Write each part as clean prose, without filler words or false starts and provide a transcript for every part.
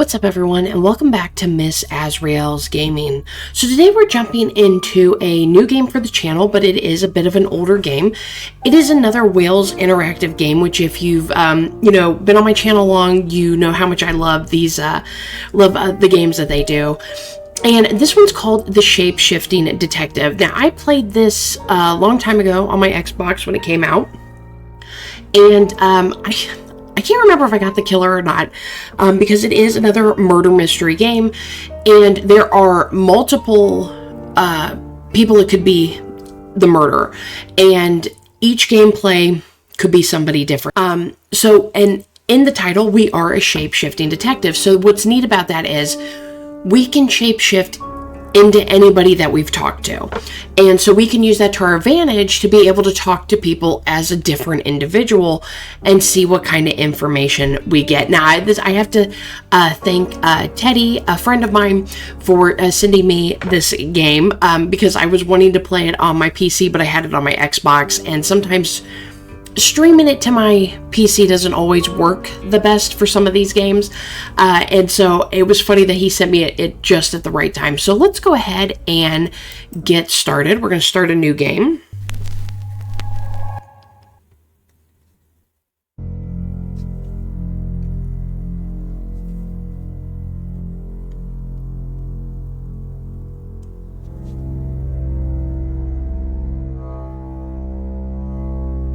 What's up everyone, and welcome back to Miss Azrael's Gaming. So today we're jumping into a new game for the channel, but it is a bit of an older game. It is another Wales interactive game, which if you've been on my channel long, you know how much I love these the games that they do. And this one's called the Shapeshifting Detective. Now I played this a long time ago on my Xbox when it came out, and I can't remember if I got the killer or not, because it is another murder mystery game, and there are multiple people that could be the murderer, and each gameplay could be somebody different. And in the title, we are a shape-shifting detective. So what's neat about that is we can shape-shift into anybody that we've talked to. And so we can use that to our advantage to be able to talk to people as a different individual and see what kind of information we get. Now, I have to thank Teddy, a friend of mine, for sending me this game because I was wanting to play it on my PC, but I had it on my Xbox, and sometimes streaming it to my PC doesn't always work the best for some of these games, and so it was funny that he sent me it just at the right time. So let's go ahead and get started. We're going to start a new game.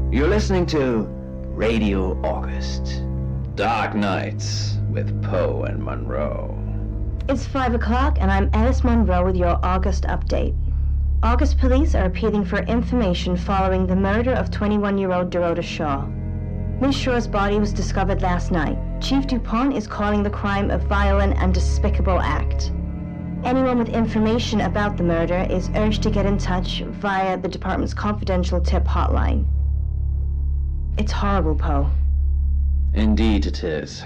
You're listening to Radio August. Dark Nights with Poe and Monroe. It's 5 o'clock and I'm Alice Monroe with your August update. August police are appealing for information following the murder of 21-year-old Dorota Shaw. Miss Shaw's body was discovered last night. Chief DuPont is calling the crime a violent and despicable act. Anyone with information about the murder is urged to get in touch via the department's confidential tip hotline. It's horrible, Poe. Indeed it is.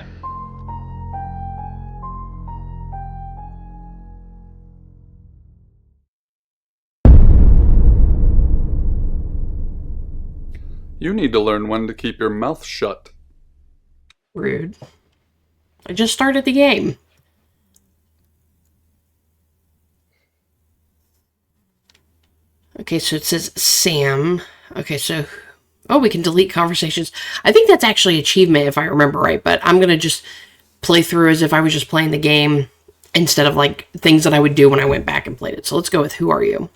You need to learn when to keep your mouth shut. Rude. I just started the game. Okay, so it says Sam. Okay, so... Oh, we can delete conversations. I think that's actually achievement if I remember right, but I'm going to just play through as if I was just playing the game instead of like things that I would do when I went back and played it. So let's go with who are you?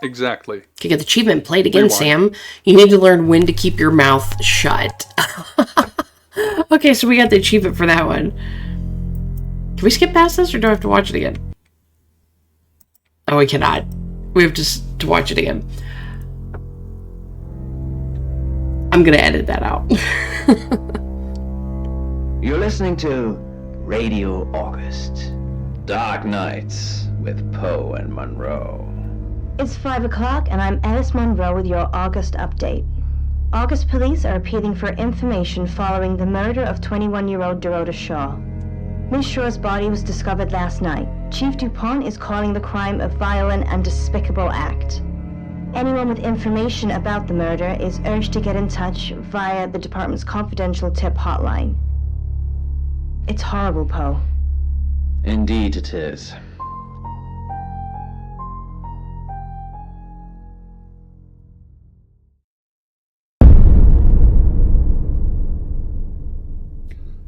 Exactly. Okay, get the achievement. Play it again, Rewind. Sam. You need to learn when to keep your mouth shut. Okay, so we got the achievement for that one. Can we skip past this or do I have to watch it again? Oh, we cannot. We have to watch it again. I'm going to edit that out. You're listening to Radio August. Dark Nights with Poe and Monroe. It's 5 o'clock and I'm Alice Monroe with your August update. August police are appealing for information following the murder of 21-year-old Dorota Shaw. Miss Shaw's body was discovered last night. Chief DuPont is calling the crime a violent and despicable act. Anyone with information about the murder is urged to get in touch via the department's confidential tip hotline. It's horrible, Poe. Indeed it is.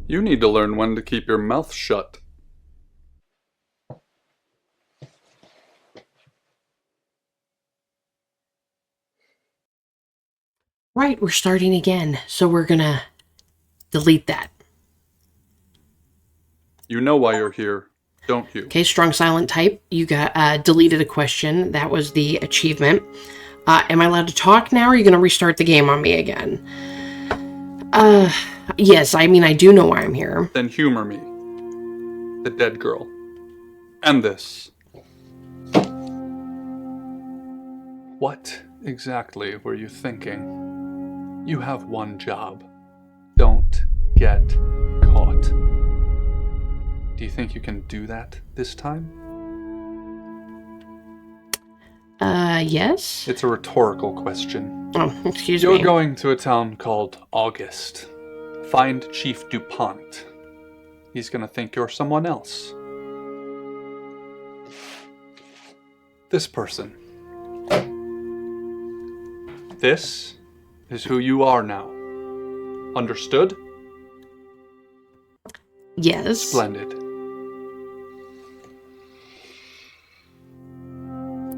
You need to learn when to keep your mouth shut. Right, we're starting again. So we're going to delete that. You know why you're here, don't you? Okay, strong silent type. You got deleted a question. That was the achievement. Am I allowed to talk now, or are you going to restart the game on me again? Yes, I mean, I do know why I'm here. Then humor me. The dead girl. And this. What exactly were you thinking? You have one job. Don't get caught. Do you think you can do that this time? Yes? It's a rhetorical question. Oh, excuse You're me. going to a town called August. Find Chief DuPont. he's going to think you're someone else. This person. This is who you are now. Understood? Yes. Splendid.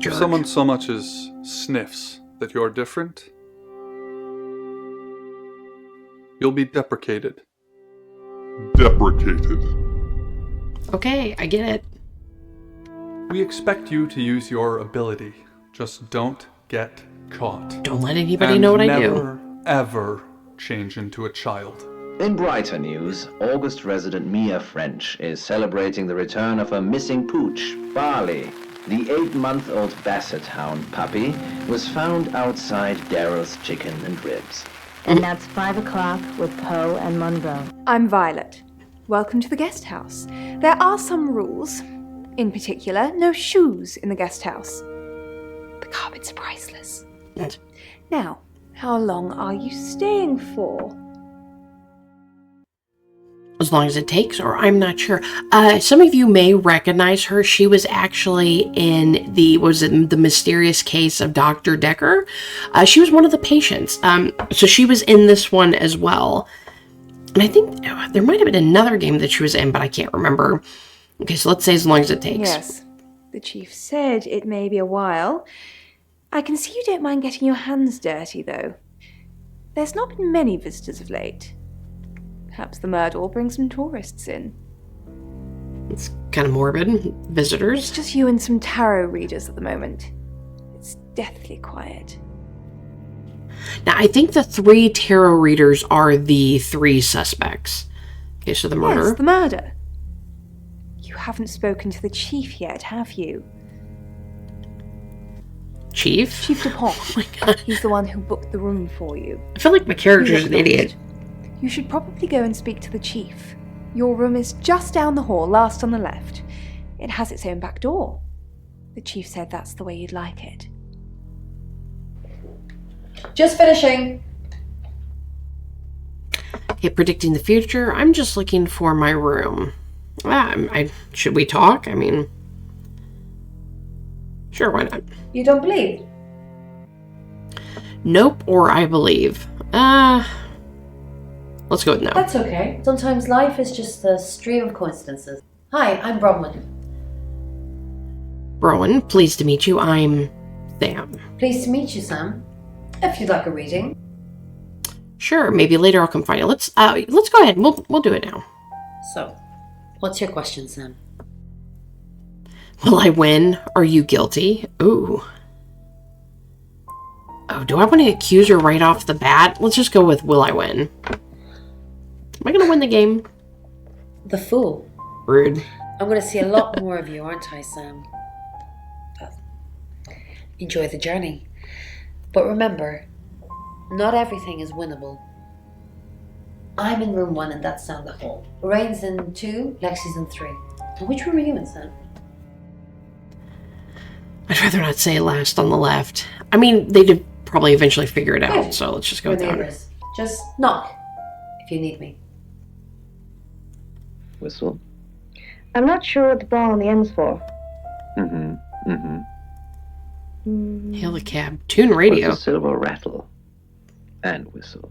Jerk. If someone so much as sniffs that you're different, you'll be deprecated. Deprecated. Okay, I get it. We expect you to use your ability. Just don't get caught. Don't let anybody And know what I do. never, ever change into a child. In brighter news, August resident Mia French is celebrating the return of her missing pooch, Barley. The 8-month-old Basset Hound puppy was found outside Daryl's Chicken and Ribs. And that's 5 o'clock with Poe and Monroe. I'm Violet. Welcome to the guest house. There are some rules. In particular, no shoes in the guest house. The carpets are priceless. Now, how long are you staying for? As long as it takes, or I'm not sure. Some of you may recognize her. She was actually in the mysterious case of Dr. Decker. She was one of the patients. So she was in this one as well. And I think there might have been another game that she was in, but I can't remember. Okay, so let's say as long as it takes. Yes. The chief said it may be a while. I can see you don't mind getting your hands dirty, though. There's not been many visitors of late. Perhaps the murder will bring some tourists in. It's kind of morbid. Visitors. It's just you and some tarot readers at the moment. It's deathly quiet. Now, I think the 3 tarot readers are the 3 suspects. Okay, so the murder. Yes, the murder. You haven't spoken to the chief yet, have you? Chief? Chief Dupont. Oh my god. He's the one who booked the room for you. I feel like my character's an idiot. You should probably go and speak to the chief. Your room is just down the hall, last on the left. It has its own back door. The chief said that's the way you'd like it. Just finishing. Okay, predicting the future. I'm just looking for my room. Should we talk? I mean, sure, why not? You don't believe? Nope, or I believe. Let's go with no. That's okay. Sometimes life is just a stream of coincidences. Hi, I'm Bronwyn. Rowan, pleased to meet you. I'm Sam. Pleased to meet you, Sam. If you'd like a reading. Sure, maybe later I'll come find you. Let's go ahead. We'll do it now. So, what's your question, Sam? Will I win? Are you guilty? Ooh. Oh, do I want to accuse her right off the bat? Let's just go with will I win? Am I going to win the game? The Fool. Rude. I'm going to see a lot more of you, aren't I, Sam? Enjoy the journey. But remember, not everything is winnable. I'm in room 1 and that's down the hall. Lorraine's in 2, Lexi's in 3. And which room are you in, Sam? I'd rather not say last on the left. I mean, they did probably eventually figure it out, Good. so let's just go Where with the that. others. Just knock if you need me. Whistle. I'm not sure what the ball on the end's for. Hail a cab. Tune radio. Was a silver rattle and whistle.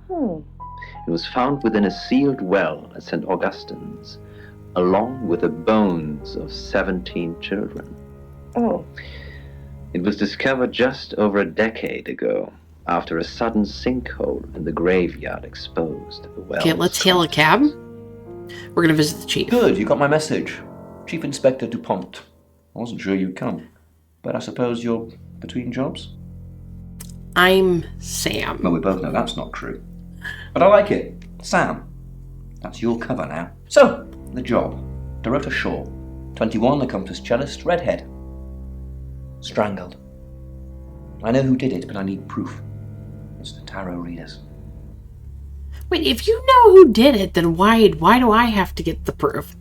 Oh. It was found within a sealed well at St. Augustine's, along with the bones of 17 children. Oh. It was discovered just over a decade ago, after a sudden sinkhole in the graveyard exposed the well. Okay, let's hail a cab. We're going to visit the chief. Good, you got my message. Chief Inspector Dupont. I wasn't sure you'd come, but I suppose you're between jobs? I'm Sam. Well, we both know that's not true. But I like it. Sam. That's your cover now. So, the job. Dorota Shaw. 21, accomplished cellist, redhead. Strangled. I know who did it, but I need proof. It's the tarot readers. Wait, if you know who did it, then why do I have to get the proof?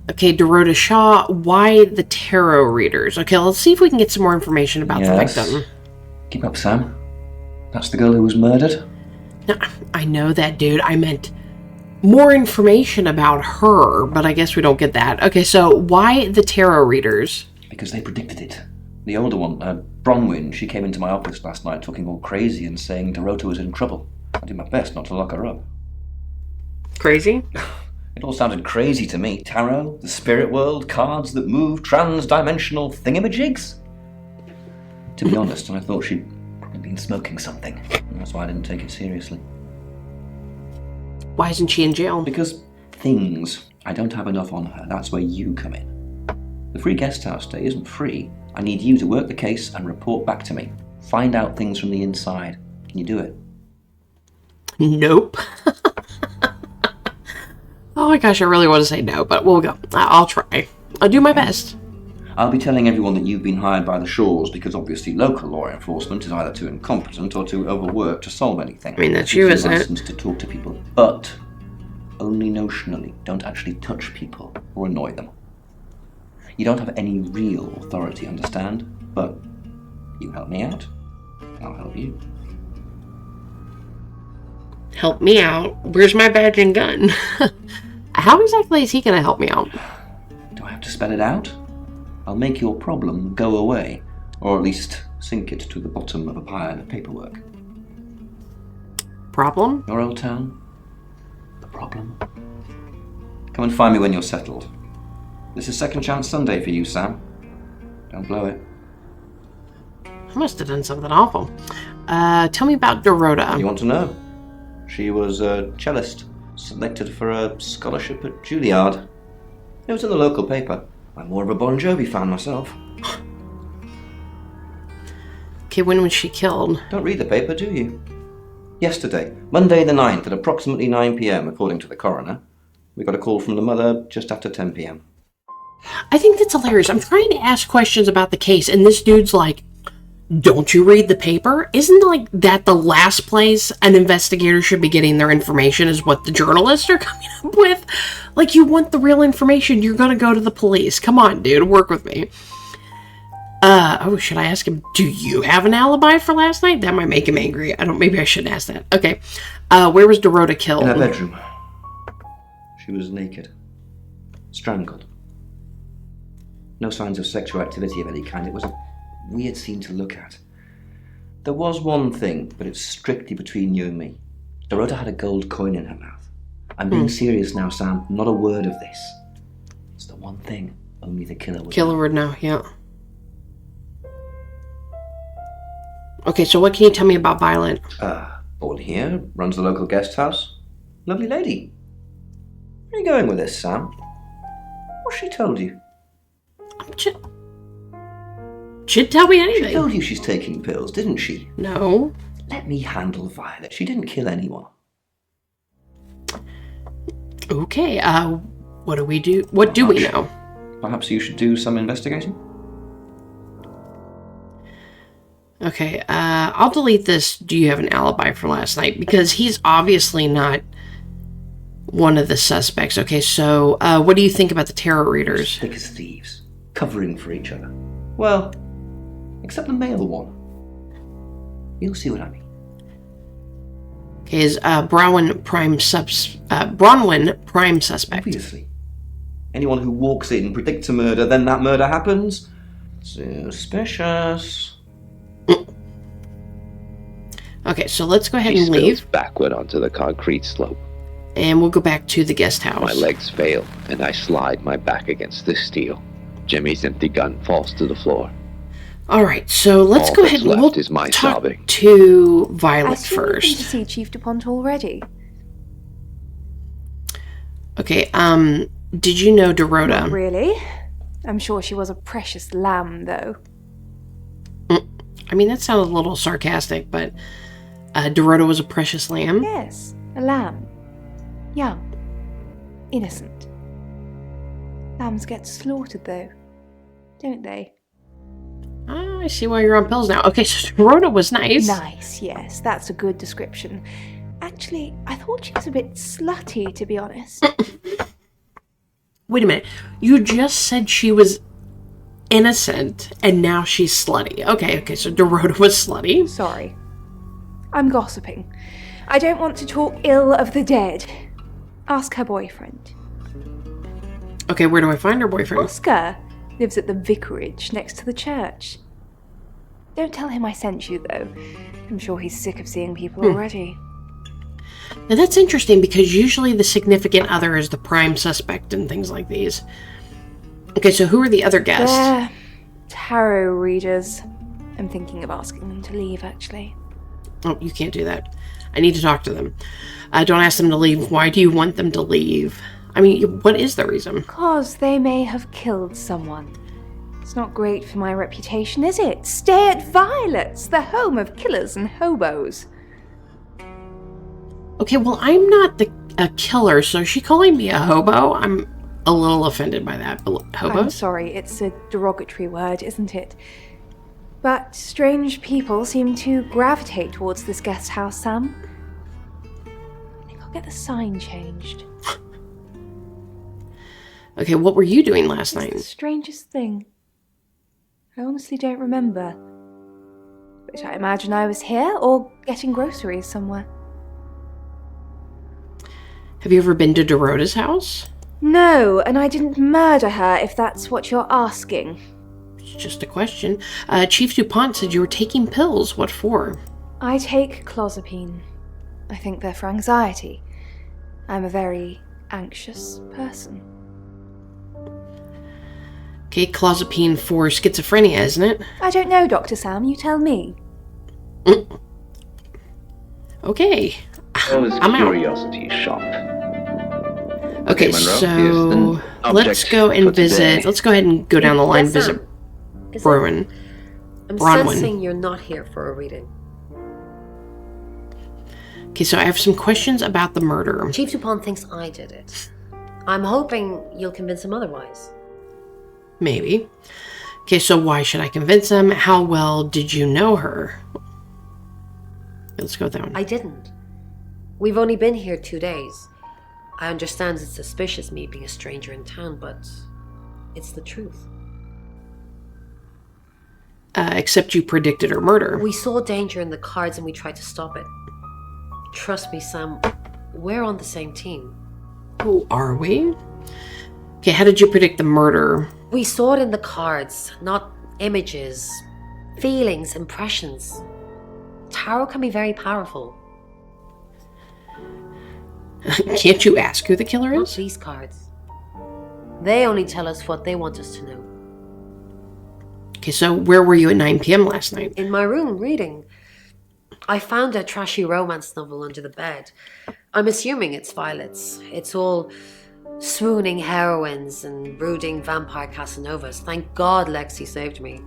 Okay, Dorota Shaw, why the tarot readers? Okay, let's see if we can get some more information about the victim. Keep up, Sam. That's the girl who was murdered? No, I know that, dude. I meant more information about her, but I guess we don't get that. Okay, so why the tarot readers? Because they predicted it. The older one, Bronwyn, she came into my office last night talking all crazy and saying Dorota was in trouble. I did my best not to lock her up. Crazy? It all sounded crazy to me. Tarot, the spirit world, cards that move, trans-dimensional thingamajigs. To be honest, I thought she'd probably been smoking something. And that's why I didn't take it seriously. Why isn't she in jail? Because things. I don't have enough on her. That's where you come in. The free guest house stay isn't free. I need you to work the case and report back to me. Find out things from the inside. Can you do it? Nope. Oh my gosh, I really want to say no, but we'll go. I'll try. I'll do my best. I'll be telling everyone that you've been hired by the Shaws because obviously local law enforcement is either too incompetent or too overworked to solve anything. I mean, that's you, isn't it? Licensed to talk to people, but only notionally. Don't actually touch people or annoy them. You don't have any real authority, understand? But you help me out, I'll help you. Help me out? Where's my badge and gun? How exactly is he going to help me out? Do I have to spell it out? I'll make your problem go away, or at least sink it to the bottom of a pile of paperwork. Problem? Your old town? The problem? Come and find me when you're settled. This is Second Chance Sunday for you, Sam. Don't blow it. I must have done something awful. Tell me about Dorota. You want to know? She was a cellist, selected for a scholarship at Juilliard. It was in the local paper. I'm more of a Bon Jovi fan myself. Okay, when was she killed? Don't read the paper, do you? Yesterday, Monday the 9th at approximately 9 p.m, according to the coroner. We got a call from the mother just after 10 p.m. I think that's hilarious. I'm trying to ask questions about the case, and this dude's like, don't you read the paper? Isn't like that the last place an investigator should be getting their information is what the journalists are coming up with? Like, you want the real information, you're gonna go to the police. Come on, dude, work with me. Should I ask him, do you have an alibi for last night? That might make him angry. Maybe I shouldn't ask that. Okay. Where was Dorota killed? In her bedroom. She was naked. Strangled. No signs of sexual activity of any kind. It was a weird scene to look at. There was one thing, but it's strictly between you and me. Dorota had a gold coin in her mouth. I'm being serious now, Sam. Not a word of this. It's the one thing only the killer would know. Killer would know, yeah. Okay, so what can you tell me about Violet? Born here, runs the local guest house. Lovely lady. Where are you going with this, Sam? What's she told you? She'd tell me anything. She told you she's taking pills, didn't she? No. Let me handle Violet. She didn't kill anyone. Okay, what do we do? What do we know? Perhaps you should do some investigating? Okay, I'll delete this. Do you have an alibi for last night? Because he's obviously not one of the suspects. Okay, so what do you think about the tarot readers? Thick as thieves, covering for each other. Well, except the male one. You'll see what I mean. Okay, is Bronwyn prime suspect? Obviously. Anyone who walks in, predicts a murder, then that murder happens? Suspicious. Okay, so let's go ahead and He leave. spills backward onto the concrete slope. And we'll go back to the guest house. My legs fail, and I slide my back against the steel. Jimmy's empty gun falls to the floor. Alright, so let's All go that's ahead and left we'll is my talk sobbing. to Violet I assume you've been to first. see Chief DuPont already. Okay, did you know Dorota? Really? I'm sure she was a precious lamb, though. I mean, that sounded a little sarcastic, but Dorota was a precious lamb? Yes, a lamb. Young. Innocent. Lambs get slaughtered, though, don't they? Oh, I see why you're on pills now. Okay, so Dorota was nice. Nice, yes, that's a good description. Actually, I thought she was a bit slutty, to be honest. Wait a minute. You just said she was innocent, and now she's slutty. Okay, so Dorota was slutty. Sorry. I'm gossiping. I don't want to talk ill of the dead. Ask her boyfriend. Okay, where do I find her boyfriend? Oscar lives at the vicarage next to the church. Don't tell him I sent you, though. I'm sure he's sick of seeing people already. Now that's interesting because usually the significant other is the prime suspect in things like these. Okay, so who are the other guests? They're tarot readers. I'm thinking of asking them to leave, actually. Oh, you can't do that. I need to talk to them. Don't ask them to leave. Why do you want them to leave? I mean, what is the reason? Because they may have killed someone. It's not great for my reputation, is it? Stay at Violet's, the home of killers and hobos. Okay, well, I'm not a killer, so is she calling me a hobo? I'm a little offended by that. Hobos? I'm sorry, it's a derogatory word, isn't it? But strange people seem to gravitate towards this guest house, Sam. I think I'll get the sign changed. Okay, what were you doing last It's the night? strangest thing. I honestly don't remember. But I imagine I was here or getting groceries somewhere. Have you ever been to Dorota's house? No, and I didn't murder her, if that's what you're asking. It's just a question. Chief DuPont said you were taking pills. What for? I take clozapine. I think they're for anxiety. I'm a very anxious person. Okay, clozapine for schizophrenia, isn't it? I don't know, Dr. Sam, you tell me. Okay. Those I'm out. curiosity shop. Okay, Monroe, so here's the let's object go and for visit. today. Let's go ahead and go down the line, Yes, visit Sam. Is it- Bruin. I'm Bronwyn. sensing you're not here for a reading. Okay, so I have some questions about the murder. Chief DuPont thinks I did it. I'm hoping you'll convince him otherwise. Maybe. Okay, so why should I convince him? How well did you know her? Let's go with that one. I didn't. We've only been here 2 days. I understand it's suspicious me being a stranger in town, but it's the truth. Except you predicted her murder. We saw danger in the cards and we tried to stop it. Trust me, Sam, we're on the same team. Who are we? Okay, how did you predict the murder? We saw it in the cards, not images, feelings, impressions. Tarot can be very powerful. Can't you ask who the killer Not is? these cards. They only tell us what they want us to know. Okay, so where were you at 9 p.m. last night? In my room, reading. I found a trashy romance novel under the bed. I'm assuming it's Violet's. It's all swooning heroines and brooding vampire Casanovas. Thank God Lexi saved me.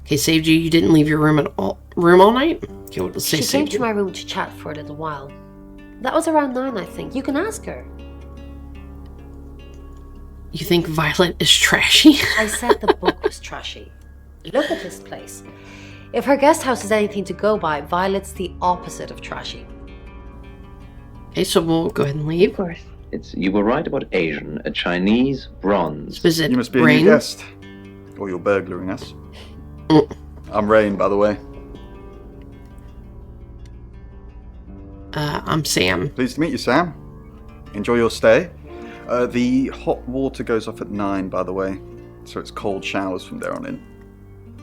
Okay, saved you. You didn't leave your room all night? Okay, well, let's say She came saved to you. my room to chat for a little while. That was around 9, I think. You can ask her. You think Violet is trashy? I said the book was trashy. Look at this place. If her guest house is anything to go by, Violet's the opposite of trashy. Okay, so we'll go ahead and leave. You were right about Asian, a Chinese bronze. Let's visit You must be a Rain. new guest. Or you're burglaring us. I'm Rain, by the way. I'm Sam. Pleased to meet you, Sam. Enjoy your stay. The hot water goes off at 9, by the way. So it's cold showers from there on in.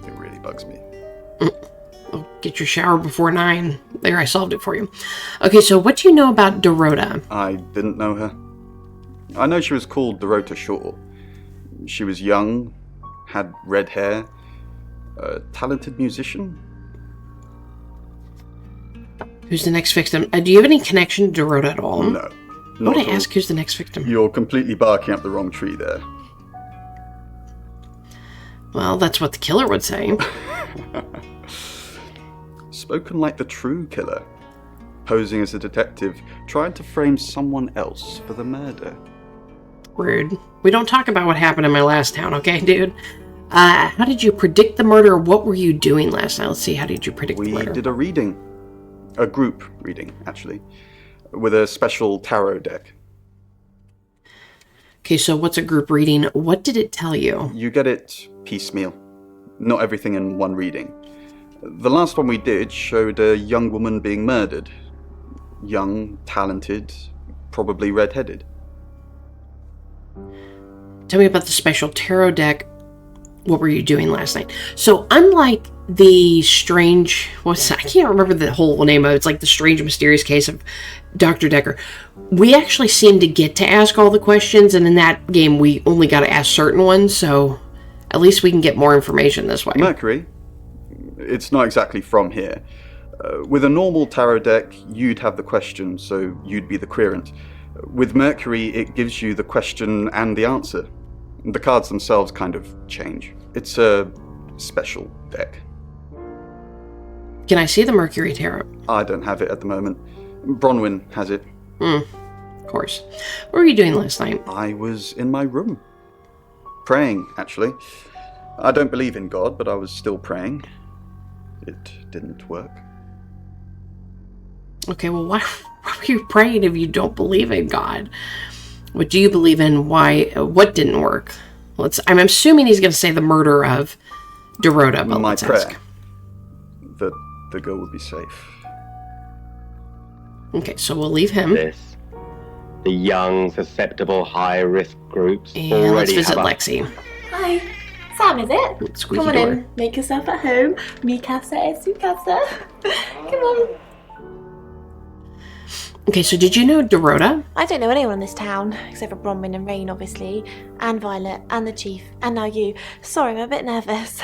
It really bugs me. Oh, get your shower before 9. There, I solved it for you. Okay, so what do you know about Dorota? I didn't know her. I know she was called Dorota Shaw. She was young, had red hair, a talented musician. Who's the next victim? Do you have any connection to Dorota at all? No. Why Not would I at all. ask who's the next victim? You're completely barking up the wrong tree there. Well, that's what the killer would say. Spoken like the true killer. Posing as a detective, trying to frame someone else for the murder. Rude. We don't talk about what happened in my last town, okay, dude? How did you predict the murder? What were you doing last night? Let's see, how did you predict the We murder? did a reading. A group reading, actually. With a special tarot deck. Okay, so what's a group reading? What did it tell you? You get it piecemeal. Not everything in one reading. The last one we did showed a young woman being murdered. Young, talented, probably red-headed. Tell me about the special tarot deck. What were you doing last night? So unlike the strange, I can't remember the whole name of it. It's like the strange, mysterious case of Dr. Decker. We actually seem to get to ask all the questions, and in that game, we only got to ask certain ones, so at least we can get more information this way. Mercury? It's not exactly from here. With a normal tarot deck, you'd have the question, so you'd be the querent. With Mercury, it gives you the question and the answer. The cards themselves kind of change. It's a special deck. Can I see the Mercury Tarot? I don't have it at the moment. Bronwyn has it. Of course. What were you doing last night? I was in my room. Praying, actually. I don't believe in God, but I was still praying. It didn't work. Okay, well, why were you praying if you don't believe in God? What do you believe in? Why? What didn't work? I'm assuming he's going to say the murder of Dorota, but my let's prayer. ask. That the girl would be safe. Okay, so we'll leave him. The young, susceptible, high-risk groups And already let's visit have Lexi. Hi. Sam, is it? Squeaky Come on door. in. Make yourself at home. Mi casa es su casa. Come on. Okay, so did you know Dorota? I don't know anyone in this town, except for Bronwyn and Rain, obviously, and Violet, and the Chief, and now you. Sorry, I'm a bit nervous.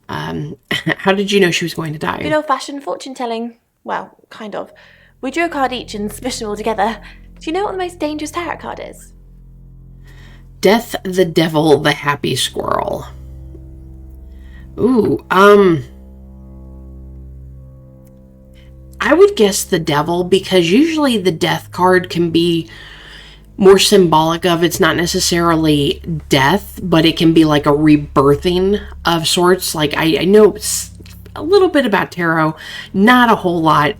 How did you know she was going to die? Good old-fashioned fortune-telling. Well, kind of. We drew a card each and smushed them all together. Do you know what the most dangerous tarot card is? Death, the Devil, the Happy Squirrel. Ooh, I would guess the devil, because usually the death card can be more symbolic of, it's not necessarily death, but it can be like a rebirthing of sorts. Like, I know a little bit about tarot, not a whole lot.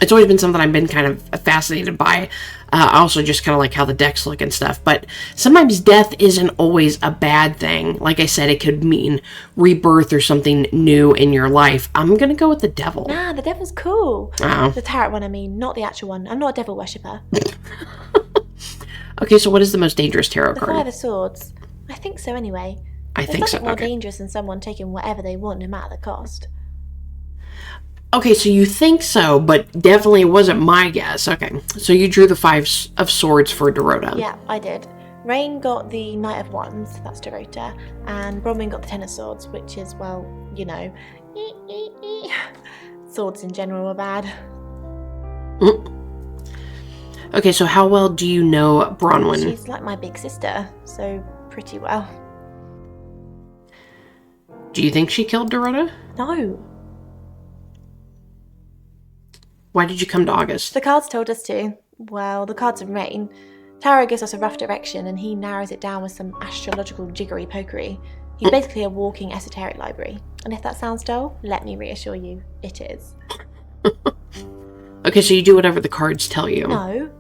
It's always been something I've been kind of fascinated by. Also just kind of like how the decks look and stuff. But sometimes death isn't always a bad thing. Like I said, it could mean rebirth or something new in your life. I'm going to go with the devil. Nah, the devil's cool. Oh. The tarot one, I mean, not the actual one. I'm not a devil worshipper. Okay, so what is the most dangerous tarot The card? Five of Swords. I think so anyway. I think so, There's nothing more okay. dangerous than someone taking whatever they want, no matter the cost. Okay, so you think so, but definitely wasn't my guess. Okay, so you drew the Five of Swords for Dorota. Yeah, I did. Rain got the Knight of Wands, that's Dorota, and Bronwyn got the Ten of Swords, which is, well, you know, swords in general are bad. Okay, so how well do you know Bronwyn? She's like my big sister, so pretty well. Do you think she killed Dorota? No, Why did you come to August? the cards told us to. Well, the cards of Rain. Tarot gives us a rough direction, and he narrows it down with some astrological jiggery-pokery. He's basically a walking esoteric library. And if that sounds dull, let me reassure you, it is. Okay, so you do whatever the cards tell you. No.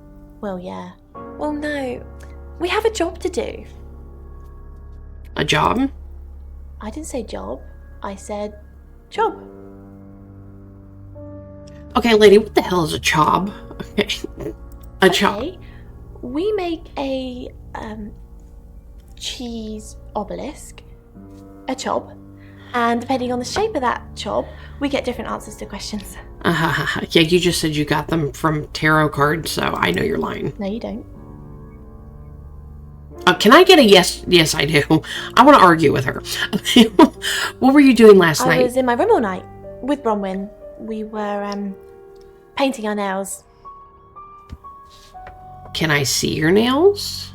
Well, yeah. Well, no. We have a job to do. A job? I didn't say job. I said job. Okay, lady, what the hell is a chob? Okay. A chob. Okay. We make a cheese obelisk, a chob, and depending on the shape of that chob, we get different answers to questions. Yeah, you just said you got them from tarot cards, so I know you're lying. No, you don't. Can I get a yes? Yes, I do. I want to argue with her. What were you doing last night? I was in my room all night with Bronwyn. We were painting our nails. Can I see your nails?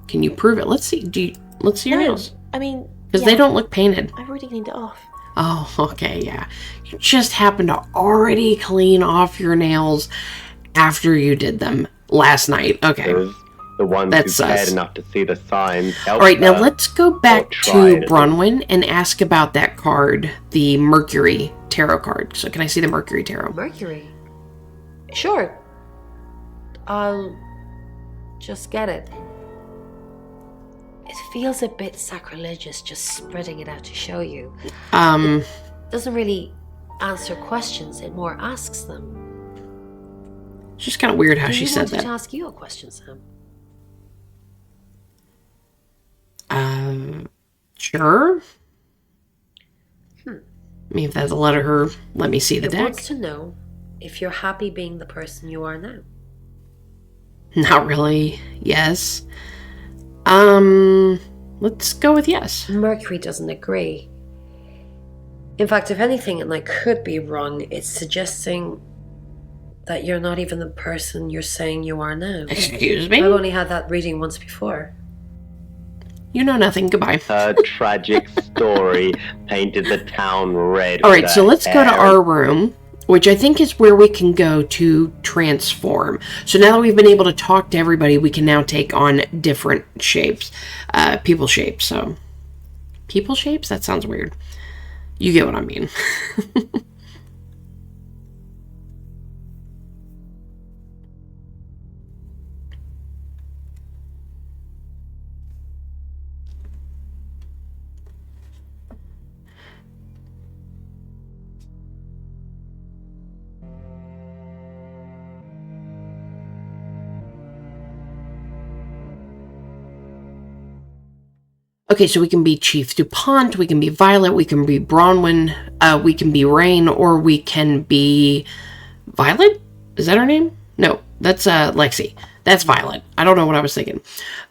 Can you prove it? Let's see. Let's see your nails. I mean, Because yeah, they don't look painted. I've already cleaned it off. Oh, okay, yeah. You just happened to already clean off your nails after you did them last night. Okay. The ones That's who cared sus. enough to see the signs. All right, now let's go back to tried. Bronwyn and ask about that card, the Mercury Tarot card. So can I see the Mercury Tarot? Mercury? Sure. I'll just get it. It feels a bit sacrilegious just spreading it out to show you. Doesn't really answer questions, it more asks them. It's just kind of weird how Do she you said want it that. to ask you a question, Sam? Sure. I mean, if that's a let her let me see the It deck. wants to know if you're happy being the person you are now. Not really. Yes. Let's go with yes. Mercury doesn't agree. In fact, if anything, and I could be wrong, it's suggesting that you're not even the person you're saying you are now. Excuse me? I've only had that reading once before. You know nothing. Goodbye. Her tragic story painted the town red. All right, so let's go to our room, which I think is where we can go to transform. So now that we've been able to talk to everybody, we can now take on different shapes. People shapes, so... People shapes? That sounds weird. You get what I mean. Okay, so we can be Chief DuPont, we can be Violet, we can be Bronwyn, we can be Rain, or we can be... Violet? Is that her name? No, that's Lexi. That's Violet. I don't know what I was thinking.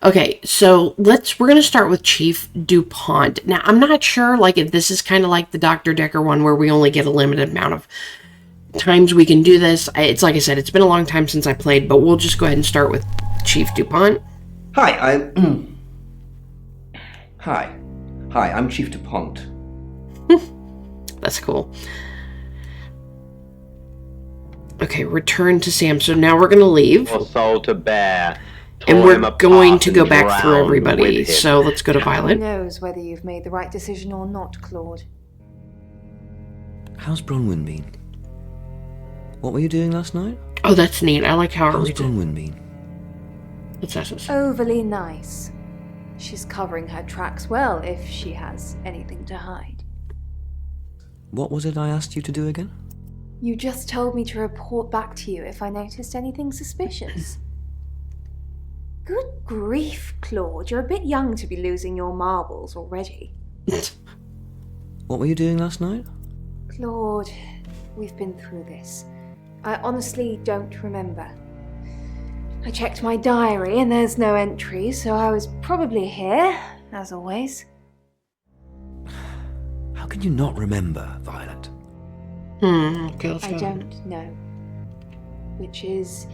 Okay, so we're going to start with Chief DuPont. Now, I'm not sure, like, if this is kind of like the Dr. Decker one where we only get a limited amount of times we can do this. It's like I said, it's been a long time since I played, but we'll just go ahead and start with Chief DuPont. Hi, I'm Chief DuPont. That's cool. Okay, return to Sam. So now we're going to leave. Or soul to bear. And Tore we're him apart going to go and back through drowned everybody. with him. So let's go to Who Violet. knows whether you've made the right decision or not, Claude? How's Bronwyn been? What were you doing last night? Oh, that's neat. I like how it How's reads it. Bronwyn been? What's that? Overly nice. She's covering her tracks well if she has anything to hide. What was it I asked you to do again? You just told me to report back to you if I noticed anything suspicious. Good grief, Claude. You're a bit young to be losing your marbles already. What were you doing last night? Claude, we've been through this. I honestly don't remember. I checked my diary and there's no entry, so I was probably here, as always. How can you not remember, Violet? Okay, let's I go. don't know. Which is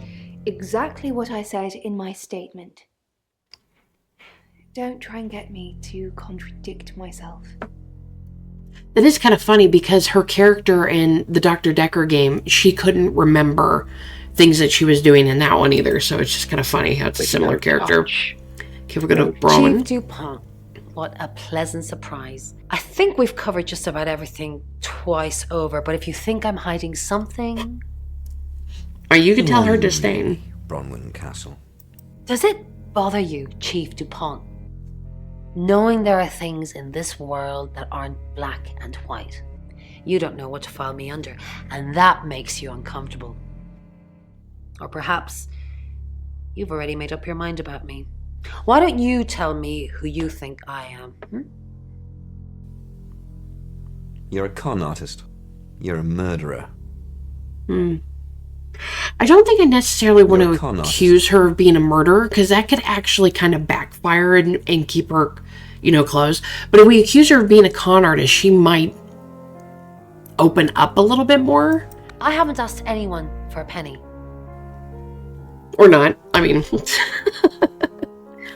exactly what I said in my statement. Don't try and get me to contradict myself. That is kind of funny because her character in the Dr. Decker game, she couldn't remember things that she was doing in that one either. So it's just kind of funny how it's a similar character. Okay, we're going to Bronwyn. Chief DuPont. What a pleasant surprise. I think we've covered just about everything twice over, but if you think I'm hiding something... Or you can tell her disdain. Bronwyn Castle. Does it bother you, Chief DuPont, knowing there are things in this world that aren't black and white? You don't know what to file me under, and that makes you uncomfortable. Or perhaps you've already made up your mind about me. Why don't you tell me who you think I am? You're a con artist. You're a murderer. I don't think I necessarily want You're a to con artist. accuse her of being a murderer, because that could actually kind of backfire and keep her, closed. But if we accuse her of being a con artist, she might open up a little bit more. I haven't asked anyone for a penny. Or not. I mean...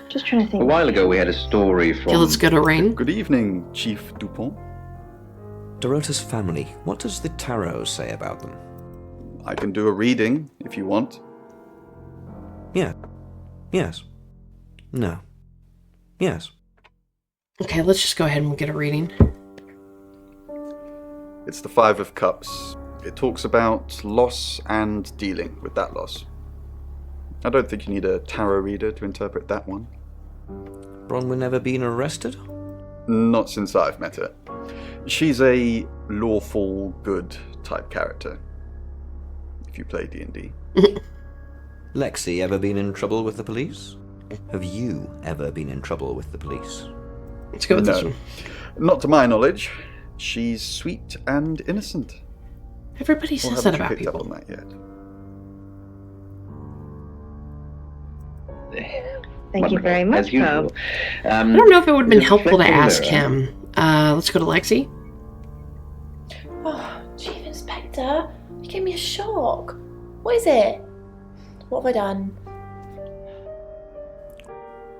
Just trying to A think. while ago, we had a story from... Okay, let's go to Rain. Good evening, Chief DuPont. Dorota's family. What does the tarot say about them? I can do a reading if you want. Yeah. Yes. No. Yes. Okay, let's just go ahead and get a reading. It's the Five of Cups. It talks about loss and dealing with that loss. I don't think you need a tarot reader to interpret that one. Bronwyn never been arrested? Not since I've met her. She's a lawful good type character, if you play D&D. Lexi ever been in trouble with the police? Have you ever been in trouble with the police? Let's go with this one. Not to my knowledge. She's sweet and innocent. Everybody says that about people. Up on that yet. Thank you very much, Poe. I don't know if it would have been helpful to ask him. Let's go to Lexi. Oh, Chief Inspector, you gave me a shock. What is it? What have I done?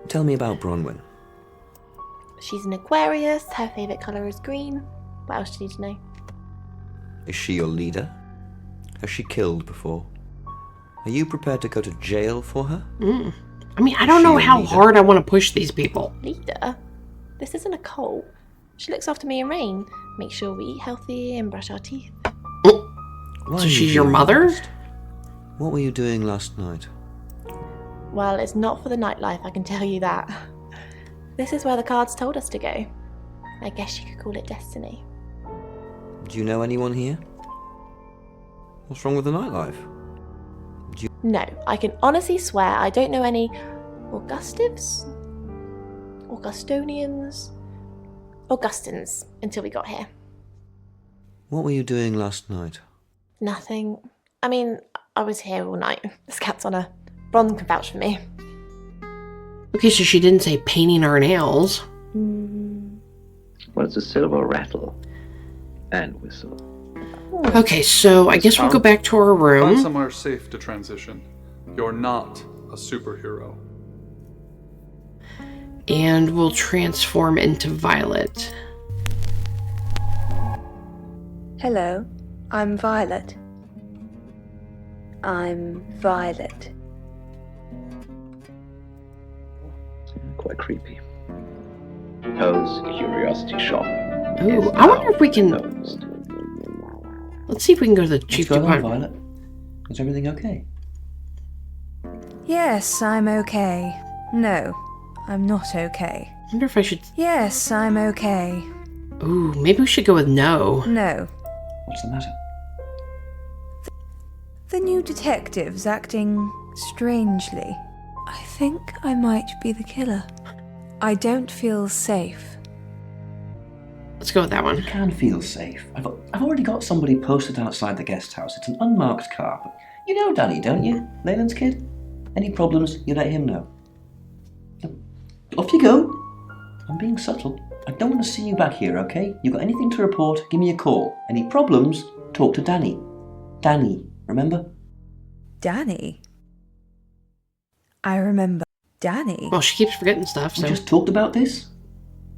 Tell me about Bronwyn. She's an Aquarius. Her favourite colour is green. What else do you need to know? Is she your leader? Has she killed before? Are you prepared to go to jail for her? I mean, I don't know how hard I want to push these people. Leader? This isn't a cult. She looks after me and Rain. Make sure we eat healthy and brush our teeth. Why So she's your mother? What were you doing last night? Well, it's not for the nightlife, I can tell you that. This is where the cards told us to go. I guess you could call it destiny. Do you know anyone here? What's wrong with the nightlife? No, I can honestly swear I don't know any Augustives? Augustonians? Augustins until we got here. What were you doing last night? Nothing. I mean, I was here all night. This cat's on a Bron can vouch for me. Okay, so she didn't say painting our nails. Well, it's a silver rattle and whistle. Okay, so I guess we'll go back to our Find room. somewhere safe to transition. You're not a superhero. And we'll transform into Violet. Hello, I'm Violet. I'm Violet. Quite creepy. Poe's curiosity shop. Ooh, I wonder if we can... Let's see if we can go to the chief What's going on, department. Violet? Is everything okay? Yes, I'm okay. No, I'm not okay. I wonder if I should... Yes, I'm okay. Ooh, maybe we should go with no. No. What's the matter? The new detective's acting strangely. I think I might be the killer. I don't feel safe. Let's go with that one. You can feel safe. I've already got somebody posted outside the guest house. It's an unmarked car. But you know Danny, don't you? Leyland's kid? Any problems, you let him know. Off you go. I'm being subtle. I don't want to see you back here, okay? You got anything to report, give me a call. Any problems, talk to Danny. Danny, remember? Danny? I remember Danny. Well, she keeps forgetting stuff, We so... just talked about this.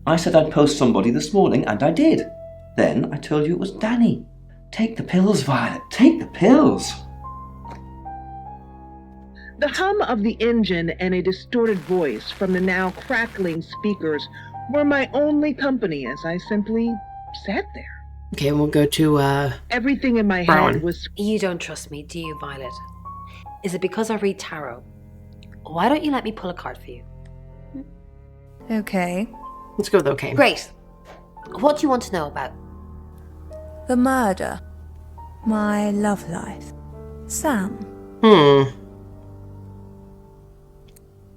I said I'd post somebody this morning, and I did. Then I told you it was Danny. Take the pills, Violet. Take the pills. The hum of the engine and a distorted voice from the now crackling speakers were my only company as I simply sat there. Okay, we'll go to, Everything in my Brown. head was... You don't trust me, do you, Violet? Is it because I read tarot? Why don't you let me pull a card for you? Okay. Let's go with okay. Great. What do you want to know about? The murder. My love life. Sam.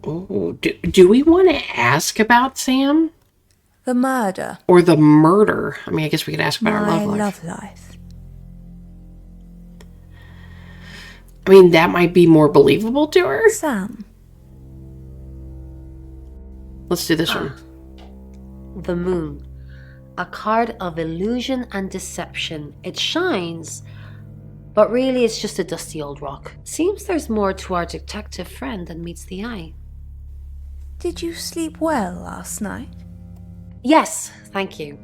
Ooh, do we want to ask about Sam? The murder. Or the murder? I mean, I guess we could ask about our My love life. love life. I mean, that might be more believable to her. Sam. Let's do this one. The moon. A card of illusion and deception. It shines, but really it's just a dusty old rock. Seems there's more to our detective friend than meets the eye. Did you sleep well last night? Yes, thank you.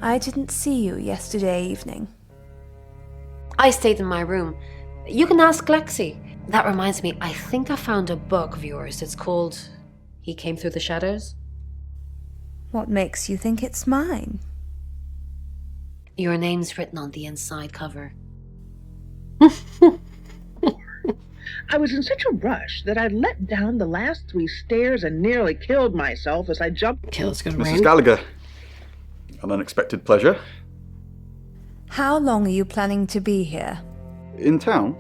I didn't see you yesterday evening. I stayed in my room. You can ask Lexi. That reminds me, I think I found a book of yours. It's called He Came Through the Shadows. What makes you think it's mine? Your name's written on the inside cover. I was in such a rush that I let down the last 3 stairs and nearly killed myself as I jumped... Okay, let's go to Mrs. Rain. Gallagher, An unexpected pleasure. How long are you planning to be here? In town?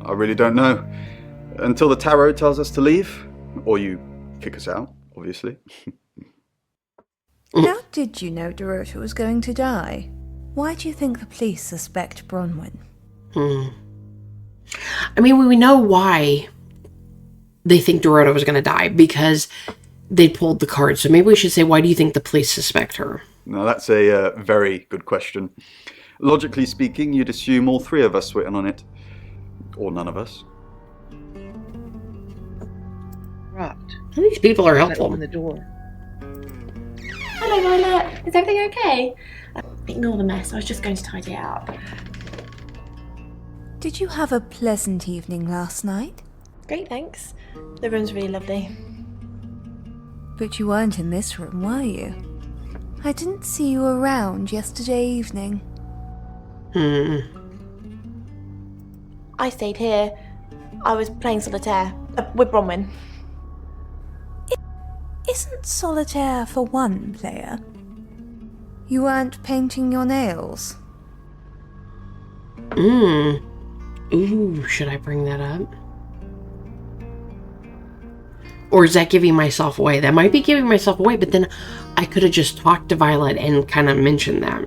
I really don't know. Until the tarot tells us to leave. Or you kick us out, obviously. How did you know Dorota was going to die? Why do you think the police suspect Bronwyn? I mean, we know why they think Dorota was going to die, because they pulled the card. So maybe we should say, why do you think the police suspect her? Now, that's a very good question. Logically speaking, you'd assume all three of us were in on it. Or none of us. Dropped. These people are I helpful. opened the door. Hello, Violet. Is everything okay? Ignore the mess. I was just going to tidy it up. Did you have a pleasant evening last night? Great, thanks. The room's really lovely. But you weren't in this room, were you? I didn't see you around yesterday evening. I stayed here. I was playing solitaire with Bronwyn. Isn't solitaire for one player? You weren't painting your nails? Ooh, should I bring that up? Or is that giving myself away? That might be giving myself away, but then I could have just talked to Violet and kind of mentioned that.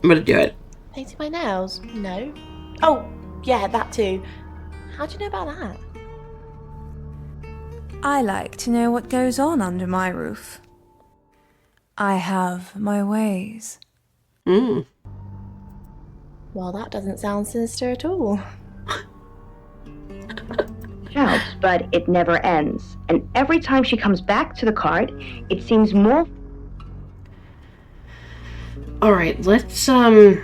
I'm gonna do it. Painting my nails? No. Oh, yeah, that too. How do you know about that? I like to know what goes on under my roof. I have my ways. Well, that doesn't sound sinister at all. Shouts, but it never ends. And every time she comes back to the cart, it seems more... Alright, let's, I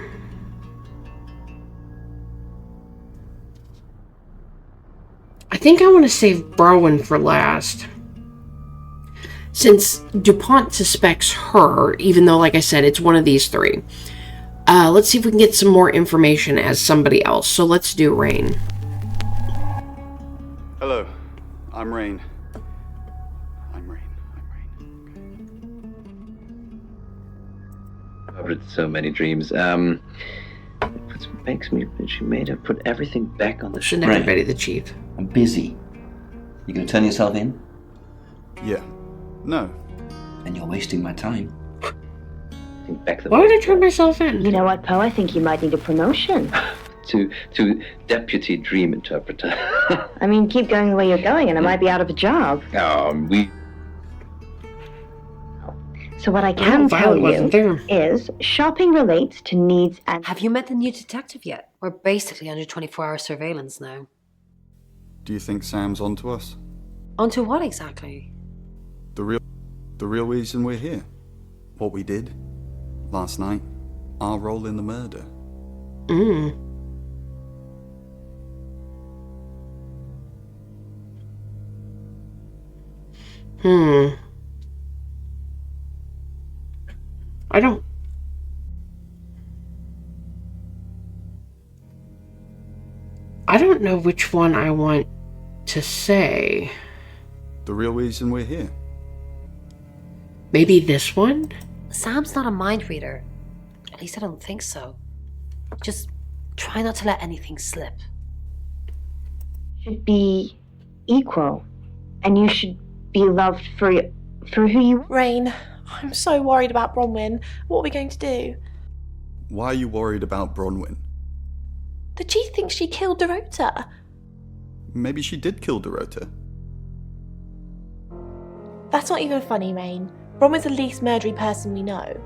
think I want to save Bronwyn for last. Since DuPont suspects her, even though, like I said, it's one of these three. Let's see if we can get some more information as somebody else. So let's do Rain. Hello, I'm Rain. I'm Rain. I've read so many dreams. What makes me... She made her put everything back on the Should never bury the chief. I'm busy. You gonna turn yourself in? Yeah. No. And you're wasting my time. Why would I turn myself in? You know what, Poe? I think you might need a promotion. to deputy dream interpreter. I mean, keep going the way you're going and I might be out of a job. So what I can tell you is shopping relates to needs and... Have you met the new detective yet? We're basically under 24-hour surveillance now. Do you think Sam's onto us? Onto what exactly? The real reason we're here. What we did last night. Our role in the murder. I don't know which one I want to say. The real reason we're here. Maybe this one? Sam's not a mind reader. At least I don't think so. Just try not to let anything slip. Should be equal. And you should be loved for who you... Rain, I'm so worried about Bronwyn. What are we going to do? Why are you worried about Bronwyn? The chief thinks she killed Dorota. Maybe she did kill Dorota. That's not even funny, Rain. Bronwyn's the least murdery person we know.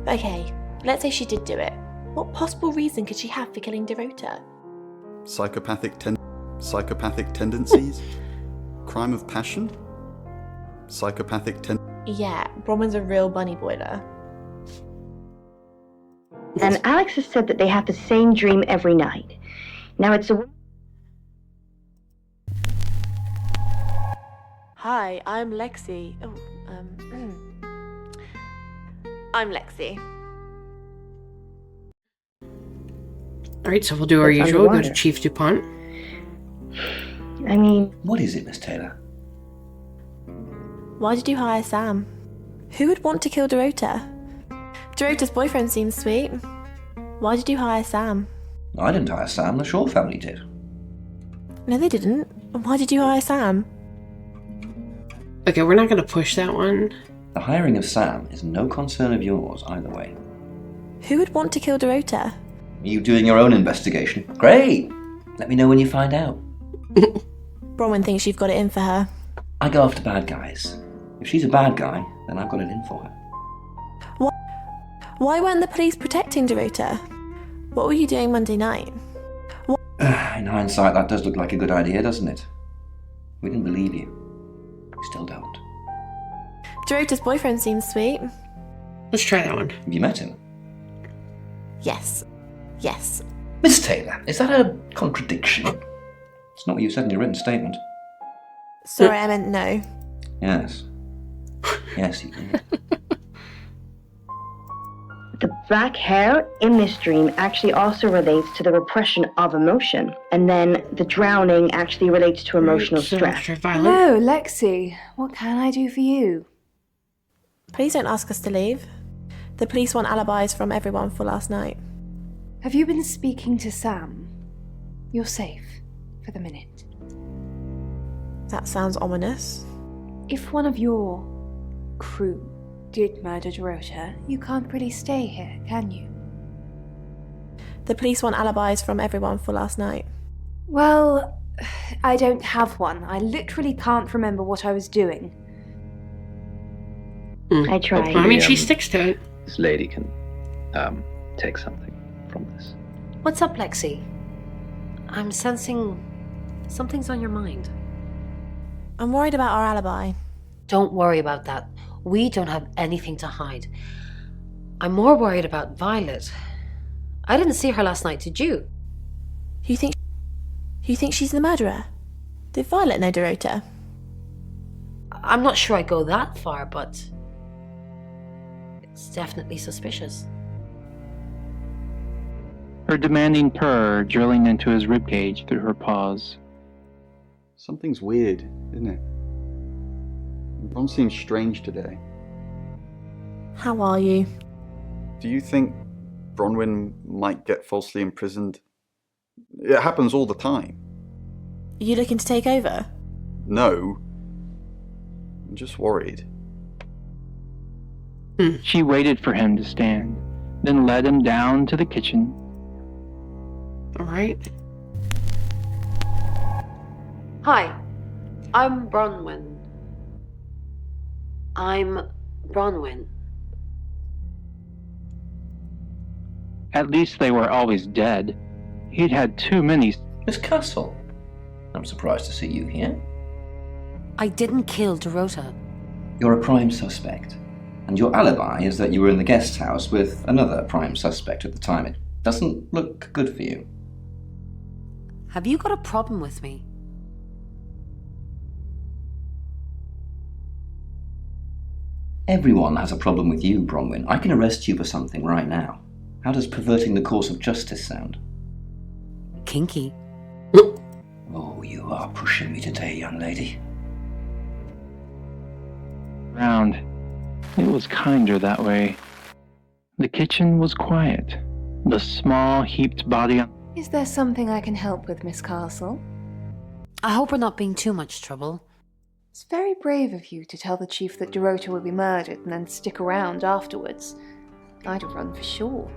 Okay, let's say she did do it. What possible reason could she have for killing Dorota? Psychopathic tendencies? Crime of passion? Yeah, Bronwyn's a real bunny boiler. And Alex has said that they have the same dream every night. Now it's a... Hi, I'm Lexi. I'm Lexi. Alright, so we'll do our usual. Go to Chief DuPont. I mean... What is it, Miss Taylor? Why did you hire Sam? Who would want to kill Dorota? Dorota's boyfriend seems sweet. Why did you hire Sam? I didn't hire Sam, the Shaw family did. No, they didn't. Why did you hire Sam? Okay, we're not going to push that one. The hiring of Sam is no concern of yours either way. Who would want to kill Dorota? Are you doing your own investigation? Great! Let me know when you find out. Bronwyn thinks you've got it in for her. I go after bad guys. If she's a bad guy, then I've got it in for her. Why weren't the police protecting Dorota? What were you doing Monday night? In hindsight, that does look like a good idea, doesn't it? We didn't believe you. We still don't. Dorota's boyfriend seems sweet. Let's try that one. Have you met him? Yes. Yes. Miss Taylor, is that a contradiction? It's not what you said in your written statement. Sorry, I meant no. Yes. Yes, you did. The black hair in this dream actually also relates to the repression of emotion. And then the drowning actually relates to emotional stress. Hello, Lexi. What can I do for you? Please don't ask us to leave. The police want alibis from everyone for last night. Have you been speaking to Sam? You're safe for the minute. That sounds ominous. If one of your crew did murder Dorota, you can't really stay here, can you? The police want alibis from everyone for last night. Well, I don't have one. I literally can't remember what I was doing. I tried. I mean, she sticks to it. This lady can take something from this. What's up, Lexi? I'm sensing something's on your mind. I'm worried about our alibi. Don't worry about that. We don't have anything to hide. I'm more worried about Violet. I didn't see her last night, did you? You think she's the murderer? Did Violet know Dorota? I'm not sure I'd go that far, but it's definitely suspicious. Her demanding purr drilling into his ribcage through her paws. Something's weird, isn't it? Ron seems strange today. How are you? Do you think Bronwyn might get falsely imprisoned? It happens all the time. Are you looking to take over? No. I'm just worried. She waited for him to stand, then led him down to the kitchen. All right. Hi, I'm Bronwyn. At least they were always dead. He'd had too many. Miss Castle, I'm surprised to see you here. I didn't kill Dorota. You're a prime suspect, and your alibi is that you were in the guest house with another prime suspect at the time. It doesn't look good for you. Have you got a problem with me? Everyone has a problem with you, Bronwyn. I can arrest you for something right now. How does perverting the course of justice sound? Kinky. Oh, you are pushing me today, young lady. Round. It was kinder that way. The kitchen was quiet. The small, heaped body on... Is there something I can help with, Miss Castle? I hope we're not being too much trouble. It's very brave of you to tell the chief that Dorota will be murdered and then stick around afterwards. I'd have run for sure.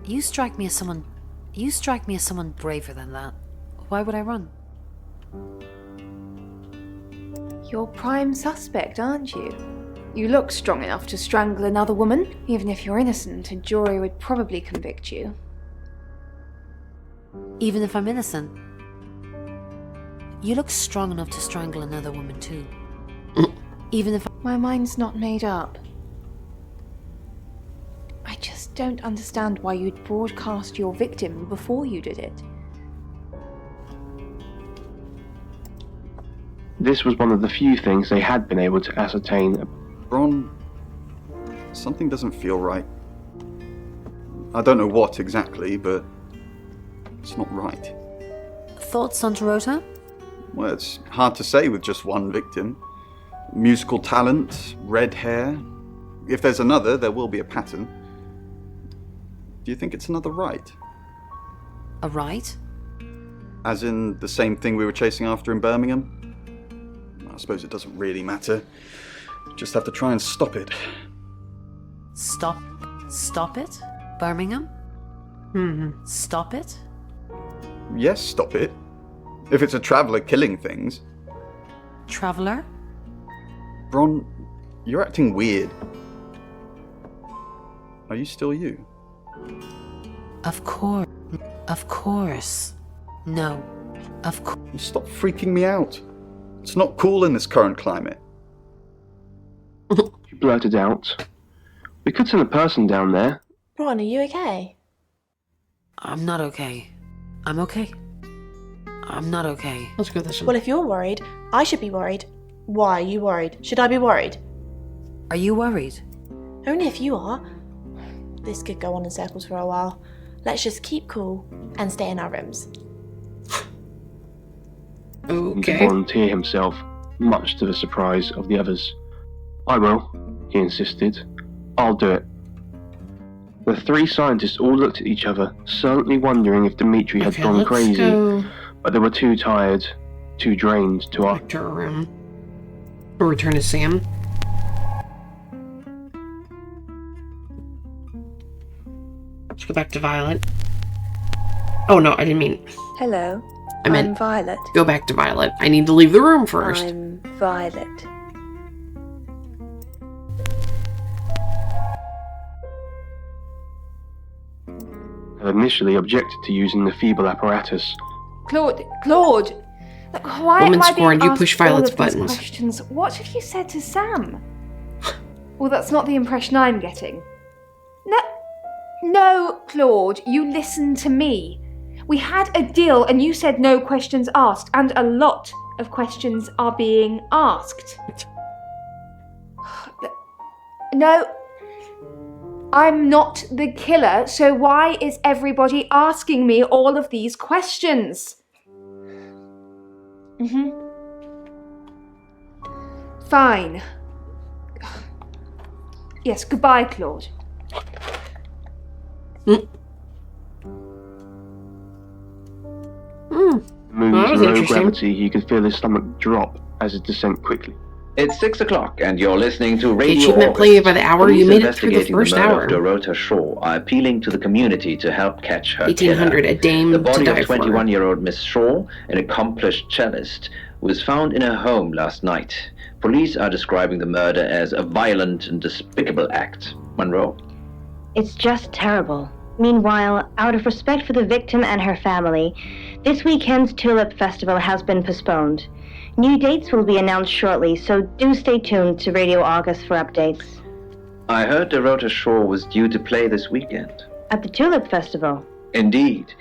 You strike me as someone braver than that. Why would I run? You're prime suspect, aren't you? You look strong enough to strangle another woman. Even if you're innocent, a jury would probably convict you. Even if I'm innocent? You look strong enough to strangle another woman too. Even if... My mind's not made up. I just don't understand why you'd broadcast your victim before you did it. This was one of the few things they had been able to ascertain. Ron, something doesn't feel right. I don't know what exactly, but it's not right. Thoughts on Dorota? Well, it's hard to say with just one victim. Musical talent, red hair. If there's another, there will be a pattern. Do you think it's another right? A right? As in the same thing we were chasing after in Birmingham? I suppose it doesn't really matter. Just have to try and stop it. Stop it? Birmingham? Stop it? Yes, stop it. If it's a traveller killing things. Traveller? Bron, you're acting weird. Are you still you? Of course. No. Of course. Stop freaking me out. It's not cool in this current climate. She blurted out. We could send a person down there. Ron, are you okay? I'm not okay. I'm okay. I'm not okay. Let's go this way. Well, if you're worried, I should be worried. Why are you worried? Should I be worried? Are you worried? Only if you are. This could go on in circles for a while. Let's just keep cool and stay in our rooms. To volunteer himself, much to the surprise of the others. I will, he insisted. I'll do it. The three scientists all looked at each other, silently wondering if Dimitri had gone crazy, but they were too tired, too drained to ask. Back to our room. We'll return to Sam. Let's go back to Violet. Oh no, I didn't mean... Hello. I meant I'm Violet. Go back to Violet. I need to leave the room first. I'm Violet. Had initially objected to using the feeble apparatus. Claude! Look, why Woman am I scorned, being you push asked all Violet's of these buttons. questions? What have you said to Sam? Well, that's not the impression I'm getting. No, Claude, you listen to me. We had a deal and you said no questions asked, and a lot of questions are being asked. No, I'm not the killer, so why is everybody asking me all of these questions? Fine. Yes, goodbye, Claude. Moving to low gravity, he could feel his stomach drop as it descended quickly. It's 6 o'clock, and you're listening to Radio achievement August. played by the hour. Police You made it through the investigating first murder hour. of Dorota Shaw are appealing to the community to help catch her 1800, killer. a dame The to body die of for. 21-year-old Miss Shaw, an accomplished cellist, was found in her home last night. Police are describing the murder as a violent and despicable act. Monroe. It's just terrible. Meanwhile, out of respect for the victim and her family, this weekend's Tulip Festival has been postponed. New dates will be announced shortly, so do stay tuned to Radio August for updates. I heard Dorota Shaw was due to play this weekend. At the Tulip Festival? Indeed.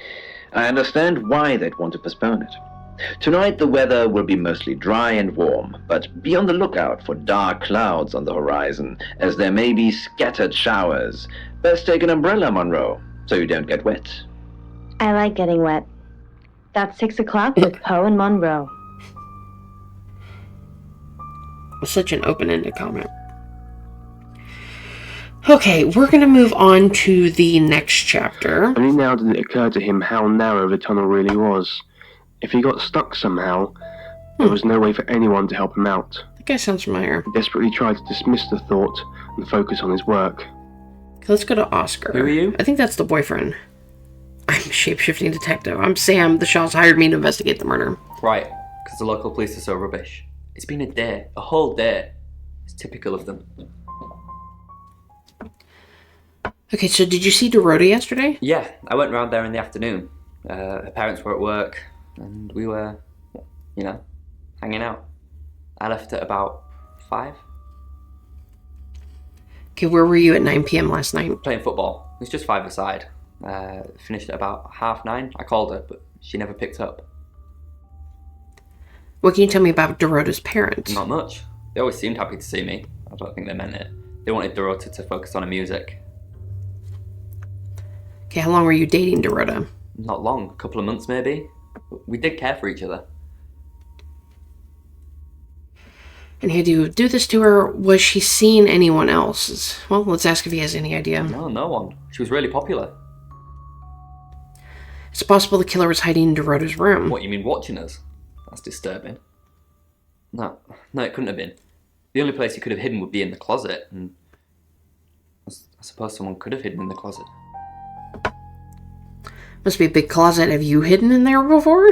I understand why they'd want to postpone it. Tonight the weather will be mostly dry and warm, but be on the lookout for dark clouds on the horizon, as there may be scattered showers. Best take an umbrella, Monroe, so you don't get wet. I like getting wet. That's 6 o'clock with Poe and Monroe. Such an open-ended comment. Okay, we're going to move on to the next chapter. Only now did it occur to him how narrow the tunnel really was. If he got stuck somehow, there was no way for anyone to help him out. That guy sounds familiar. He desperately tried to dismiss the thought and focus on his work. Okay, let's go to Oscar. Who are you? I think that's the boyfriend. I'm Shapeshifting Detective. I'm Sam. The Shaws hired me to investigate the murder. Right, because the local police are so rubbish. It's been a day, a whole day. It's typical of them. Okay, so did you see Dorota yesterday? Yeah, I went round there in the afternoon. Her parents were at work, and we were, hanging out. I left at about 5. Okay, where were you at 9 p.m. last night? Playing football. It was just 5-a-side. Finished at about 9:30. I called her, but she never picked up. What can you tell me about Dorota's parents? Not much. They always seemed happy to see me. I don't think they meant it. They wanted Dorota to focus on her music. Okay, how long were you dating Dorota? Not long, a couple of months maybe. We did care for each other. And he had to do this to her. Was she seeing anyone else? Well, let's ask if he has any idea. No, no one. She was really popular. It's possible the killer was hiding in Dorota's room. What, you mean watching us? That's disturbing. No, it couldn't have been. The only place he could have hidden would be in the closet, and I suppose someone could have hidden in the closet. Must be a big closet. Have you hidden in there before?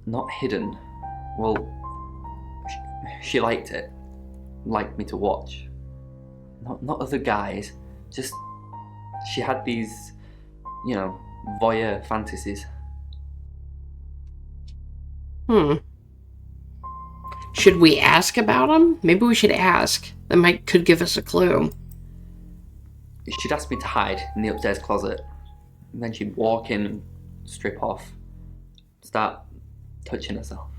Not hidden. Well, she liked it. Liked me to watch. Not other guys. Just, she had these, voyeur fantasies. Should we ask about him? Maybe we should ask. That could give us a clue. She'd ask me to hide in the upstairs closet. And then she'd walk in and strip off. Start touching herself.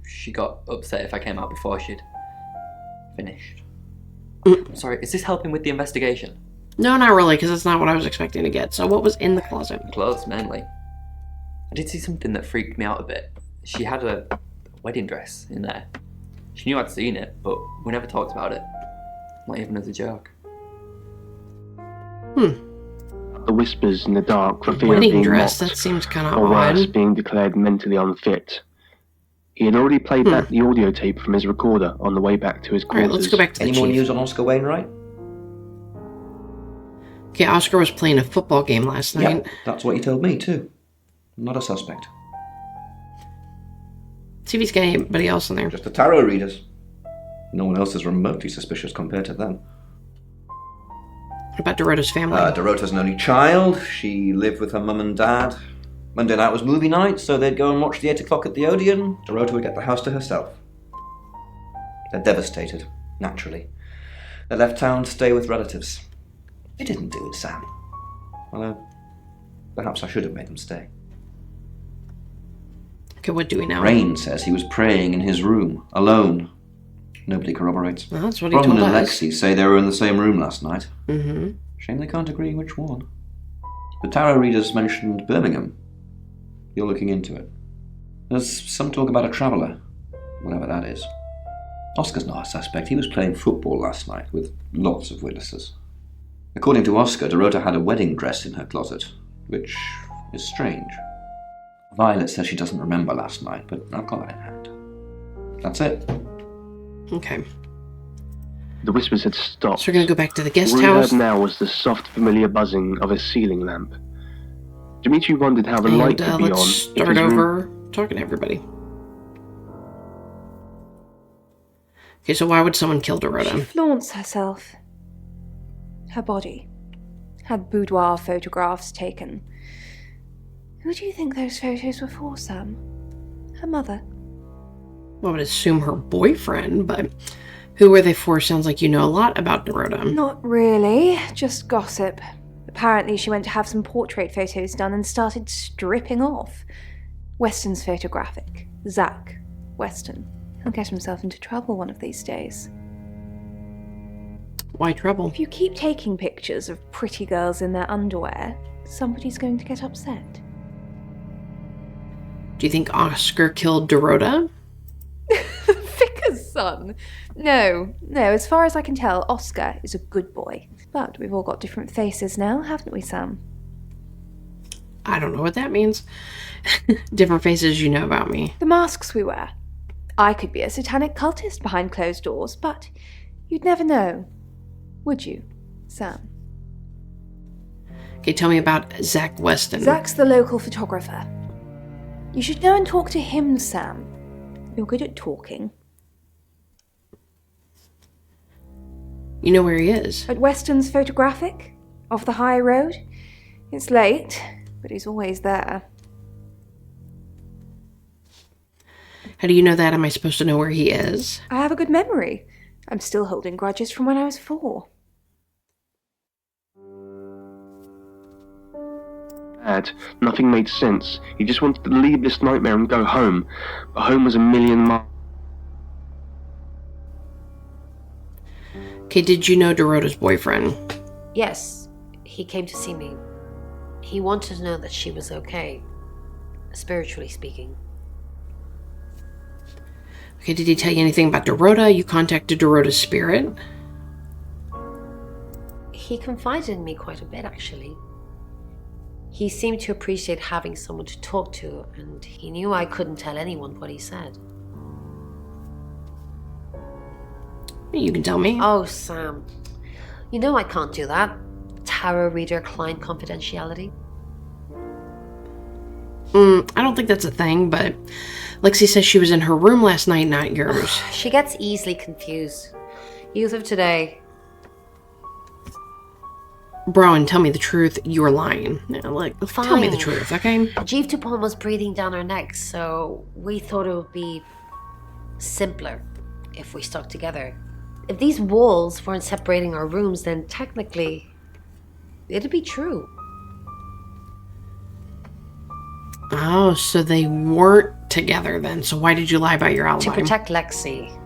She got upset if I came out before she'd finished. I'm sorry, is this helping with the investigation? No, not really, because that's not what I was expecting to get. So what was in the closet? Clothes, mainly. I did see something that freaked me out a bit. She had a wedding dress in there. She knew I'd seen it, but we never talked about it. Not even as a joke. The whispers in the dark for fear of Wedding being dress, mocked, that seems kind of or worse, odd. being declared mentally unfit. He had already played back the audio tape from his recorder on the way back to his quarters. Alright, let's go back to the Any more chief. news on Oscar Wainwright? Okay, Oscar was playing a football game last night. Yeah, that's what you told me too. Not a suspect. See if he's got anybody else in there. Just the tarot readers. No one else is remotely suspicious compared to them. What about Dorota's family? Dorota's an only child. She lived with her mum and dad. Monday night was movie night, so they'd go and watch the 8 o'clock at the Odeon. Dorota would get the house to herself. They're devastated, naturally. They left town to stay with relatives. You didn't do it, Sam. Well, perhaps I should have made them stay. Okay, what do we know? Rain says he was praying in his room, alone. Nobody corroborates. Well, that's what he told Bronwyn and us. Lexi say they were in the same room last night. Mm-hmm. Shame they can't agree which one. The tarot readers mentioned Birmingham. You're looking into it. There's some talk about a traveller, whatever that is. Oscar's not a suspect. He was playing football last night with lots of witnesses. According to Oscar, Dorota had a wedding dress in her closet, which is strange. Violet says she doesn't remember last night, but I've got that in hand. That's it. Okay. The whispers had stopped. So we're going to go back to the guest All house. we heard now was the soft, familiar buzzing of a ceiling lamp. Dimitri wondered how the And light could be let's on. if start his room- over talking to everybody. Okay, so why would someone kill She Dorota? flaunts herself. Her body. Had boudoir photographs taken. Who do you think those photos were for, Sam? Her mother. Well, I would assume her boyfriend, but who were they for? Sounds like you know a lot about Dorota. Not really, just gossip. Apparently she went to have some portrait photos done and started stripping off. Weston's photographic. Zach Weston. He'll get himself into trouble one of these days. Why trouble? If you keep taking pictures of pretty girls in their underwear, somebody's going to get upset. Do you think Oscar killed Dorota? Vicar's son! No, as far as I can tell, Oscar is a good boy. But we've all got different faces now, haven't we, Sam? I don't know what that means. Different faces you know about me. The masks we wear. I could be a satanic cultist behind closed doors, but you'd never know. Would you, Sam? Okay, tell me about Zach Weston. Zach's the local photographer. You should go and talk to him, Sam. You're good at talking. You know where he is? At Weston's Photographic, off the high road. It's late, but he's always there. How do you know that? Am I supposed to know where he is? I have a good memory. I'm still holding grudges from when I was 4. Dad, nothing made sense. He just wanted to leave this nightmare and go home. But home was a million miles. Okay, did you know Dorota's boyfriend? Yes, he came to see me. He wanted to know that she was okay, spiritually speaking. Okay, did he tell you anything about Dorota? You contacted Dorota's spirit? He confided in me quite a bit, actually. He seemed to appreciate having someone to talk to, and he knew I couldn't tell anyone what he said. You can tell me. Oh, Sam. You know I can't do that. Tarot reader client confidentiality. I don't think that's a thing, but Lexi says she was in her room last night, not yours. She gets easily confused. Youth of today. Bro, tell me the truth. You're lying. Tell me the truth, okay? Jeeve Dupont was breathing down our necks, so we thought it would be simpler if we stuck together. If these walls weren't separating our rooms, then technically it'd be true. Oh, so they weren't together then. So why did you lie about your alibi? To protect Lexi.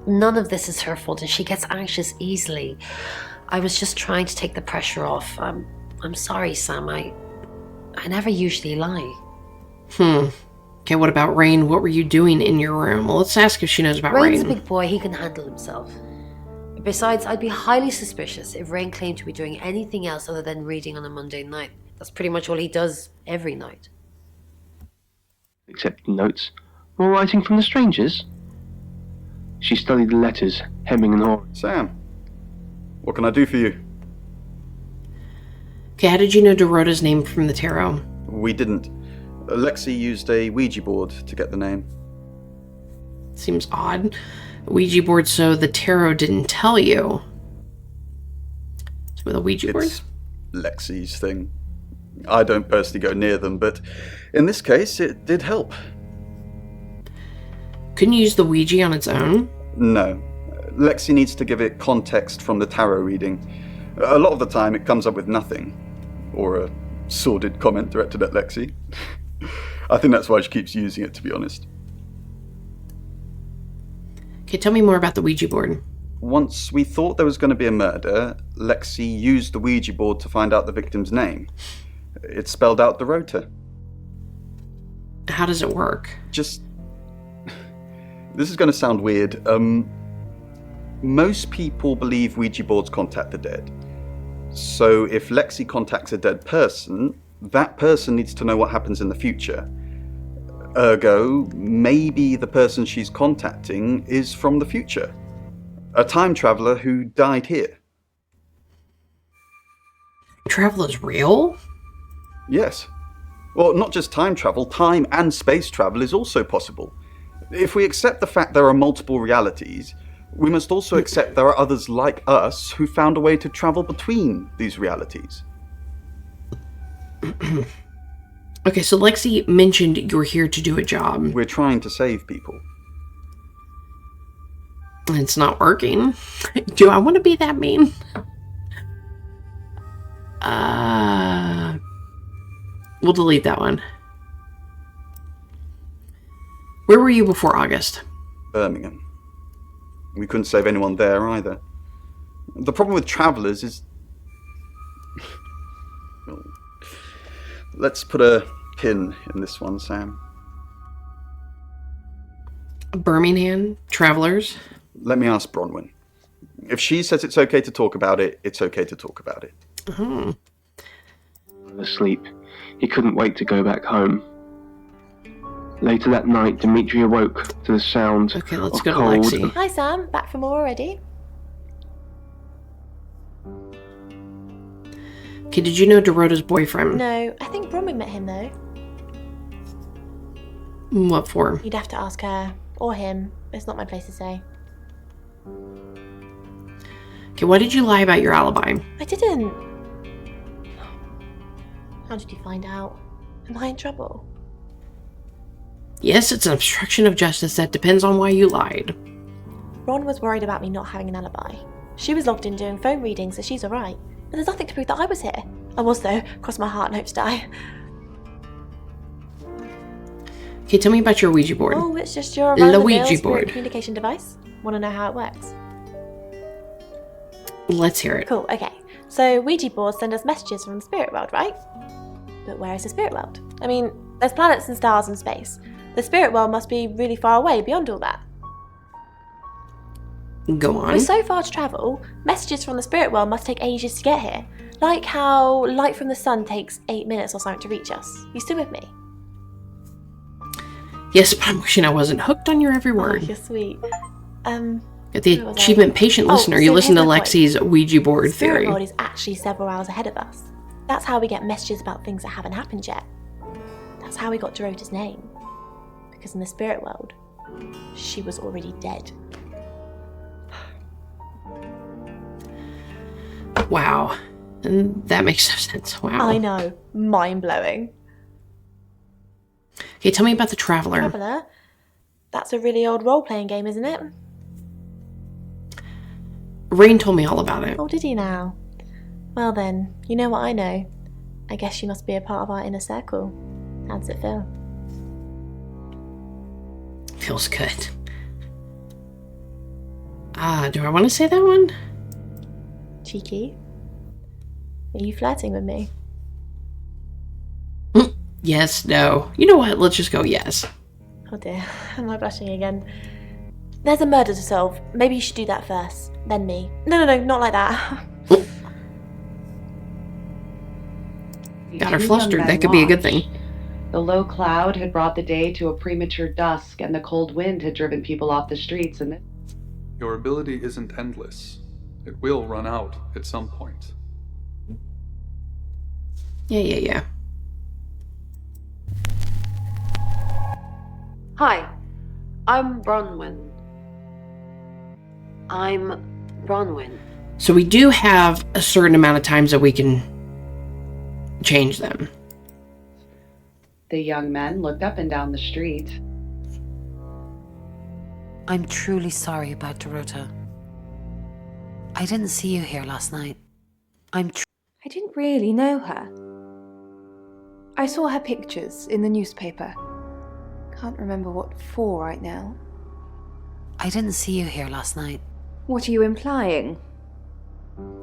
None of this is her fault, and she gets anxious easily. I was just trying to take the pressure off. I'm sorry, Sam. I never usually lie. Okay, what about Rain? What were you doing in your room? Well, let's ask if she knows about Rain. Rain's a big boy. He can handle himself. Besides, I'd be highly suspicious if Rain claimed to be doing anything else other than reading on a Monday night. That's pretty much all he does every night. Accepting notes, or writing from the strangers. She studied the letters, hemming and hawing. Sam, what can I do for you? Okay, how did you know Dorota's name from the tarot? We didn't. Lexi used a Ouija board to get the name. Seems odd. Ouija board, so the tarot didn't tell you. With a Ouija board? It's Lexi's thing. I don't personally go near them, but in this case, it did help. Couldn't you use the Ouija on its own? No. Lexi needs to give it context from the tarot reading. A lot of the time, it comes up with nothing. Or a sordid comment directed at Lexi. I think that's why she keeps using it, to be honest. Okay, tell me more about the Ouija board. Once we thought there was going to be a murder, Lexi used the Ouija board to find out the victim's name. It spelled out Dorota. How does it work? This is going to sound weird. Most people believe Ouija boards contact the dead. So if Lexi contacts a dead person, that person needs to know what happens in the future. Ergo, maybe the person she's contacting is from the future. A time traveler who died here. Travel is real? Yes. Well, not just time travel, time and space travel is also possible. If we accept the fact there are multiple realities, we must also accept there are others like us who found a way to travel between these realities. Okay, so Lexi mentioned you're here to do a job. We're trying to save people. It's not working. Do I want to be that mean? We'll delete that one. Where were you before August? Birmingham. We couldn't save anyone there either. The problem with travellers is... Well, let's put a pin in this one, Sam. Birmingham? Travellers? Let me ask Bronwyn. If she says it's okay to talk about it, it's okay to talk about it. Oh. Asleep. He couldn't wait to go back home. Later that night, Dimitri awoke to the sound of cold. Lexi. Hi Sam, back from more already? Okay, did you know Dorota's boyfriend? No, I think Bronwyn met him though. What for? You'd have to ask her, or him. It's not my place to say. Okay, why did you lie about your alibi? I didn't. How did you find out? Am I in trouble? Yes, it's an obstruction of justice that depends on why you lied. Ron was worried about me not having an alibi. She was logged in doing phone readings, so she's alright. But there's nothing to prove that I was here. I was though, cross my heart and hope to die. Okay, tell me about your Ouija board. Oh, it's just your Ouija board communication device. Want to know how it works? Let's hear it. Cool, okay. So Ouija boards send us messages from the spirit world, right? But where is the spirit world? I mean, there's planets and stars in space. The spirit world must be really far away beyond all that. Go on. With so far to travel, messages from the spirit world must take ages to get here. Like how light from the sun takes 8 minutes or something to reach us. You still with me? Yes, but I'm wishing I wasn't hooked on your every word. Oh, you're sweet. At the achievement patient listener, you listen to Lexi's Ouija board Spirit theory. world is actually several hours ahead of us. That's how we get messages about things that haven't happened yet. That's how we got Dorota's name. Because in the spirit world, she was already dead. Wow. And that makes no sense. Wow. I know. Mind-blowing. Okay, tell me about the Traveler. Traveler? That's a really old role-playing game, isn't it? Rain told me all about it. Oh, did he now? Well then, you know what I know. I guess you must be a part of our inner circle. How does it feel? Feels good. Do I want to say that one? Cheeky. Are you flirting with me? Yes, no. You know what? Let's just go yes. Oh dear, am I blushing again? There's a murder to solve. Maybe you should do that first, then me. No, not like that. Got her flustered. That could be a good thing. The low cloud had brought the day to a premature dusk, and the cold wind had driven people off the streets. And Your ability isn't endless. It will run out at some point. Yeah. Hi, I'm Bronwyn. So we do have a certain amount of times that we can change them. the young men looked up and down the street. I'm truly sorry about Dorota. I didn't see you here last night. I didn't really know her. I saw her pictures in the newspaper. Can't remember what for right now. I didn't see you here last night. What are you implying?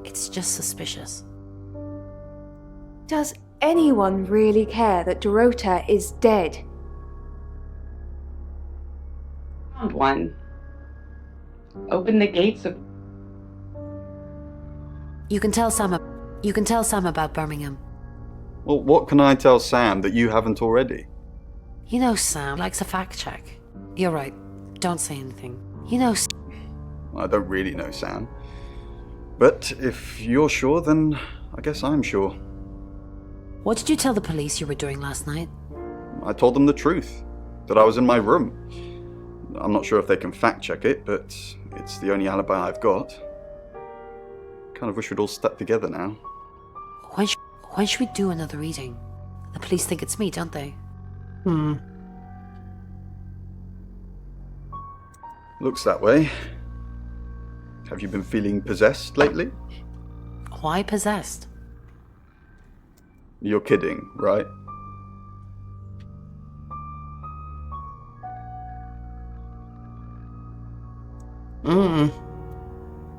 It's just suspicious. Does anyone really care that Dorota is dead? Found one. Open the gates of... You can tell Sam about Birmingham. Well, what can I tell Sam that you haven't already? You know Sam likes a fact check. You're right. Don't say anything. You know... I don't really know Sam. But if you're sure, then I guess I'm sure. What did you tell the police you were doing last night? I told them the truth. That I was in my room. I'm not sure if they can fact check it, but it's the only alibi I've got. Kind of wish we'd all stuck together now. When should we do another reading? The police think it's me, don't they? Looks that way. Have you been feeling possessed lately? Why possessed? You're kidding, right?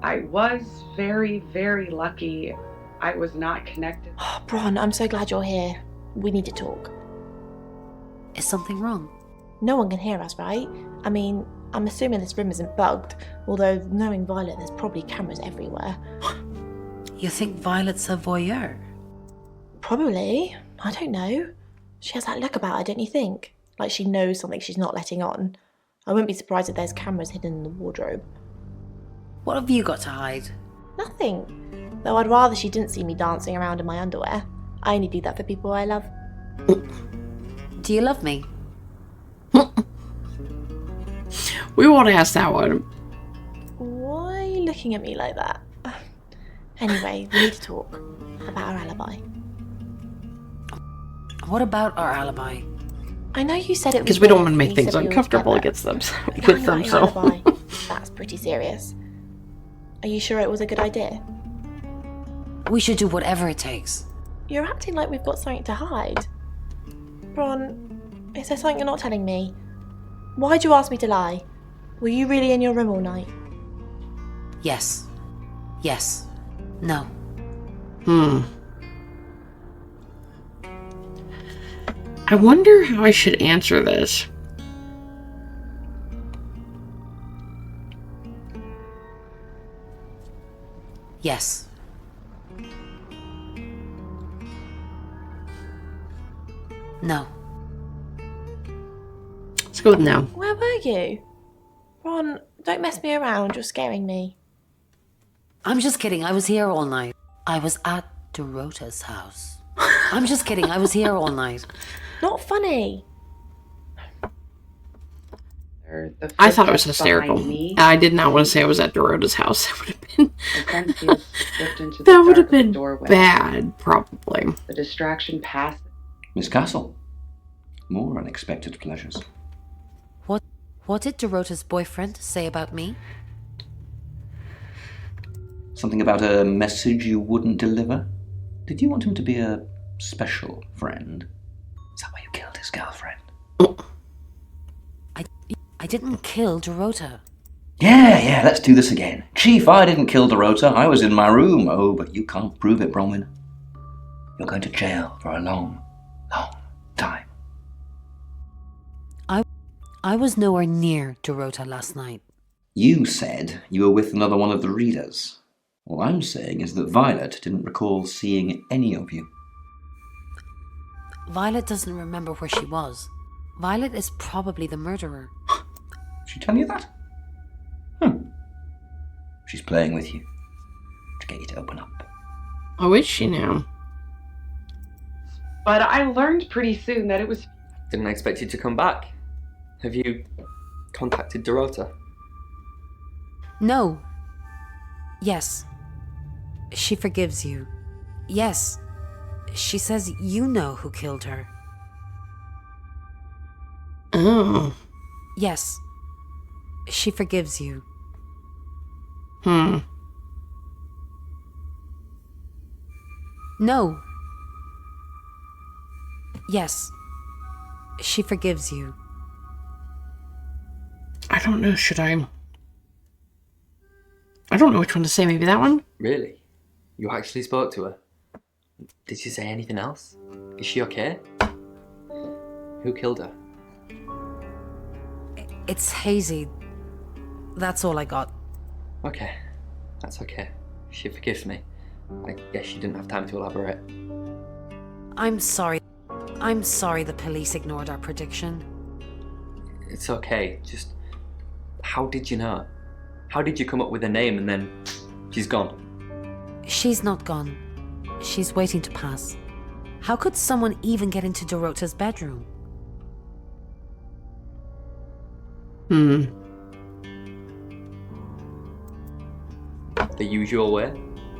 I was very, very lucky I was not connected. Oh, Bron, I'm so glad you're here. We need to talk. Is something wrong? No one can hear us, right? I mean, I'm assuming this room isn't bugged, although knowing Violet, there's probably cameras everywhere. You think Violet's a voyeur? Probably. I don't know. She has that look about her, don't you think? Like she knows something she's not letting on. I wouldn't be surprised if there's cameras hidden in the wardrobe. What have you got to hide? Nothing. Though I'd rather she didn't see me dancing around in my underwear. I only do that for people I love. Do you love me? We won't ask that one. Why are you looking at me like that? Anyway, we need to talk about our alibi. What about our alibi? I know you said it because we don't want to make things uncomfortable against them. With them, so alibi. That's pretty serious. Are you sure it was a good idea? We should do whatever it takes. You're acting like we've got something to hide. Bron, is there something you're not telling me? Why'd you ask me to lie? Were you really in your room all night? Yes. Yes. No. I wonder how I should answer this. Yes. No. Let's go with no. Where were you? Ron, don't mess me around. You're scaring me. I'm just kidding. I was here all night. I was at Dorota's house. I'm just kidding. I was here all night. Not funny. I thought it was hysterical. I did not want to say I was at Dorota's house. That would have been bad, probably. The distraction passed. Miss Castle, more unexpected pleasures. What did Dorota's boyfriend say about me? Something about a message you wouldn't deliver? Did you want him to be a special friend? Is that why you killed his girlfriend? I didn't kill Dorota. Yeah, let's do this again. Chief, I didn't kill Dorota. I was in my room. Oh, but you can't prove it, Bronwyn. You're going to jail for a long, long time. I was nowhere near Dorota last night. You said you were with another one of the readers. All I'm saying is that Violet didn't recall seeing any of you. Violet doesn't remember where she was. Violet is probably the murderer. Did she tell you that? She's playing with you to get you to open up. Oh, is she now? But I learned pretty soon that it was... Didn't expect you to come back. Have you contacted Dorota? No. Yes. She forgives you. Yes. She says you know who killed her. Oh. Yes. She forgives you. No. Yes. She forgives you. I don't know, should I don't know which one to say, maybe that one? Really? You actually spoke to her? Did she say anything else? Is she okay? Who killed her? It's hazy. That's all I got. Okay, that's okay. She forgives me. I guess she didn't have time to elaborate. I'm sorry. I'm sorry the police ignored our prediction. It's okay, just... How did you know? How did you come up with a name and then she's gone? She's not gone. She's waiting to pass. How could someone even get into Dorota's bedroom? The usual way?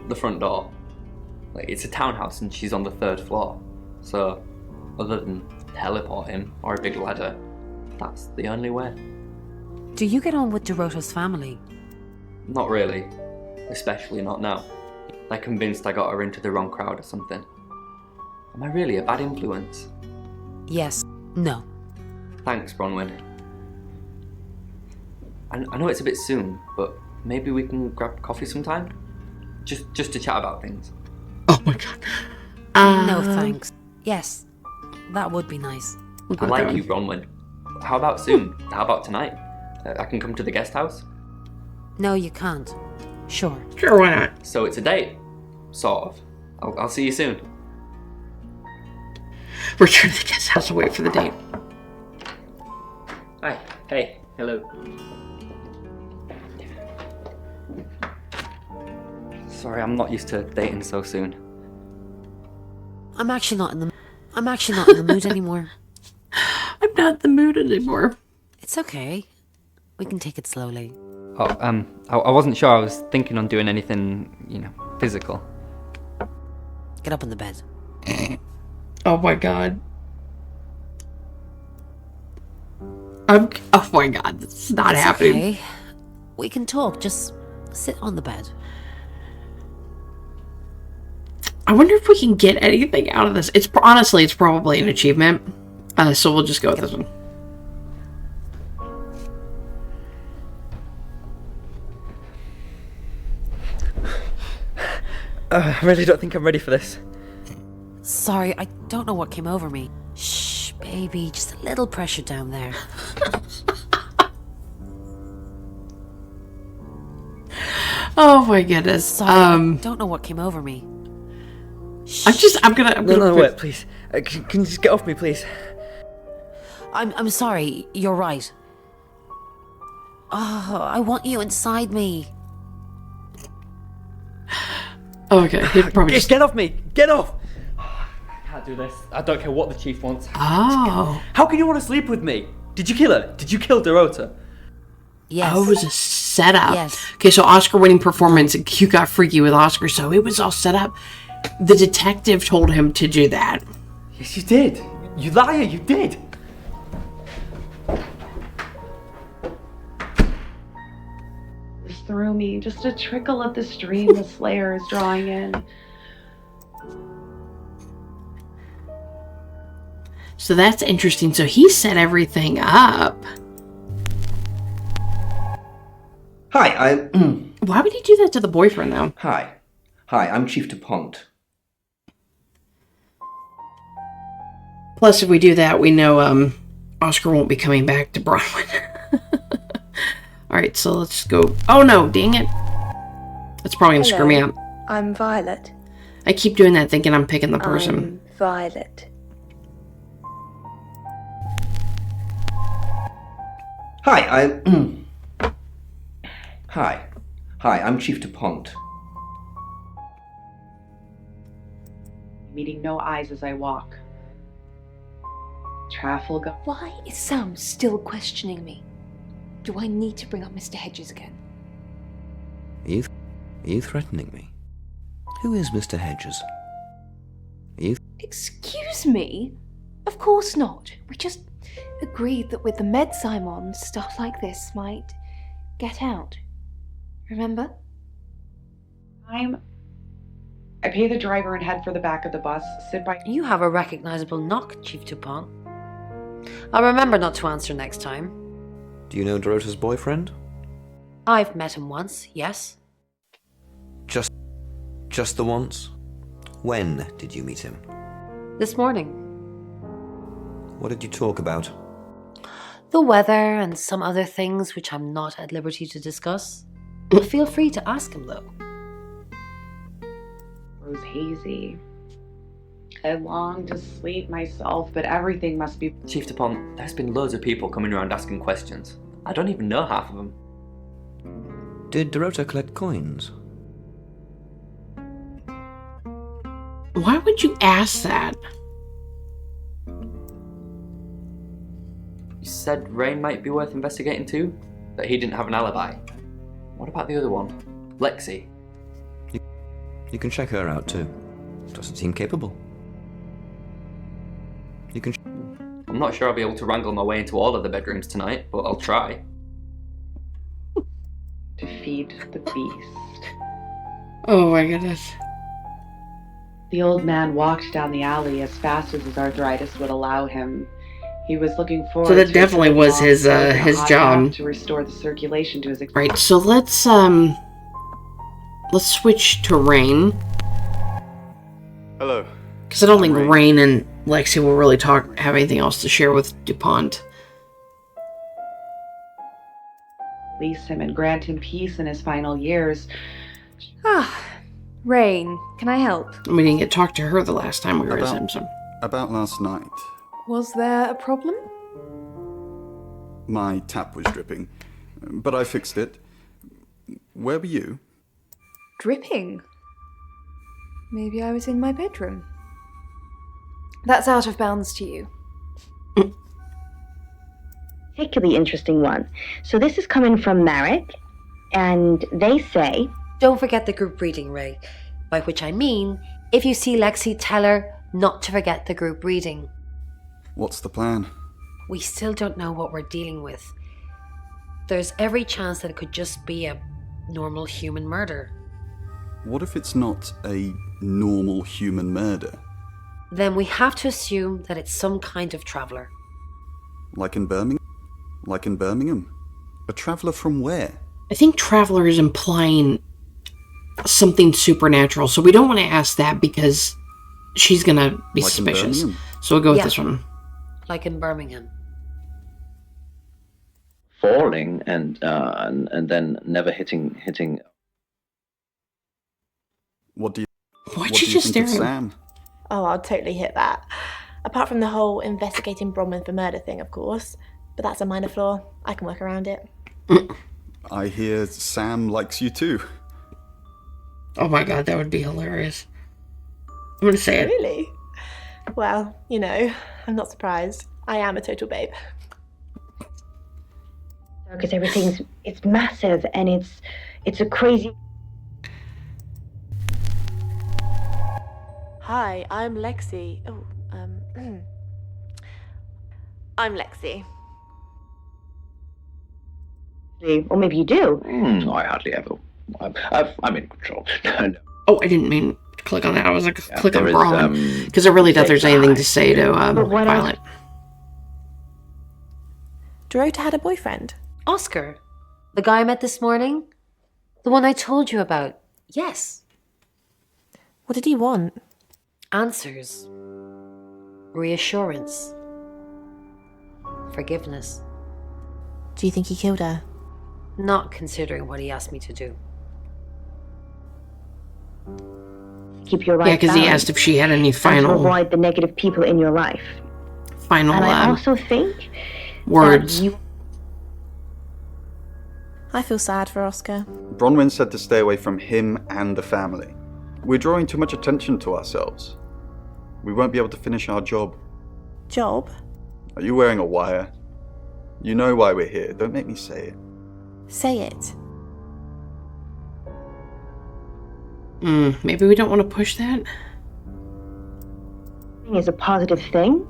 The front door. Like, it's a townhouse and she's on the 3rd floor. So, other than teleporting or a big ladder, that's the only way. Do you get on with Dorota's family? Not really. Especially not now. They're convinced I got her into the wrong crowd or something. Am I really a bad influence? Yes. No. Thanks, Bronwyn. I know it's a bit soon, but maybe we can grab coffee sometime? Just to chat about things. Oh my god. No thanks. Yes. That would be nice. I like you, Bronwyn. How about soon? How about tonight? I can come to the guest house? No, you can't. Sure. Sure, why not? So it's a date? Sort of. I'll see you soon. Return to the guest house and wait for the date. Hi. Hey. Hello. Sorry, I'm not used to dating so soon. I'm actually not in the mood anymore. I'm not in the mood anymore. It's okay. We can take it slowly. Oh, I wasn't sure. I was thinking on doing anything, physical. Get up in the bed. Oh my god. Oh my god, this is not happening. Okay. We can talk. Just sit on the bed. I wonder if we can get anything out of this. Honestly, it's probably an achievement. So we'll just go with this one. I really don't think I'm ready for this. Sorry, I don't know what came over me. Shh, baby, just a little pressure down there. Oh my goodness. Sorry, I don't know what came over me. I'm gonna. No, wait, please. Can you just get off me, please? I'm sorry. You're right. Oh, I want you inside me. Okay, he'd probably just... Get off me! Get off! I can't do this. I don't care what the chief wants. Oh. How can you want to sleep with me? Did you kill her? Did you kill Dorota? Yes. Oh, it was a setup. Yes. Okay, so Oscar-winning performance. You got freaky with Oscar, so it was all set up. The detective told him to do that. Yes, you did. You liar, you did. Through me, just a trickle of the stream the Slayer is drawing in. So that's interesting. So he set everything up. Hi, Why would he do that to the boyfriend, though? Hi, I'm Chief DuPont. Plus, if we do that, we know Oscar won't be coming back to Broadway. Alright, so let's go. Oh no, dang it. That's probably gonna screw me up. I'm Violet. I keep doing that thinking I'm picking the person. I'm Violet. Hi, I'm Chief DuPont. Meeting no eyes as I walk. Trafalgar. Why is Sam still questioning me? Do I need to bring up Mr. Hedges again? Are you threatening me? Who is Mr. Hedges? Excuse me? Of course not. We just agreed that with the meds I'm on, stuff like this might get out. Remember? I pay the driver and head for the back of the bus, sit by... You have a recognizable knock, Chief DuPont. I'll remember not to answer next time. Do you know Dorota's boyfriend? I've met him once, yes. Just the once? When did you meet him? This morning. What did you talk about? The weather and some other things which I'm not at liberty to discuss. Feel free to ask him, though. It was hazy. I longed to sleep myself, but everything must be... Chief DuPont, there's been loads of people coming around asking questions. I don't even know half of them. Did Dorota collect coins? Why would you ask that? You said Rain might be worth investigating too? That he didn't have an alibi. What about the other one? Lexi? You can check her out too. Doesn't seem capable. You can... I'm not sure I'll be able to wrangle my way into all of the bedrooms tonight, but I'll try. To feed the beast. Oh my goodness. The old man walked down the alley as fast as his arthritis would allow him. He was looking forward So that to definitely was his job. To restore the circulation to his... Right, so let's switch to Rain. Hello. Because I don't think Rain and Lexi will really have anything else to share with DuPont. Release him and grant him peace in his final years. Rain, can I help? We didn't get to talk to her the last time we were at Simpson. About last night. Was there a problem? My tap was dripping, but I fixed it. Where were you? Dripping? Maybe I was in my bedroom. That's out of bounds to you. Particularly interesting one. So this is coming from Marek, and they say... Don't forget the group reading, Ray. By which I mean, if you see Lexi, tell her not to forget the group reading. What's the plan? We still don't know what we're dealing with. There's every chance that it could just be a normal human murder. What if it's not a normal human murder? Then we have to assume that it's some kind of traveller. Like in Birmingham? A traveller from where? I think traveller is implying something supernatural, so we don't want to ask that because she's gonna be like suspicious. So we'll go with this one. Like in Birmingham. Falling and then never hitting What do you Why'd what she do you just think of stare at him? Sam? Oh, I'll totally hit that. Apart from the whole investigating Bronwyn for murder thing, of course. But that's a minor flaw. I can work around it. I hear Sam likes you too. Oh my god, that would be hilarious. I'm gonna say it. Really? Well, you know, I'm not surprised. I am a total babe. Because it's massive and it's a crazy. Hi, I'm Lexi. Oh, I'm Lexi. Or maybe you do. I hardly ever. I'm in control. No. Oh, I didn't mean to click on that. I was like, click on there is, Bronwyn. Because I really doubt there's anything to say to Violet. Dorota had a boyfriend. Oscar. The guy I met this morning? The one I told you about. Yes. What did he want? Answers. Reassurance. Forgiveness. Do you think he killed her? Not considering what he asked me to do. Keep your life. Yeah, because he asked if she had any final. And to avoid the negative people in your life. Final. And I also think words. I feel sad for Oscar. Bronwyn said to stay away from him and the family. We're drawing too much attention to ourselves. We won't be able to finish our job. Job? Are you wearing a wire? You know why we're here. Don't make me say it. Say it. Maybe we don't want to push that. Is a positive thing,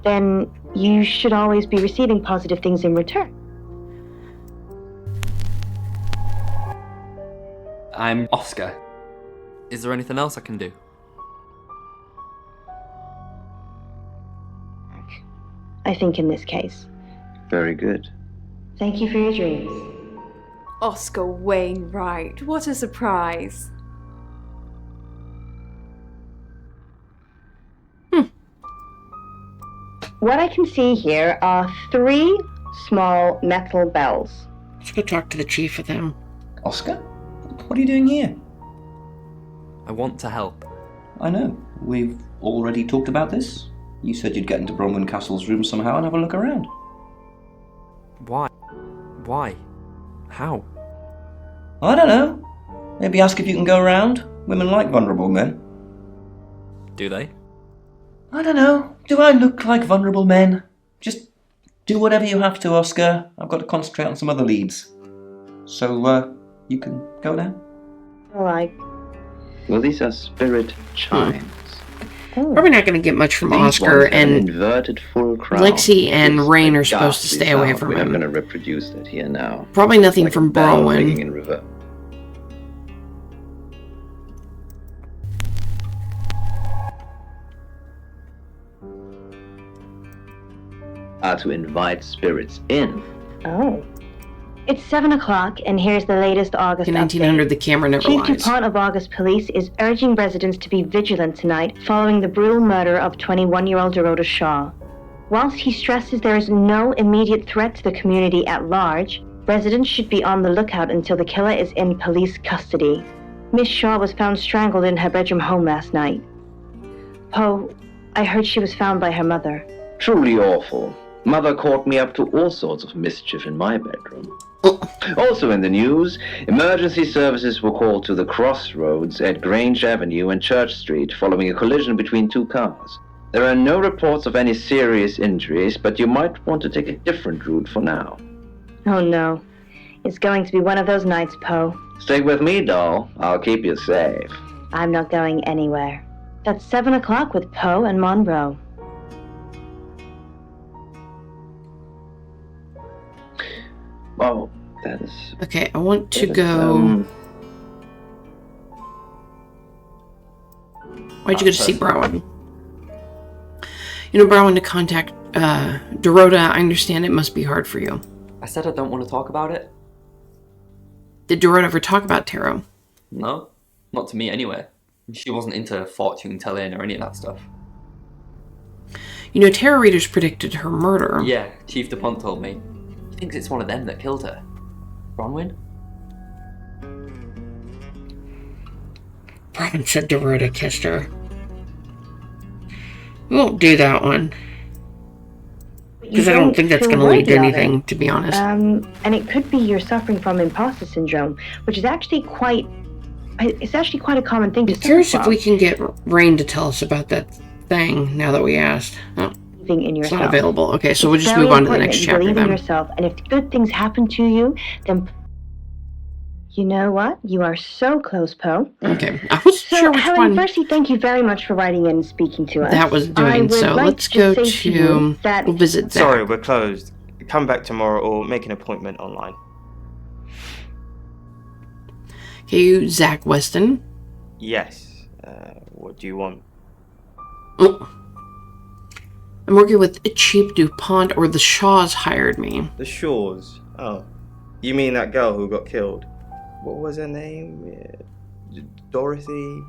then you should always be receiving positive things in return. I'm Oscar. Is there anything else I can do? I think in this case. Very good. Thank you for your dreams. Oscar Wainwright, what a surprise. What I can see here are 3 small metal bells. Let's go talk to the chief with him. Oscar? What are you doing here? I want to help. I know. We've already talked about this. You said you'd get into Bronwyn Castle's room somehow and have a look around. Why? Why? How? I don't know. Maybe ask if you can go around. Women like vulnerable men. Do they? I don't know. Do I look like vulnerable men? Just do whatever you have to, Oscar. I've got to concentrate on some other leads. So, you can go now? Alright. Well, these are spirit chimes. Probably not going to get much from These Oscar, ones have an and inverted full crown. Lexi and It's Rain a are supposed to ghastly stay away sound. from We're not him. going to reproduce that here now. Probably nothing Like from a bell ringing Bronwyn. in reverse. To invite spirits in. Oh. It's 7 o'clock, and here's the latest August In update. 1900, the camera never Chief lies. DuPont of August Police is urging residents to be vigilant tonight following the brutal murder of 21-year-old Dorota Shaw. Whilst he stresses there is no immediate threat to the community at large, residents should be on the lookout until the killer is in police custody. Miss Shaw was found strangled in her bedroom home last night. Poe, I heard she was found by her mother. Truly awful. Mother caught me up to all sorts of mischief in my bedroom. Also in the news, emergency services were called to the crossroads at Grange Avenue and Church Street following a collision between 2 cars. There are no reports of any serious injuries, but you might want to take a different route for now. Oh no. It's going to be one of those nights, Poe. Stick with me, doll. I'll keep you safe. I'm not going anywhere. That's 7 o'clock with Poe and Monroe. Oh, that is... Okay, I want to go... Why'd you go to see Bronwyn? You know, Bronwyn, to contact Dorota, I understand it must be hard for you. I said I don't want to talk about it. Did Dorota ever talk about tarot? No, not to me anyway. She wasn't into fortune telling or any of that stuff. You know, tarot readers predicted her murder. Yeah, Chief DuPont told me. He thinks it's one of them that killed her. Bronwyn? Robin said Dorota kissed her. We won't do that one. Because I don't think that's going to lead to anything, to be honest. And it could be you're suffering from imposter syndrome, which is actually quite a common thing to suffer from. Curious if we can get Rain to tell us about that thing now that we asked. Oh, in yourself. It's not available. Okay, so we'll just very move on to the important next that you chapter believe in then. yourself, and if good things happen to you, then you know what? You are so close, Poe. Okay, I wasn't sure which Helen, one firstly, thank you very much for writing in and speaking to us. that was doing. So let's go to we'll visit Zach. Sorry, we're closed. Come back tomorrow or make an appointment online. Okay, you, Zach Weston. Yes. What do you want? Oh. I'm working with Cheap DuPont, or the Shaws hired me. The Shaws? Oh. You mean that girl who got killed? What was her name? Dorothy?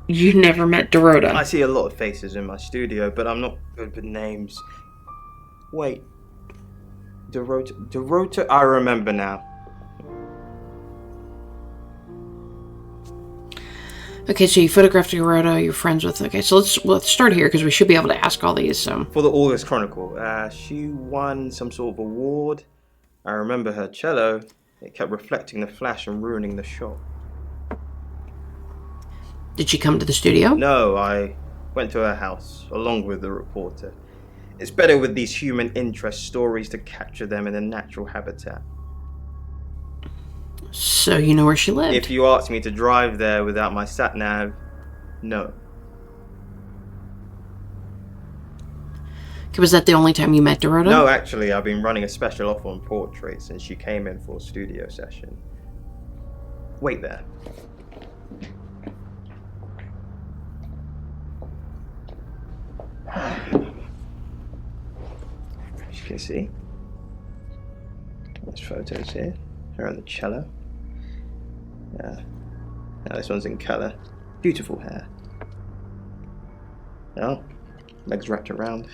You never met Dorota. I see a lot of faces in my studio, but I'm not good with names. Wait. Dorota? I remember now. Okay, so you photographed Dorota, you're friends with... Okay, so let's start here, because we should be able to ask all these, so... For the August Chronicle, she won some sort of award. I remember her cello. It kept reflecting the flash and ruining the shot. Did she come to the studio? No, I went to her house, along with the reporter. It's better with these human interest stories to capture them in a natural habitat. So you know where she lived? If you asked me to drive there without my sat-nav, no. Was that the only time you met Dorota? No, actually, I've been running a special offer on portraits since she came in for a studio session. Wait there. As you can see, there's photos here. Her on the cello. Now this one's in colour. Beautiful hair. Oh, legs wrapped around.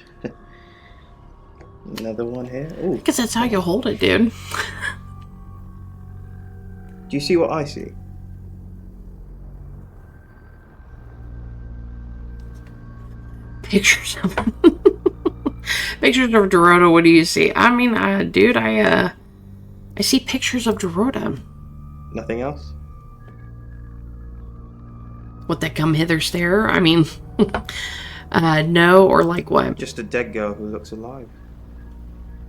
Another one here. Ooh. I guess that's how you hold it, dude. Do you see what I see? Pictures of pictures of Dorota. What do you see? I mean, dude, I see pictures of Dorota. Nothing else? What, that come hither stare? I mean, no, or like what? Just a dead girl who looks alive.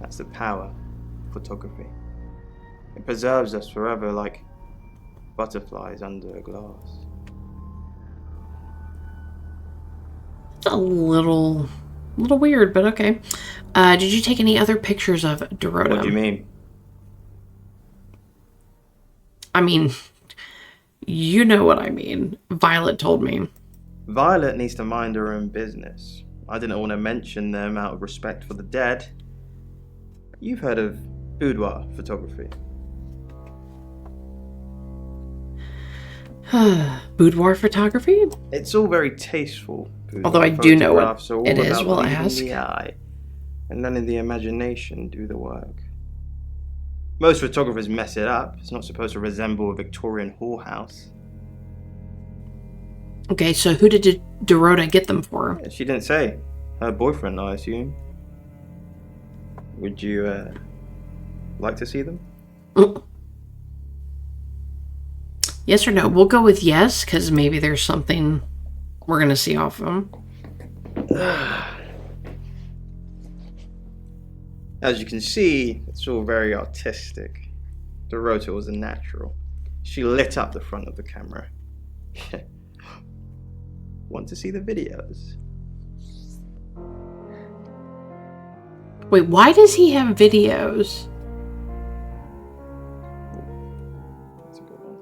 That's the power of photography. It preserves us forever like butterflies under a glass. It's a little weird, but okay. Did you take any other pictures of Dorota? What do you mean? I mean, you know what I mean. Violet told me. Violet needs to mind her own business. I didn't want to mention them out of respect for the dead. You've heard of boudoir photography. Boudoir photography? It's all very tasteful. Although I do know what all it is, about we'll leading ask. The eye, and then in the imagination do the work. Most photographers mess it up. It's not supposed to resemble a Victorian whorehouse. Okay, so who did Dorota get them for? She didn't say. Her boyfriend, I assume. Would you like to see them? Yes or no? We'll go with yes, because maybe there's something we're going to see off of them. As you can see, it's all very artistic. Dorota was a natural. She lit up the front of the camera. Want to see the videos? Wait, why does he have videos? That's a good one.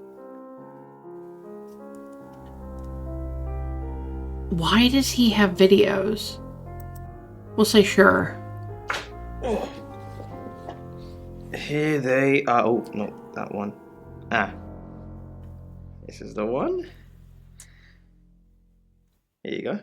Why does he have videos? We'll say sure. Here they are. Oh, no, that one. This is the one. Here you go.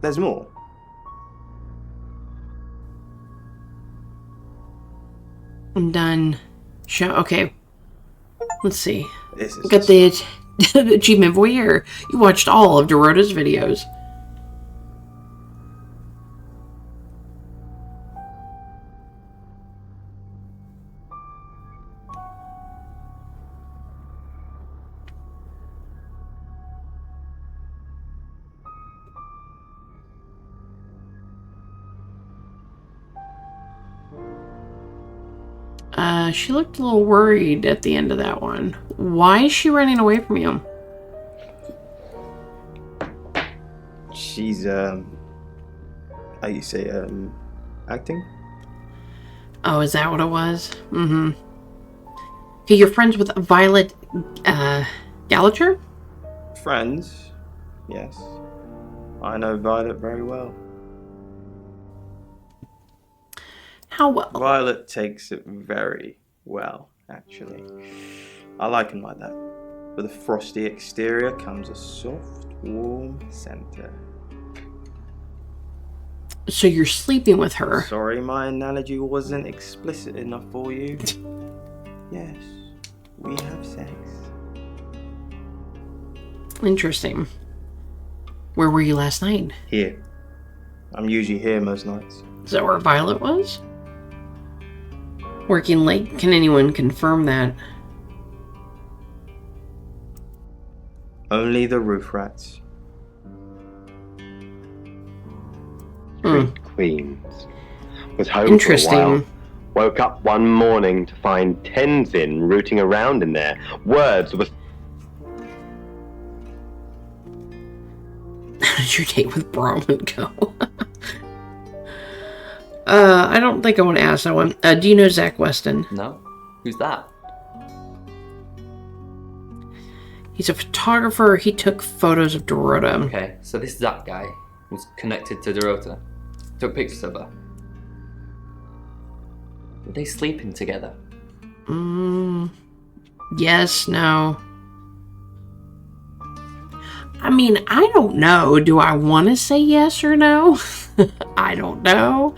there's more. I'm done. Okay. Let's see. This is Got the achievement voyeur. You watched all of Dorota's videos. She looked a little worried at the end of that one. Why is she running away from you? She's, how you say, acting? Oh, is that what it was? Mm-hmm. Okay, you're friends with Violet, Gallagher? Friends? Yes. I know Violet very well. How well? Violet takes it very well, actually. I like him like that. With a frosty exterior comes a soft, warm center. So you're sleeping with her? Sorry, my analogy wasn't explicit enough for you. Yes, we have sex. Interesting. Where were you last night? Here. I'm usually here most nights. Is that where Violet was? Working late? Can anyone confirm that? Only the roof rats. Queens. Was home for a while. Woke up one morning to find Tenzin rooting around in there. Words were... How did your date with Bronwyn go? I don't think I want to ask that one. Do you know Zach Weston? No. Who's that? He's a photographer. He took photos of Dorota. Okay, so this Zach guy was connected to Dorota. Took pictures of her. Were they sleeping together? Yes, no. I mean, I don't know. Do I want to say yes or no? I don't know.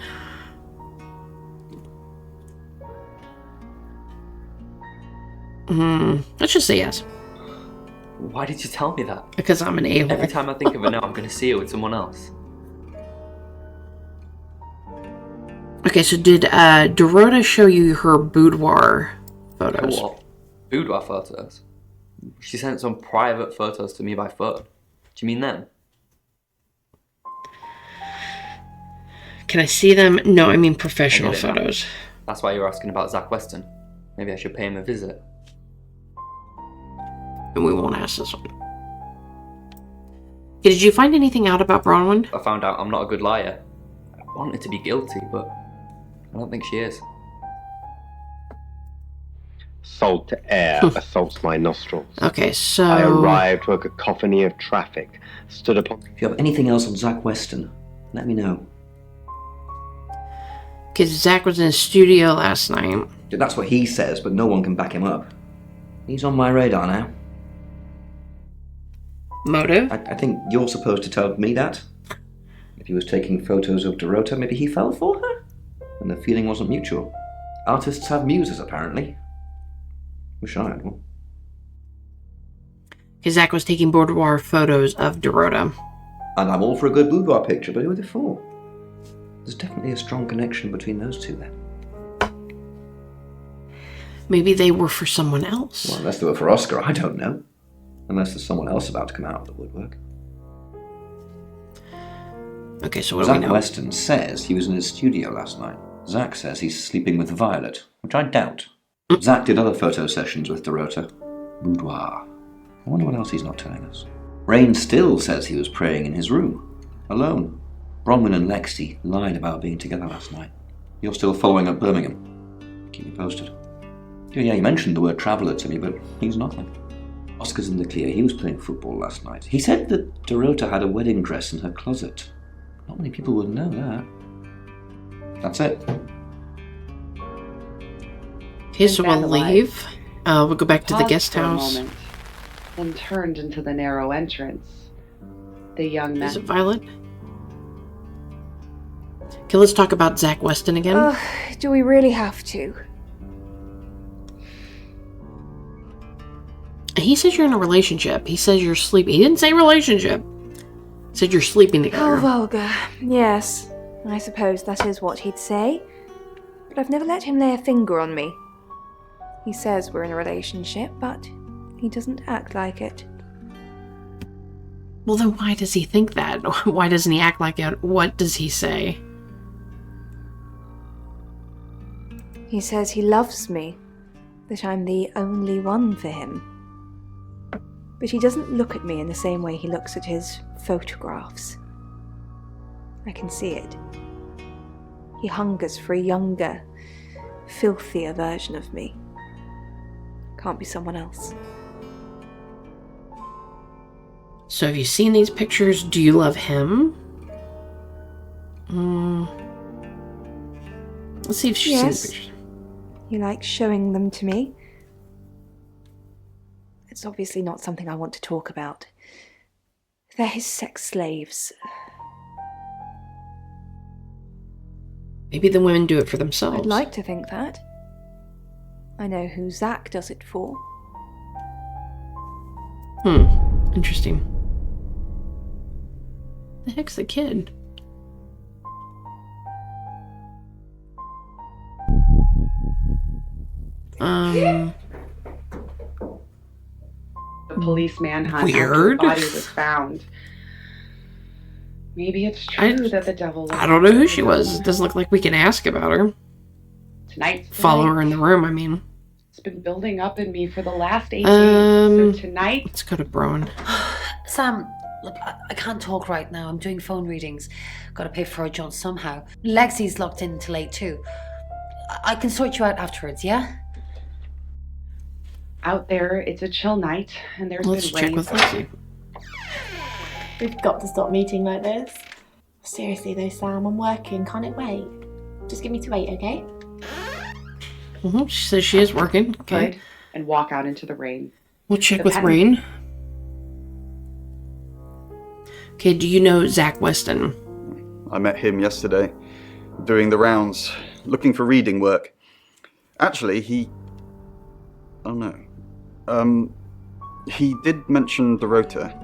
Let's just say yes. Why did you tell me that? Because I'm an a-hole. Every time I think of her now, I'm going to see her with someone else. Okay, so did Dorota show you her boudoir photos? What? Boudoir photos? She sent some private photos to me by phone. Do you mean them? Can I see them? No, I mean professional photos. That's why you're asking about Zach Weston. Maybe I should pay him a visit. And we won't ask this one. Okay, did you find anything out about Bronwyn? I found out I'm not a good liar. I wanted to be guilty, but I don't think she is. Salt air assaults my nostrils. Okay, so... I arrived to a cacophony of traffic, stood upon... If you have anything else on Zach Weston, let me know. Because Zach was in the studio last night. That's what he says, but no one can back him up. He's on my radar now. Motive? I think you're supposed to tell me that. If he was taking photos of Dorota, maybe he fell for her? And the feeling wasn't mutual. Artists have muses, apparently. Wish I had one. Because Zach was taking boudoir photos of Dorota. And I'm all for a good boudoir picture, but who are they for? There's definitely a strong connection between those two then. Maybe they were for someone else. Well, unless they were for Oscar, I don't know. Unless there's someone else about to come out of the woodwork. Okay, so what do we know? Zach Weston says he was in his studio last night. Zach says he's sleeping with Violet, which I doubt. Zach did other photo sessions with Dorota. Boudoir. I wonder what else he's not telling us. Rain still says he was praying in his room, alone. Bronwyn and Lexi lied about being together last night. You're still following up Birmingham. Keep me posted. Yeah, he mentioned the word traveller to me, but he's nothing. Oscar's in the clear. He was playing football last night. He said that Dorota had a wedding dress in her closet. Not many people would know that. That's it. Okay, so we'll leave. We'll go back to the guest house. Moment, then turned into the narrow entrance. The young man. Is it Violet? Okay, let's talk about Zach Weston again. Do we really have to? He says you're in a relationship. He says you're sleeping. He didn't say relationship. He said you're sleeping together. How vulgar. Yes, I suppose that is what he'd say. But I've never let him lay a finger on me. He says we're in a relationship, but he doesn't act like it. Well, then why does he think that? Why doesn't he act like it? What does he say? He says he loves me, that I'm the only one for him. But he doesn't look at me in the same way he looks at his photographs. I can see it. He hungers for a younger, filthier version of me. Can't be someone else. So have you seen these pictures? Do you love him? Let's see if she's seen the pictures. He likes showing them to me. It's obviously not something I want to talk about. They're his sex slaves. Maybe the women do it for themselves. I'd like to think that. I know who Zach does it for. Interesting. The heck's the kid? The police manhunt Weird. after the body was found. Maybe it's true that the devil... I don't know who she was. It doesn't look like we can ask about her. Tonight's Follow her in the room, I mean. It's been building up in me for the last 8 days. So tonight... Let's go to Brown. Sam, look, I can't talk right now. I'm doing phone readings. Gotta pay for a John somehow. Lexi's locked in till 8 too. I can sort you out afterwards, yeah? Out there, it's a chill night, and there's Let's been check rain. with Lexi. We've got to stop meeting like this. Seriously though, Sam, I'm working. Can't it wait? Just give me to 8, okay? She says she is working. Okay. Good, and walk out into the rain. We'll check with Rain. Okay, do you know Zach Weston? I met him yesterday, doing the rounds, looking for reading work. Actually, he... Oh no. He did mention Dorota.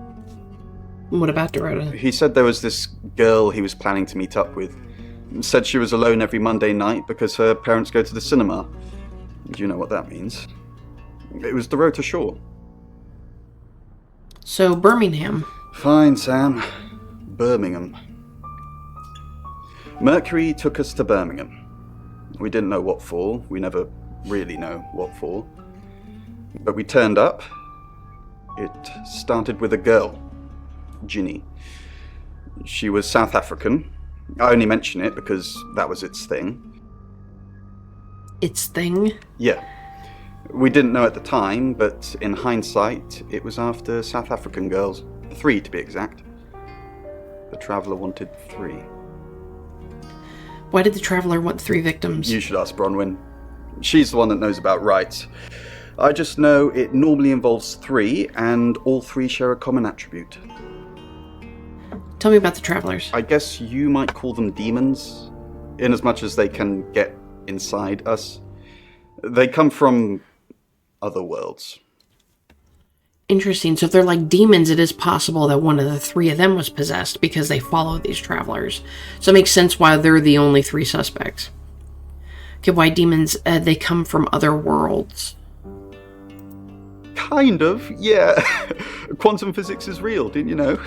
What about Dorota? He said there was this girl he was planning to meet up with. Said she was alone every Monday night because her parents go to the cinema. Do you know what that means? It was Dorota Shaw. So, Birmingham. Fine, Sam. Birmingham. Mercury took us to Birmingham. We didn't know what for. We never really know what for. But we turned up. It started with a girl, Ginny. She was South African. I only mention it because that was its thing. Its thing? Yeah. We didn't know at the time, but in hindsight, it was after South African girls. 3 to be exact. The Traveller wanted 3. Why did the Traveller want 3 victims? You should ask Bronwyn. She's the one that knows about rights. I just know it normally involves 3, and all 3 share a common attribute. Tell me about the Travelers. I guess you might call them demons, in as much as they can get inside us. They come from other worlds. Interesting. So if they're like demons, it is possible that one of the 3 of them was possessed because they follow these Travelers. So it makes sense why they're the only 3 suspects. Okay, why demons? They come from other worlds. Kind of, yeah. Quantum physics is real, didn't you know?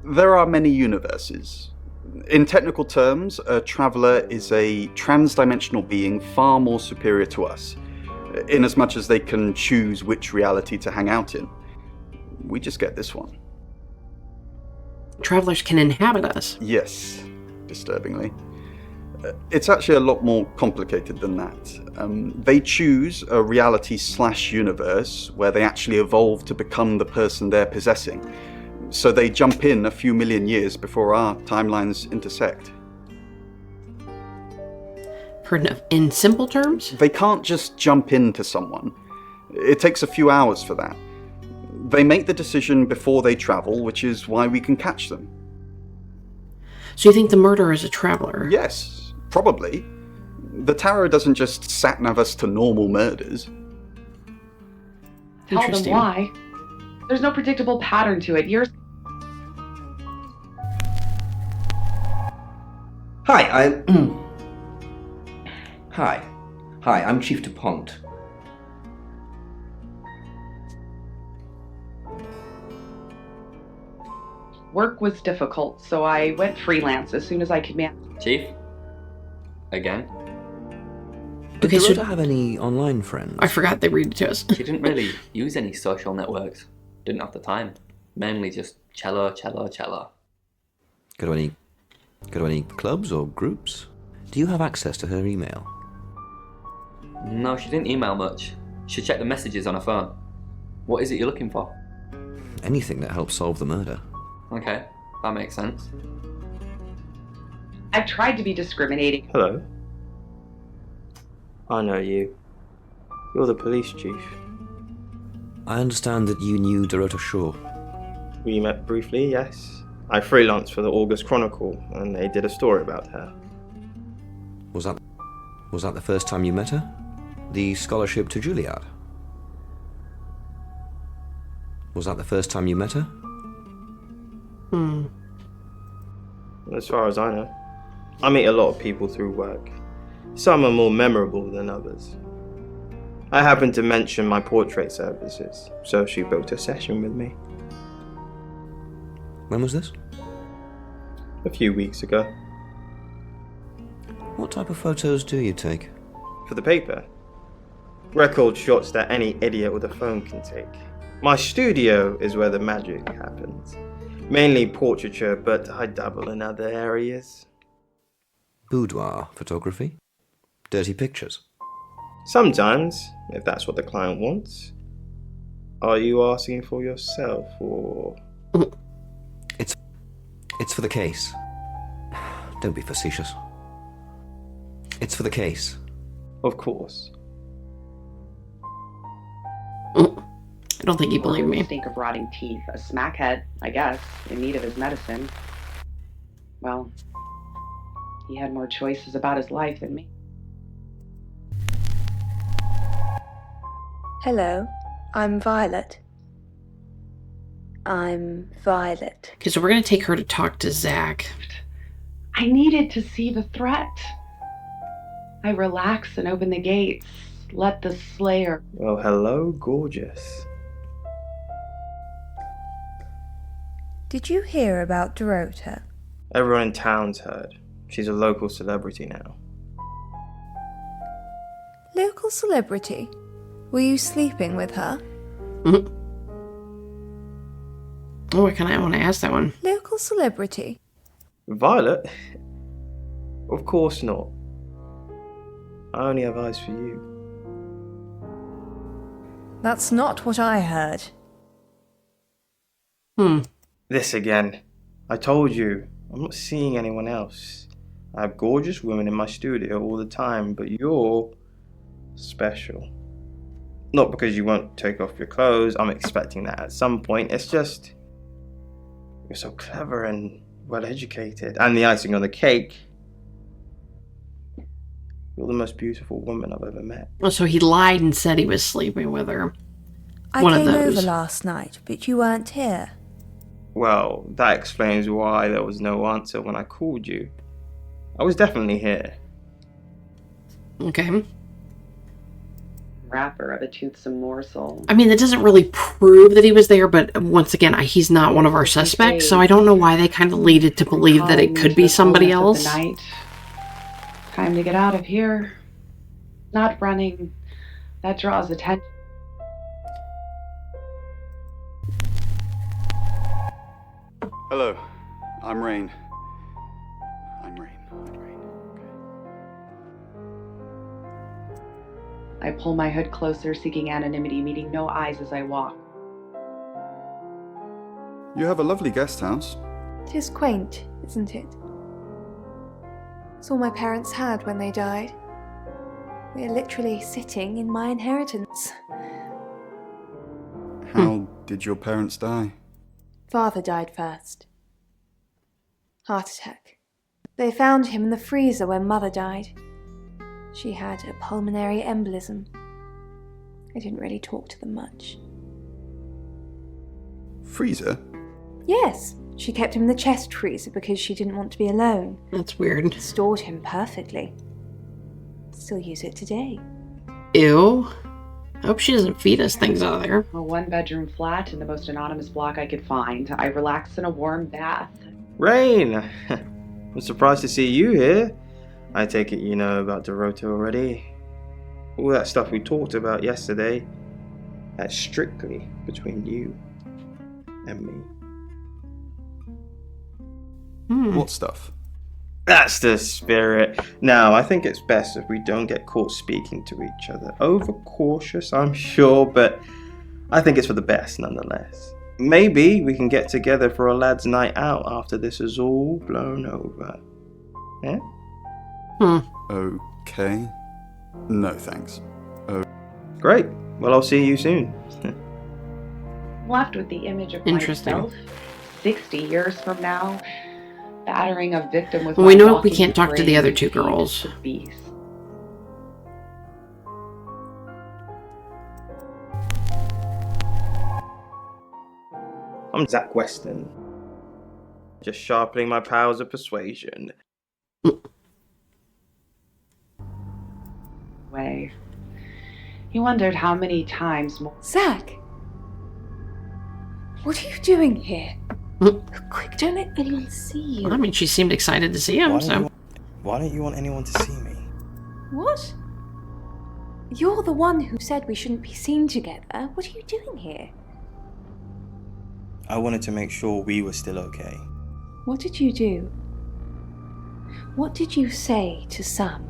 There are many universes. In technical terms, a traveller is a trans-dimensional being far more superior to us, in as much as they can choose which reality to hang out in. We just get this one. Travelers can inhabit us. Yes, disturbingly. It's actually a lot more complicated than that. They choose a reality/universe where they actually evolve to become the person they're possessing. So they jump in a few million years before our timelines intersect. In simple terms? They can't just jump into someone. It takes a few hours for that. They make the decision before they travel, which is why we can catch them. So you think the murderer is a traveler? Yes, probably. The tarot doesn't just sat-nav us to normal murders. Tell them why. There's no predictable pattern to it. Hi, Hi, I'm Chief DuPont. Work was difficult, so I went freelance as soon as I could manage. Chief? Again? Did Dorota have any online friends? I forgot they read it to us. She didn't really use any social networks. Didn't have the time. Mainly just cello. Go to any clubs or groups? Do you have access to her email? No, she didn't email much. She checked the messages on her phone. What is it you're looking for? Anything that helps solve the murder. Okay, that makes sense. I've tried to be discriminating. Hello. I know you. You're the police chief. I understand that you knew Dorota Shaw. We met briefly, yes. I freelanced for the August Chronicle, and they did a story about her. Was that the first time you met her? The scholarship to Juilliard? Was that the first time you met her? As far as I know. I meet a lot of people through work. Some are more memorable than others. I happened to mention my portrait services, so she booked a session with me. When was this? A few weeks ago. What type of photos do you take? For the paper. Record shots that any idiot with a phone can take. My studio is where the magic happens. Mainly portraiture, but I dabble in other areas. Boudoir photography? Dirty pictures? Sometimes, if that's what the client wants. Are you asking for yourself, or...? It's for the case. Don't be facetious. It's for the case. Of course. I don't think he believed me. Stink of rotting teeth. A smackhead, I guess, in need of his medicine. Well, he had more choices about his life than me. Hello, I'm Violet. Okay, so we're going to take her to talk to Zach. I needed to see the threat. I relax and open the gates. Let the slayer... Well, hello, gorgeous. Did you hear about Dorota? Everyone in town's heard. She's a local celebrity now. Local celebrity? Were you sleeping with her? Oh, I want to ask that one. Local celebrity? Violet? Of course not. I only have eyes for you. That's not what I heard. This again. I told you, I'm not seeing anyone else. I have gorgeous women in my studio all the time, but you're special. Not because you won't take off your clothes, I'm expecting that at some point. It's just, you're so clever and well educated. And the icing on the cake, you're the most beautiful woman I've ever met. Oh, so he lied and said he was sleeping with her. I came over last night, but you weren't here. Well, that explains why there was no answer when I called you. I was definitely here. Okay. Wrapper of a toothsome morsel. I mean, that doesn't really prove that he was there, but once again, he's not one of our suspects, so I don't know why they kind of lead it to believe that it could be somebody else. Time to get out of here. Not running. That draws attention. Hello, I'm Rain. I pull my hood closer, seeking anonymity, meeting no eyes as I walk. You have a lovely guest house. It is quaint, isn't it? It's all my parents had when they died. We're literally sitting in my inheritance. How did your parents die? Father died first. Heart attack. They found him in the freezer when Mother died. She had a pulmonary embolism. I didn't really talk to them much. Freezer? Yes, she kept him in the chest freezer because she didn't want to be alone. That's weird. Stored him perfectly. Still use it today. Ew. I hope she doesn't feed us things out of there. A one-bedroom flat in the most anonymous block I could find. I relaxed in a warm bath. Rain! I'm surprised to see you here. I take it you know about Dorota already. All that stuff we talked about yesterday, that's strictly between you and me. What stuff? That's the spirit. Now, I think it's best if we don't get caught speaking to each other. Overcautious, I'm sure, but I think it's for the best nonetheless. Maybe we can get together for a lad's night out after this is all blown over. Yeah? Okay. No thanks. Great. Well, I'll see you soon. Left with the image of Interesting. myself 60 years from now, battering a victim with Well, we know we can't talk to the other two girls. I'm Zach Weston. Just sharpening my powers of persuasion. Way. He wondered how many times more. Zach! What are you doing here? Quick, don't let anyone see you. I mean, she seemed excited to see him, so. Why don't you want anyone to see me? What? You're the one who said we shouldn't be seen together. What are you doing here? I wanted to make sure we were still okay. What did you do? What did you say to Sam?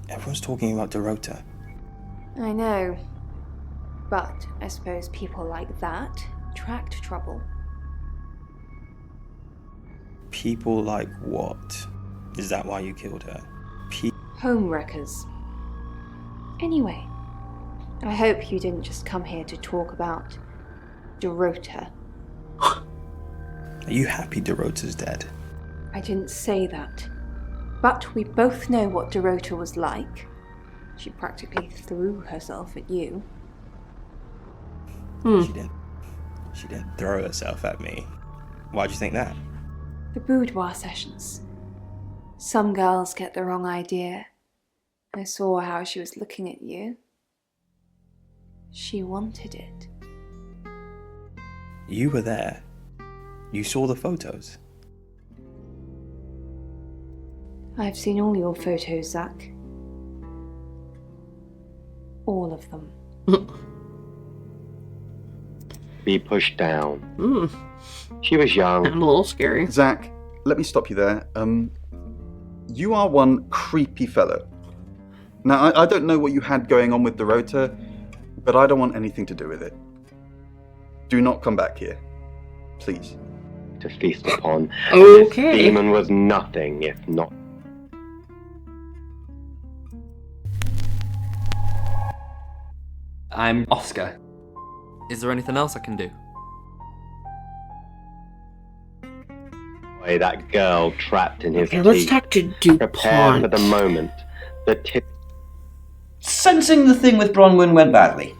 Everyone's talking about Dorota. I know. But I suppose people like that attract trouble. People like what? Is that why you killed her? Homewreckers. Anyway, I hope you didn't just come here to talk about Dorota. Are you happy Dorota's dead? I didn't say that. But we both know what Dorota was like. She practically threw herself at you. She didn't throw herself at me. Why'd you think that? The boudoir sessions. Some girls get the wrong idea. I saw how she was looking at you. She wanted it. You were there. You saw the photos. I've seen all your photos, Zach. All of them. Be pushed down. She was young. I'm a little scary. Zach, let me stop you there. You are one creepy fellow. Now, I don't know what you had going on with Dorota, but I don't want anything to do with it. Do not come back here. Please. To feast upon. Okay. This demon was nothing if not. I'm Oscar. Is there anything else I can do? Boy, that girl trapped in his Okay, let's teeth. talk to Prepare DuPont. for the moment. The tip. Sensing the thing with Bronwyn went badly.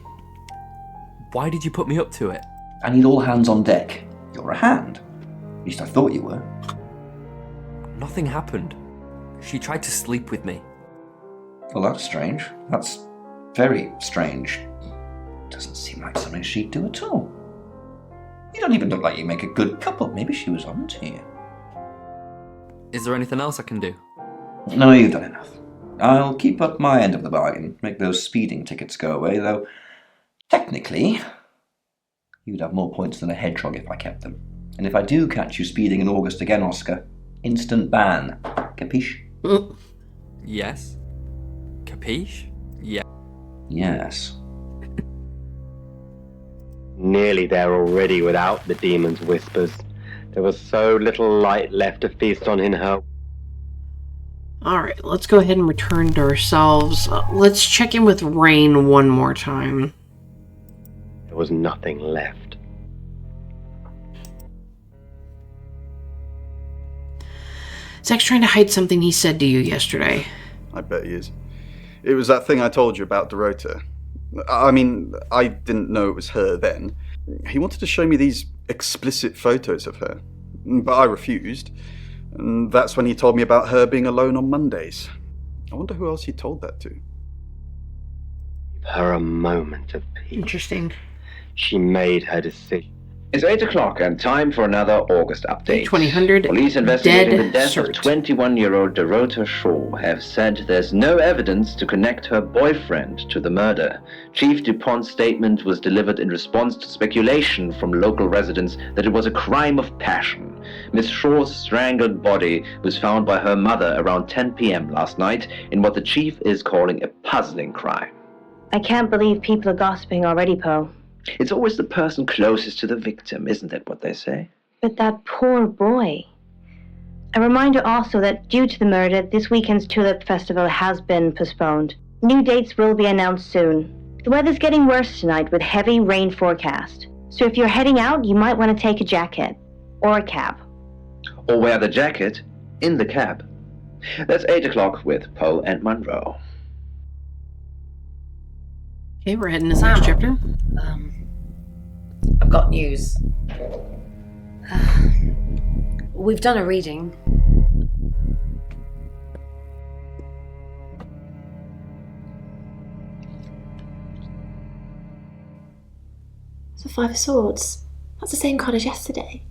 Why did you put me up to it? I need all hands on deck. You're a hand. At least I thought you were. Nothing happened. She tried to sleep with me. Well, that's strange. That's very strange. Doesn't seem like something she'd do at all. You don't even look like you make a good couple. Maybe she was on to you. Is there anything else I can do? No, you've done enough. I'll keep up my end of the bargain, make those speeding tickets go away, though technically, you'd have more points than a hedgehog if I kept them. And if I do catch you speeding in August again, Oscar, instant ban. Capiche? Yes. Capiche? Yeah. Yes. Nearly there already without the demon's whispers. There was so little light left to feast on in her. Alright, let's go ahead and return to ourselves. Let's check in with Rain one more time. There was nothing left. Zach's trying to hide something he said to you yesterday. I bet he is. It was that thing I told you about Dorota. I mean, I didn't know it was her then. He wanted to show me these explicit photos of her, but I refused. And that's when he told me about her being alone on Mondays. I wonder who else he told that to. Give her a moment of peace. Interesting. She made her decision. It's 8 o'clock and time for another August update. 2000 Police investigating the death cert. of 21-year-old Dorota Shaw have said there's no evidence to connect her boyfriend to the murder. Chief DuPont's statement was delivered in response to speculation from local residents that it was a crime of passion. Miss Shaw's strangled body was found by her mother around 10 p.m. last night in what the chief is calling a puzzling crime. I can't believe people are gossiping already, Poe. It's always the person closest to the victim, isn't that what they say? But that poor boy. A reminder also that due to the murder, this weekend's Tulip Festival has been postponed. New dates will be announced soon. The weather's getting worse tonight with heavy rain forecast. So if you're heading out, you might want to take a jacket. Or a cab. Or wear the jacket in the cab. That's 8 o'clock with Poe and Monroe. Okay, we're heading to the next chapter. I've got news. We've done a reading. It's a 5 of Swords. That's the same card as yesterday.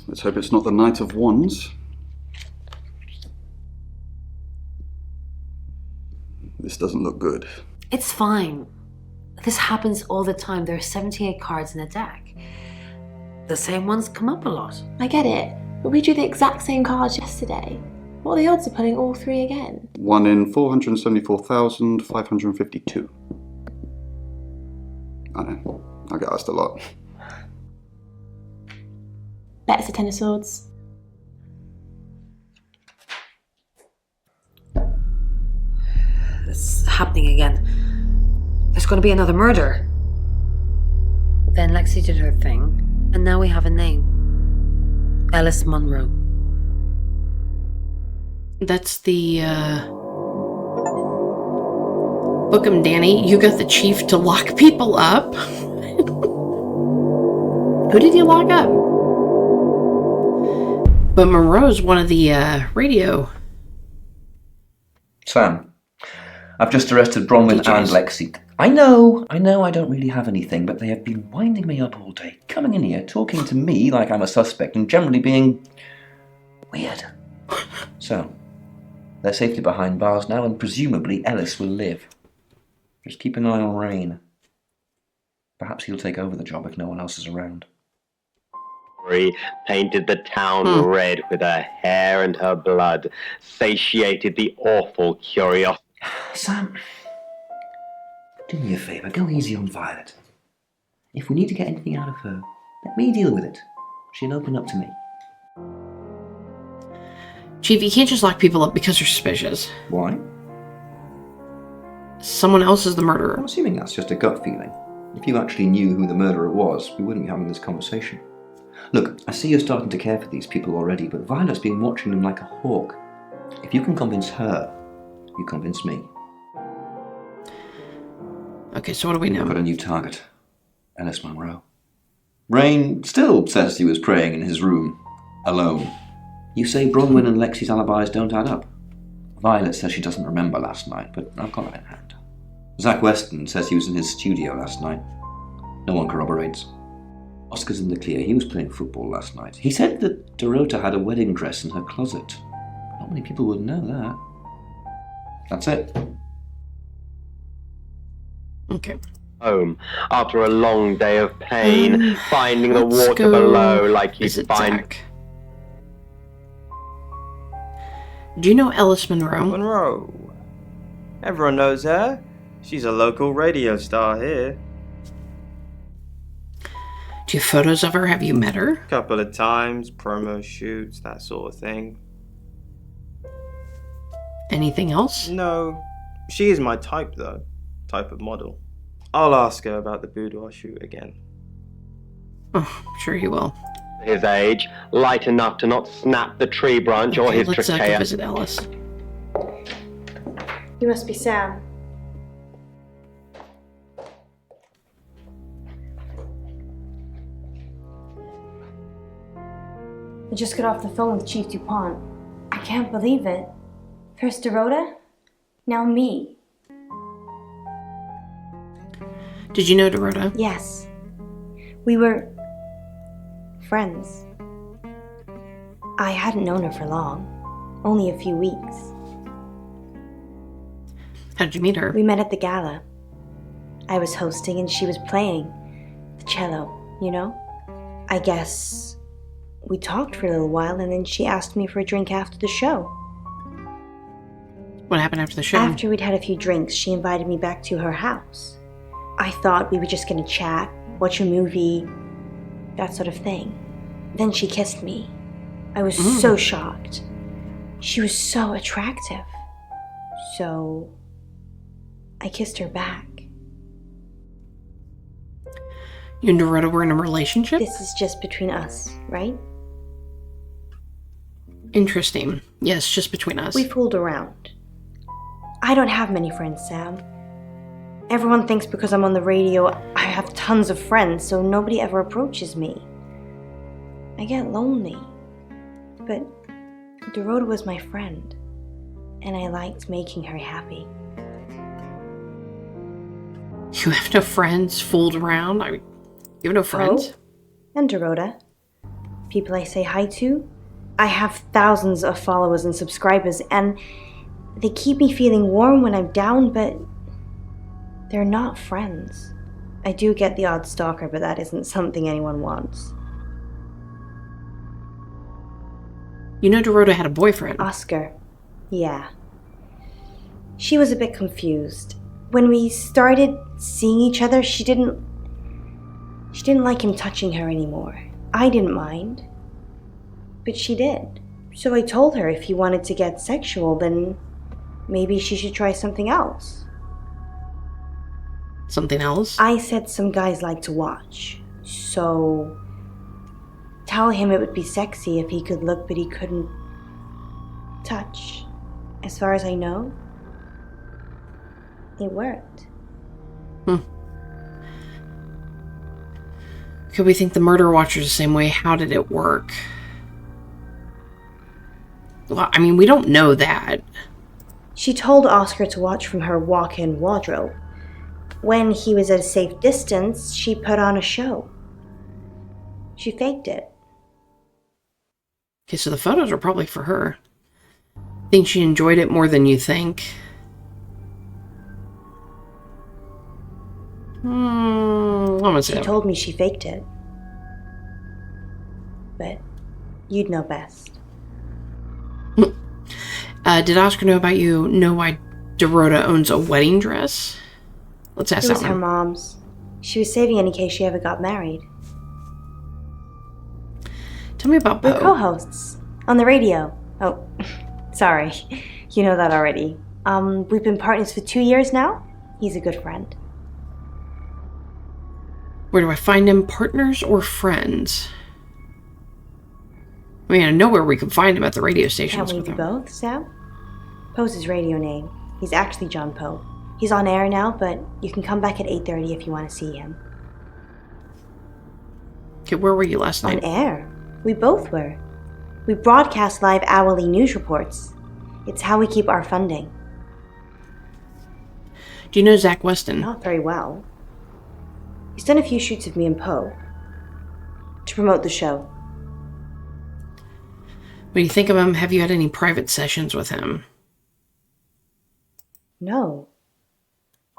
Let's hope it's not the Knight of Wands. This doesn't look good. It's fine. This happens all the time. There are 78 cards in a deck. The same ones come up a lot. I get it, but we drew the exact same cards yesterday. What are the odds of pulling all 3 again? 1 in 474,552. I know. I get asked a lot. Bet it's a 10 of Swords. It's happening again. There's going to be another murder. Then Lexi did her thing, and now we have a name. Alice Munro. That's the, Book 'em, Danny. You got the chief to lock people up. Who did you lock up? But Monroe's one of the, radio. Sam, I've just arrested Bronwyn and Lexi. I know I don't really have anything, but they have been winding me up all day, coming in here, talking to me like I'm a suspect, and generally being weird. So, they're safely behind bars now, and presumably Ellis will live. Just keep an eye on Rain. Perhaps he'll take over the job if no one else is around. Painted the town red with her hair and her blood, satiated the awful curiosity. Sam, do me a favour, go easy on Violet. If we need to get anything out of her, let me deal with it. She'll open up to me. Chief, you can't just lock people up because they're suspicious. Why? Someone else is the murderer. I'm assuming that's just a gut feeling. If you actually knew who the murderer was, we wouldn't be having this conversation. Look, I see you're starting to care for these people already, but Violet's been watching them like a hawk. If you can convince her, you convince me. Okay, so what do we know? I've got a new target. Alice Munro. Rain still says he was praying in his room, alone. You say Bronwyn and Lexi's alibis don't add up. Violet says she doesn't remember last night, but I've got that in hand. Zach Weston says he was in his studio last night. No one corroborates. Oscar's in the clear. He was playing football last night. He said that Dorota had a wedding dress in her closet. Not many people would know that. That's it. Okay. Home after a long day of pain, finding the water below like you'd find. Zach? Do you know Alice Munro? Monroe. Everyone knows her. She's a local radio star here. Do you have photos of her? Have you met her? Couple of times, promo shoots, that sort of thing. Anything else? No. She is my type, though. Type of model. I'll ask her about the boudoir shoot again. Oh, sure he will. His age, light enough to not snap the tree branch or his let's go trachea. visit Ellis. You must be Sam. I just got off the phone with Chief DuPont. I can't believe it. First Dorota, now me. Did you know Dorota? Yes. We were friends. I hadn't known her for long, only a few weeks. How did you meet her? We met at the gala. I was hosting and she was playing the cello, you know? I guess we talked for a little while and then she asked me for a drink after the show. What happened after the show? After we'd had a few drinks, she invited me back to her house. I thought we were just gonna chat, watch a movie, that sort of thing. Then she kissed me. I was so shocked. She was so attractive. So I kissed her back. You and Dorota were in a relationship? This is just between us, right? Interesting. Yes, just between us. We fooled around. I don't have many friends, Sam. Everyone thinks because I'm on the radio, I have tons of friends, so nobody ever approaches me. I get lonely. But Dorota was my friend, and I liked making her happy. You have no friends? Fooled around? You have no friends? Oh, and Dorota. People I say hi to. I have thousands of followers and subscribers, and they keep me feeling warm when I'm down, but they're not friends. I do get the odd stalker, but that isn't something anyone wants. You know Dorota had a boyfriend. Oscar. Yeah. She was a bit confused. When we started seeing each other, she didn't like him touching her anymore. I didn't mind. But she did. So I told her if he wanted to get sexual, then maybe she should try something else. Something else? I said some guys like to watch. So tell him it would be sexy if he could look but he couldn't touch. As far as I know, it worked. Could we think the murder watcher's the same way? How did it work? Well, I mean, we don't know that. She told Oscar to watch from her walk-in wardrobe. When he was at a safe distance, she put on a show. She faked it. Okay, so the photos are probably for her. Think she enjoyed it more than you think? I'm gonna say She told me she faked it. But you'd know best. Did Oscar know about you? Know why Dorota owns a wedding dress? Let's ask It that was one. her mom's. She was saving it in case she ever got married. Tell me about We're Poe. co-hosts on the radio. Oh, sorry. You know that already. We've been partners for 2 years now. He's a good friend. Where do I find him? Partners or friends? I mean, I know where we can find him at the radio stations. Can't we with do him. both, Sam? Poe's his radio name. He's actually John Poe. He's on air now, but you can come back at 8:30 if you want to see him. Okay, where were you last night? On air. We both were. We broadcast live hourly news reports. It's how we keep our funding. Do you know Zach Weston? Not very well. He's done a few shoots of me and Poe to promote the show. When you think of him, have you had any private sessions with him? No.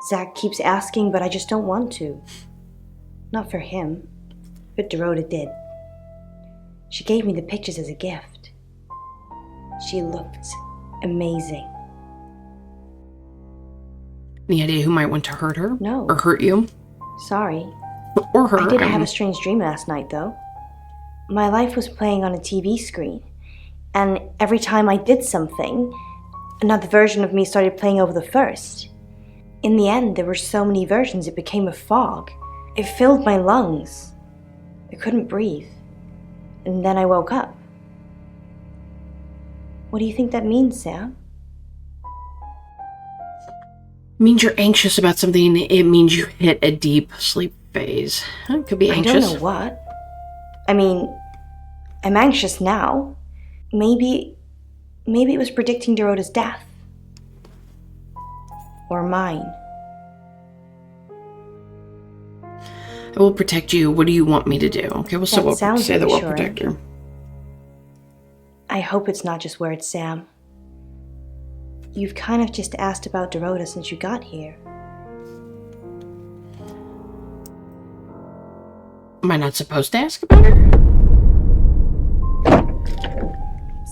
Zach keeps asking, but I just don't want to. Not for him, but Dorota did. She gave me the pictures as a gift. She looked amazing. Any idea who might want to hurt her? No. Or hurt you? Sorry. Or her. I did I have mean- a strange dream last night, though. My life was playing on a TV screen, and every time I did something, another version of me started playing over the first. In the end, there were so many versions it became a fog. It filled my lungs. I couldn't breathe. And then I woke up. What do you think that means, Sam? It means you're anxious about something. It means you hit a deep sleep phase. It could be anxious. I don't know what. I mean, I'm anxious now. Maybe it was predicting Dorota's death. Or mine. I will protect you. What do you want me to do? Okay, we'll say that we'll protect her. I hope it's not just words, Sam. You've kind of just asked about Dorota since you got here. Am I not supposed to ask about her?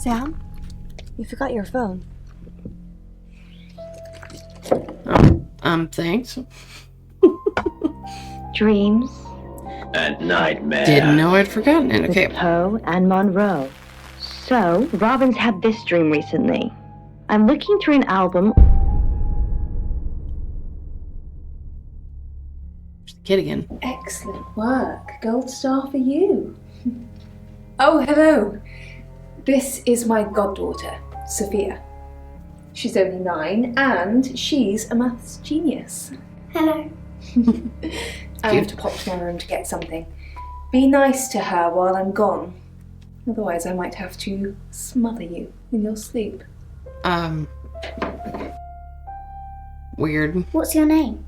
Sam, you forgot your phone. Thanks. Dreams. And nightmares. Didn't know I'd forgotten it. Okay. With Poe and Monroe. So, Robin's had this dream recently. I'm looking through an album. Kid again. Excellent work. Gold star for you. Oh, hello. This is my goddaughter, Sophia. She's only 9 and she's a maths genius. Hello. I have to pop to my room to get something. Be nice to her while I'm gone. Otherwise I might have to smother you in your sleep. Weird. What's your name?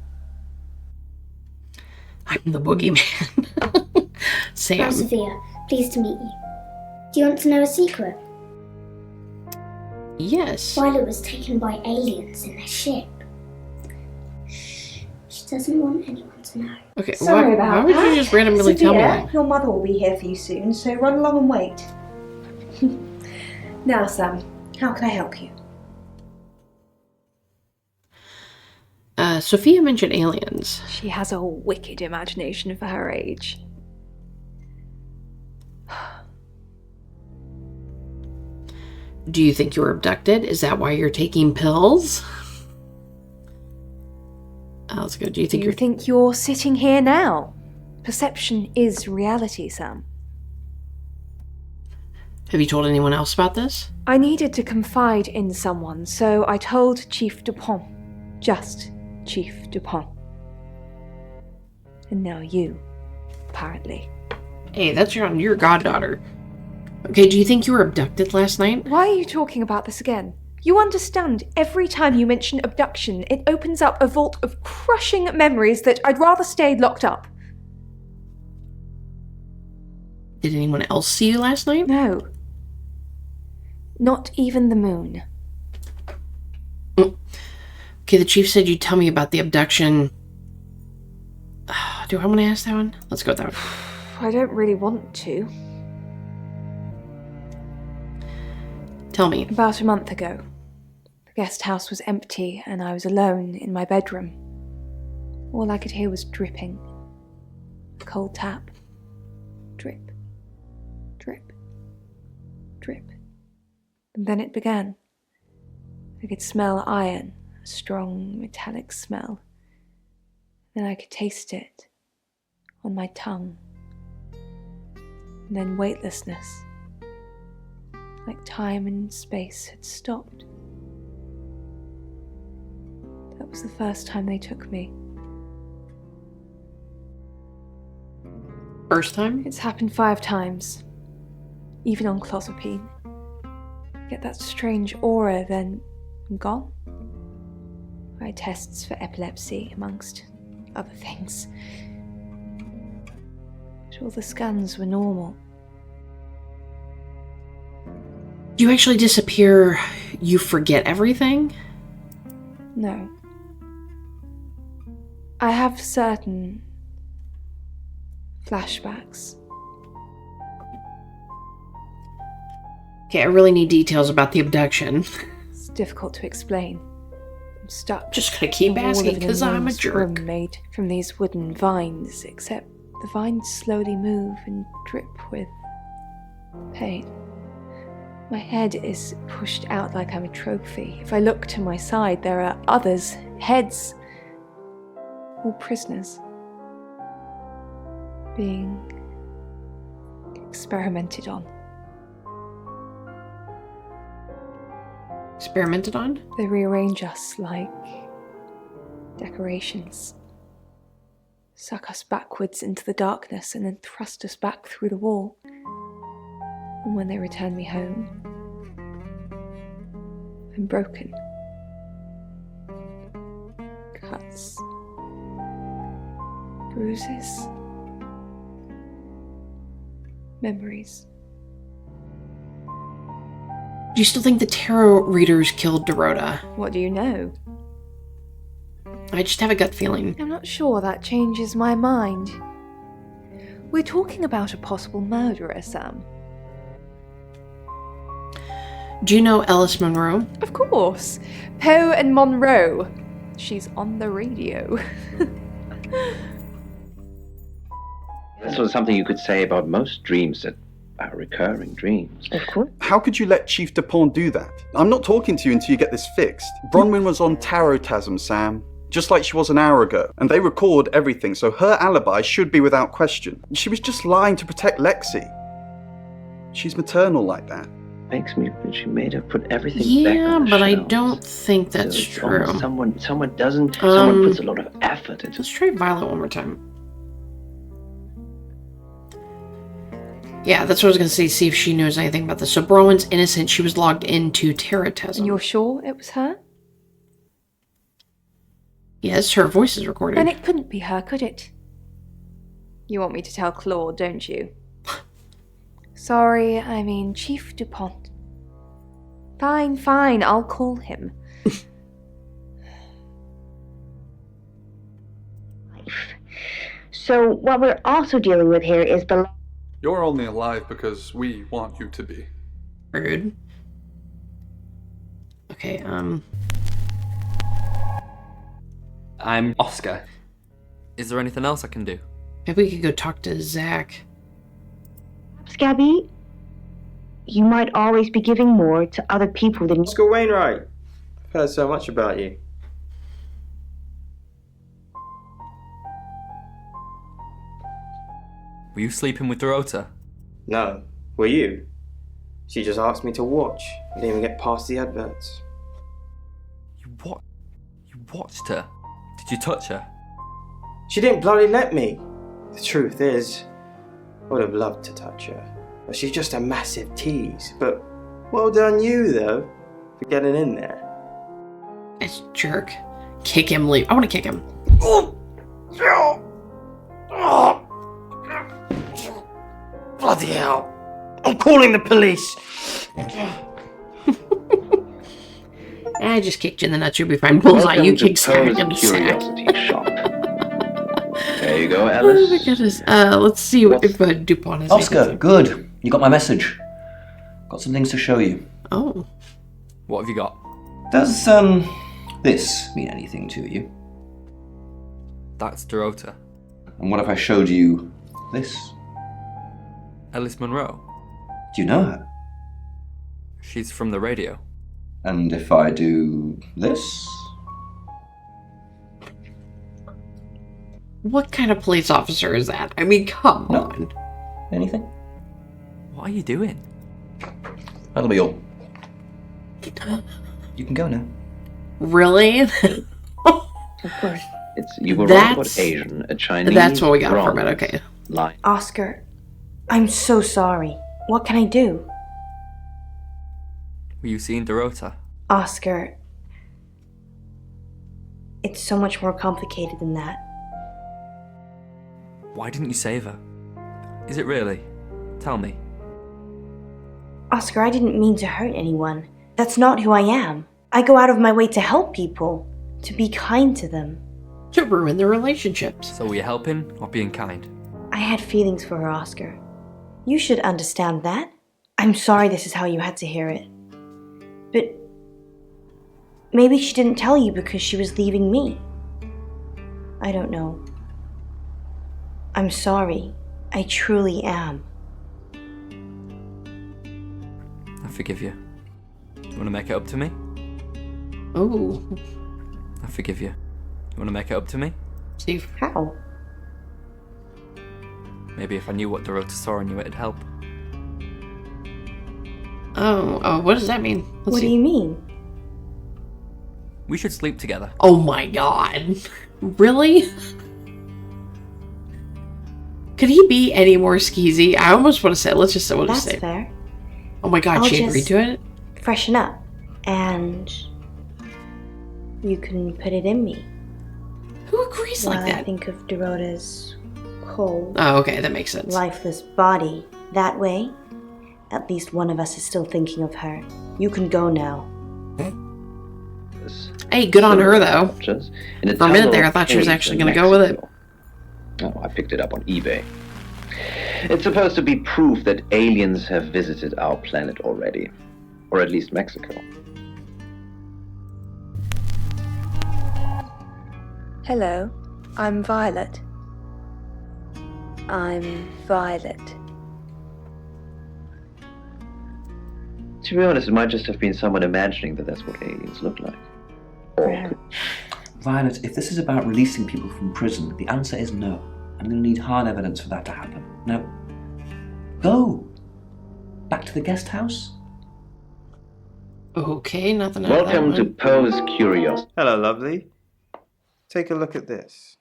I'm the boogeyman. Sam. I'm Sophia. Pleased to meet you. Do you want to know a secret? Yes. Violet was taken by aliens in their ship. Shh. She doesn't want anyone to know. Okay, Sorry about why would that. you just randomly tell me Sophia, that? your mother will be here for you soon, so run along and wait. Now, Sam, how can I help you? Sophia mentioned aliens. She has a wicked imagination for her age. Do you think you were abducted? Is that why you're taking pills? Let's go. Do you think you're sitting here now? Perception is reality, Sam. Have you told anyone else about this? I needed to confide in someone, so I told Chief Dupont. Just Chief Dupont. And now you, apparently. Hey, that's your goddaughter. Okay, do you think you were abducted last night? Why are you talking about this again? You understand, every time you mention abduction, it opens up a vault of crushing memories that I'd rather stay locked up. Did anyone else see you last night? No. Not even the moon. Okay, the chief said you'd tell me about the abduction. Do I want to ask that one? Let's go with that one. I don't really want to. Tell me. About a month ago, the guest house was empty and I was alone in my bedroom. All I could hear was dripping. Cold tap. Drip. Drip. Drip. And then it began. I could smell iron, a strong metallic smell. Then I could taste it on my tongue. And then weightlessness. Like time and space had stopped. That was the first time they took me. First time? It's happened 5 times. Even on clozapine. Get that strange aura, then I'm gone. I had tests for epilepsy, amongst other things. But all the scans were normal. You actually disappear, you forget everything? No. I have certain flashbacks. Okay, I really need details about the abduction. It's difficult to explain. I'm stuck. Just gonna keep asking because I'm a jerk. Room made from these wooden vines, except the vines slowly move and drip with pain. My head is pushed out like I'm a trophy. If I look to my side, there are others' heads all prisoners. Being experimented on. Experimented on? They rearrange us like decorations. Suck us backwards into the darkness and then thrust us back through the wall. And when they return me home, I'm broken. Cuts. Bruises. Memories. Do you still think the tarot readers killed Dorota? What do you know? I just have a gut feeling. I'm not sure that changes my mind. We're talking about a possible murderer, Sam. Do you know Alice Monroe? Of course. Poe and Monroe. She's on the radio. That's sort of something you could say about most dreams that are recurring dreams. Of course. How could you let Chief Dupont do that? I'm not talking to you until you get this fixed. Bronwyn was on Tarotasm, Sam. Just like she was an hour ago. And they record everything, so her alibi should be without question. She was just lying to protect Lexi. She's maternal like that. Makes me think she made her put everything back on the but I shelves. don't think that's So it's true. almost someone puts a lot of effort into. Let's try Violet one more time. Yeah, that's what I was going to say, see if she knows anything about this. So Bronwyn's innocent. She was logged into Tarotasm. And you're sure it was her? Yes, her voice is recorded. Then it couldn't be her, could it? You want me to tell Claude, don't you? Sorry, I mean Chief Dupont. Fine, I'll call him. So what we're also dealing with here is the... You're only alive because we want you to be. Rude. Okay, I'm Oscar. Is there anything else I can do? Maybe we could go talk to Zach. Scabby, you might always be giving more to other people than... Oscar Wainwright. I've heard so much about you. Were you sleeping with Dorota? No. Were you? She just asked me to watch. I didn't even get past the adverts. You watched her? Did you touch her? She didn't bloody let me. The truth is, I would have loved to touch her. But she's just a massive tease. But well done you, though, for getting in there. Nice jerk. Kick him, leave. I want to kick him. Bloody hell. I'm calling the police. I just kicked you in the nuts. You'll be fine. Bullseye, you kick Zach in the sack. Curiosity shop. There you go, Oh Alice. my goodness. Let's see if Dupont has Oscar, anything. good. You got my message. Got some things to show you. Oh. What have you got? Does, this mean anything to you? That's Dorota. And what if I showed you this? Alice Monroe. Do you know her? She's from the radio. And if I do this? What kind of police officer is that? I mean, come on. Anything? What are you doing? That'll be all. You can go now. Really? Of course. You were right about Asian, a Chinese. That's what we got from it, bronze okay. line. Oscar, I'm so sorry. What can I do? Were you seeing Dorota? Oscar, it's so much more complicated than that. Why didn't you save her? Is it really? Tell me. Oscar, I didn't mean to hurt anyone. That's not who I am. I go out of my way to help people, to be kind to them. To ruin their relationships. So were you helping or being kind? I had feelings for her, Oscar. You should understand that. I'm sorry this is how you had to hear it. But maybe she didn't tell you because she was leaving me. I don't know. I'm sorry. I truly am. I forgive you. You want to make it up to me? Oh. I forgive you. You want to make it up to me? Steve. How? Maybe if I knew what Dorota saw in you, it'd help. Oh, what does that mean? What do you mean? We should sleep together. Oh my god. Really? Could he be any more skeezy? I almost want to say, let's just say what to say. That's fair. Oh my god, I'll she agreed just to it? Freshen up, and you can put it in me. Who agrees like While that? I think of Dorota's cold, Oh, okay, that makes sense. lifeless body. That way, at least one of us is still thinking of her. You can go now. Hey, good on her, though. In For a minute there, I tunnel thought she was cave actually in going to go with it. Mexico. Oh, I picked it up on eBay. It's supposed to be proof that aliens have visited our planet already. Or at least Mexico. Hello, I'm Violet. I'm Violet. To be honest, it might just have been someone imagining that that's what aliens look like. Violet, if this is about releasing people from prison, the answer is no. I'm going to need hard evidence for that to happen. Now, go! Back to the guest house? Okay, nothing out of that Welcome to one. Poe's Curiosity. Hello, lovely. Take a look at this.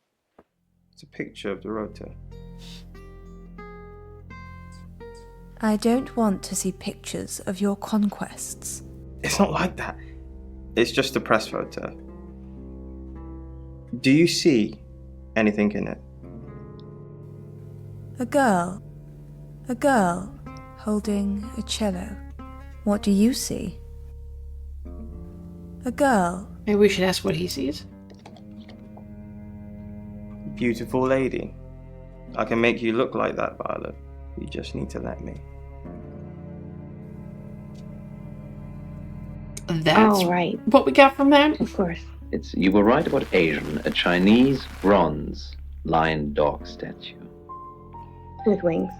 It's a picture of Dorota. I don't want to see pictures of your conquests. It's not like that. It's just a press photo. Do you see anything in it? A girl holding a cello. What do you see? A girl. Maybe we should ask what he sees. Beautiful lady. I can make you look like that, Violet. You just need to let me. That's right. what we got from that? Of course. You were right about Asian, a Chinese bronze lion dog statue. With wings.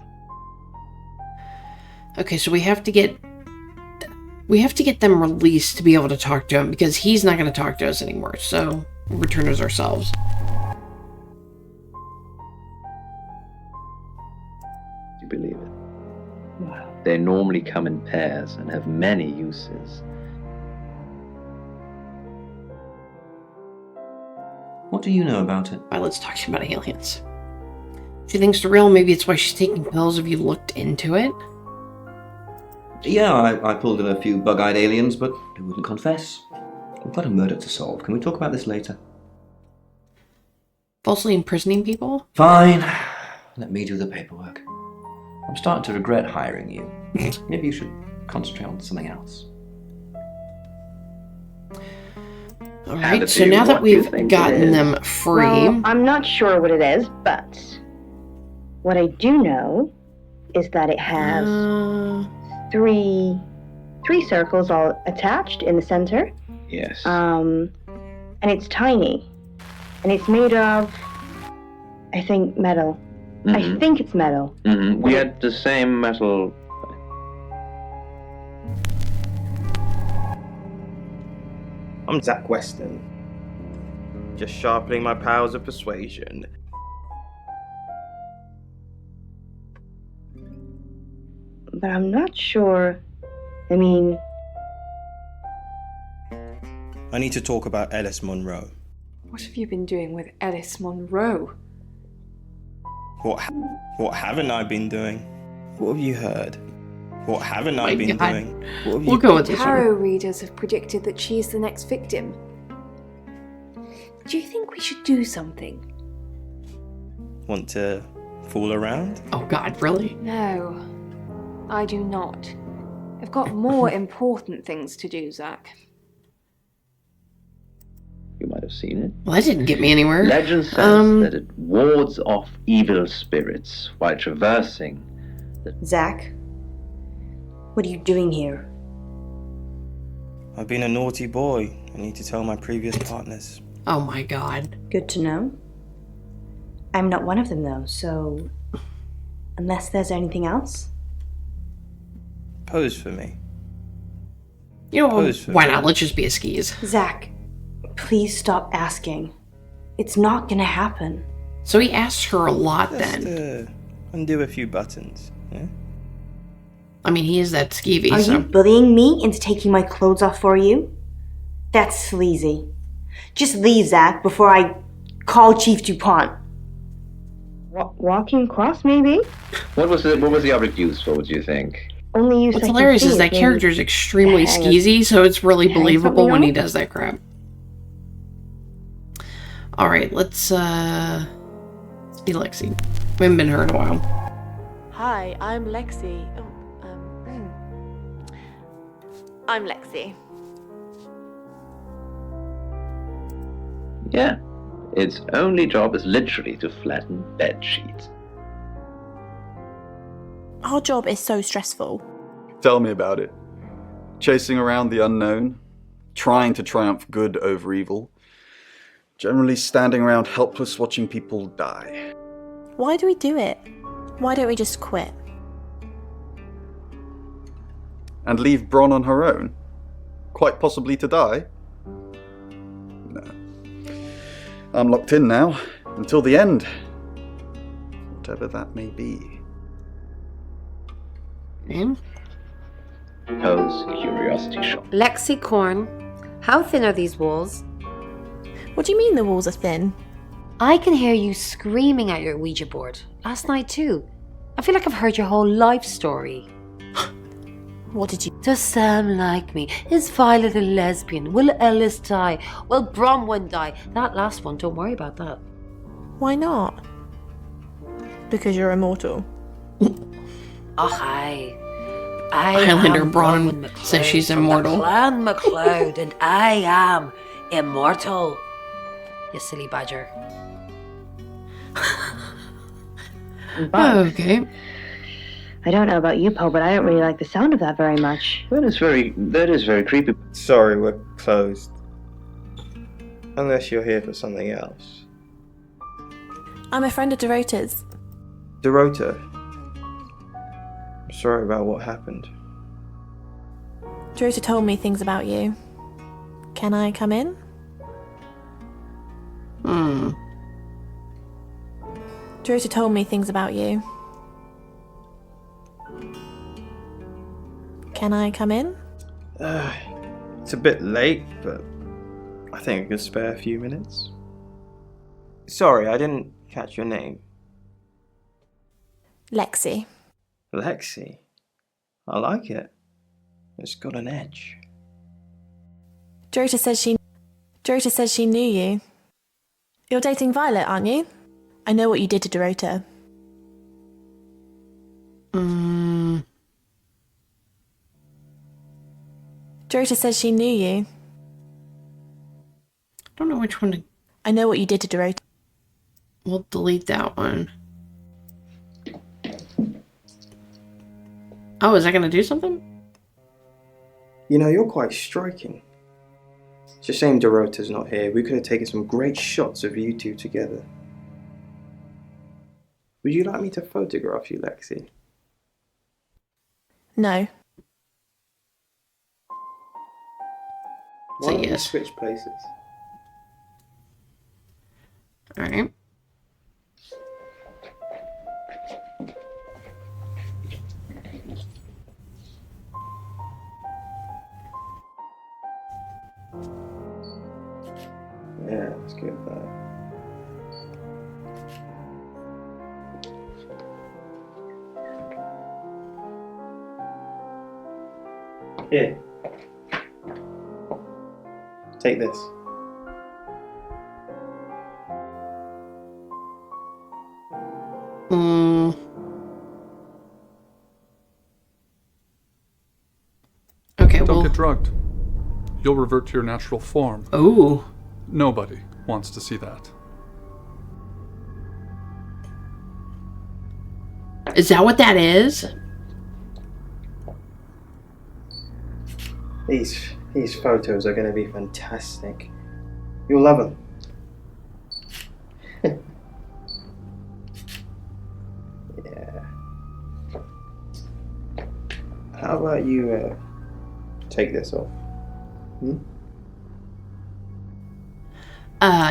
Okay, so we have to get them released to be able to talk to him, because he's not going to talk to us anymore, so we'll return as ourselves. Do you believe it? Wow. They normally come in pairs and have many uses. What do you know about it? Violet's talking about aliens. She thinks they're real. Maybe it's why she's taking pills. Have you looked into it? Yeah, I pulled in a few bug-eyed aliens, but they wouldn't confess. We've got a murder to solve. Can we talk about this later? Falsely imprisoning people? Fine. Let me do the paperwork. I'm starting to regret hiring you. Maybe you should concentrate on something else. Alright, so now that we've gotten them free... Well, I'm not sure what it is, but what I do know is that it has three circles all attached in the center. Yes. And it's tiny. And it's made of, I think, metal. I think it's metal. We had the same metal. I'm Zach Weston. Just sharpening my powers of persuasion. But I'm not sure. I mean... I need to talk about Ellis Monroe. What have you been doing with Ellis Monroe? What haven't I been doing? What have you heard? What haven't I been doing? What have We'll go with this Tarot readers have predicted that she is the next victim. Do you think we should do something? Want to fool around? Oh god, really? No, I do not. I've got more important things to do, Zach. You might have seen it. Well, that didn't get me anywhere. Legend says that it wards off evil spirits while traversing the... Zach, what are you doing here? I've been a naughty boy. I need to tell my previous partners. Oh my god. Good to know. I'm not one of them, though, so... Unless there's anything else? Pose for me. You know, why not? Let's just be a skis. Zach, please stop asking. It's not gonna happen. So he asked her a lot Just then. undo a few buttons. Yeah? I mean, he is that skeevy, Are so... you bullying me into taking my clothes off for you? That's sleazy. Just leave, Zach, before I call Chief DuPont. Walking across, maybe? What was the object used for, do you think? Only use What's I can hilarious see is it, that maybe character is extremely hang a- skeezy, so it's really hang believable something when he on? does that crap. Alright, let's be Lexi. We haven't been her in a while. Hi, I'm Lexi. I'm Lexi. Yeah. Its only job is literally to flatten bed sheets. Our job is so stressful. Tell me about it. Chasing around the unknown, trying to triumph good over evil, generally standing around helpless watching people die. Why do we do it? Why don't we just quit? And leave Bron on her own? Quite possibly to die? No. I'm locked in now, until the end. Whatever that may be. Poe's curiosity shop. Lexi Corn, how thin are these walls? What do you mean the walls are thin? I can hear you screaming at your Ouija board. Last night too. I feel like I've heard your whole life story. What did you... Does Sam like me? Is Violet a lesbian? Will Ellis die? Will Bronwyn die? That last one, don't worry about that. Why not? Because you're immortal. Oh, hi. I Highlander am Bronwyn MacLeod says she's from the immortal. Clan MacLeod, and I am immortal. You silly badger. Okay. I don't know about you, Poe, but I don't really like the sound of that very much. That is very creepy. Sorry, we're closed. Unless you're here for something else. I'm a friend of Dorota's. Dorota. I'm sorry about what happened. Dorota told me things about you. Can I come in? Dorota told me things about you. Can I come in? It's a bit late, but I think I could spare a few minutes. Sorry, I didn't catch your name. Lexi. Lexi. I like it. It's got an edge. Dorota says she knew you. You're dating Violet, aren't you? I know what you did to Dorota. Dorota says she knew you. I don't know which one to... I know what you did to Dorota. We'll delete that one. Oh, is that going to do something? You know, you're quite striking. It's a shame Dorota's not here. We could have taken some great shots of you two together. Would you like me to photograph you, Lexi? No. Why don't we yes. switch places? Alright. Yeah, let's go with that. Here. Take this. Okay, Don't get drugged. You'll revert to your natural form. Oh. Nobody wants to see that. Is that what that is? These photos are going to be fantastic. You'll love them. Yeah. How about you take this off?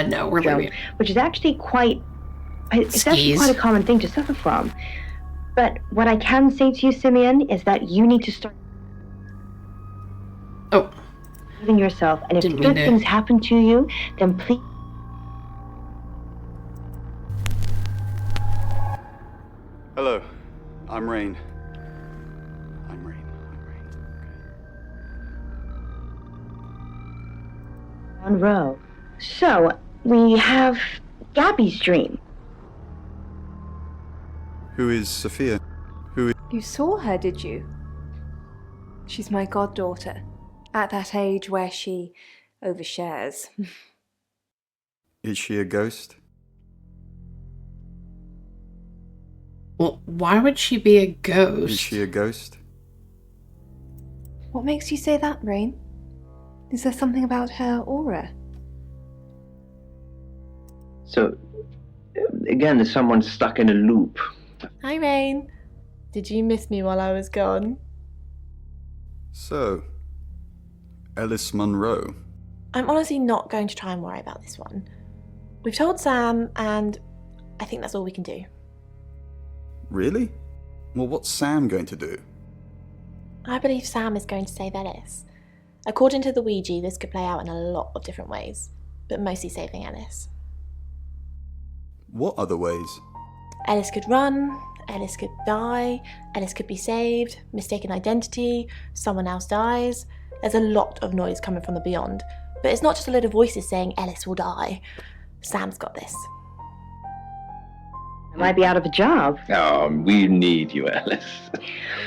No, we're leaving. Which is actually it's actually quite a common thing to suffer from. But what I can say to you, Simeon, is that you need to start believing yourself. And if good things happen to you, then please. Hello, I'm Rain. Monroe. So, we have Gabby's dream. Who is Sophia? You saw her, did you? She's my goddaughter, at that age where she overshares. Is she a ghost? Well, why would she be a ghost? Is she a ghost? What makes you say that, Rain? Is there something about her aura? So, again, is someone stuck in a loop? Hi, Rain. Did you miss me while I was gone? So, Alice Munro. I'm honestly not going to try and worry about this one. We've told Sam, and I think that's all we can do. Really? Well, what's Sam going to do? I believe Sam is going to save Ellis. According to the Ouija, this could play out in a lot of different ways, but mostly saving Ellis. What other ways? Ellis could run, Ellis could die, Ellis could be saved, mistaken identity, someone else dies. There's a lot of noise coming from the beyond, but it's not just a load of voices saying Ellis will die. Sam's got this. I might be out of a job. Oh, we need you, Alice.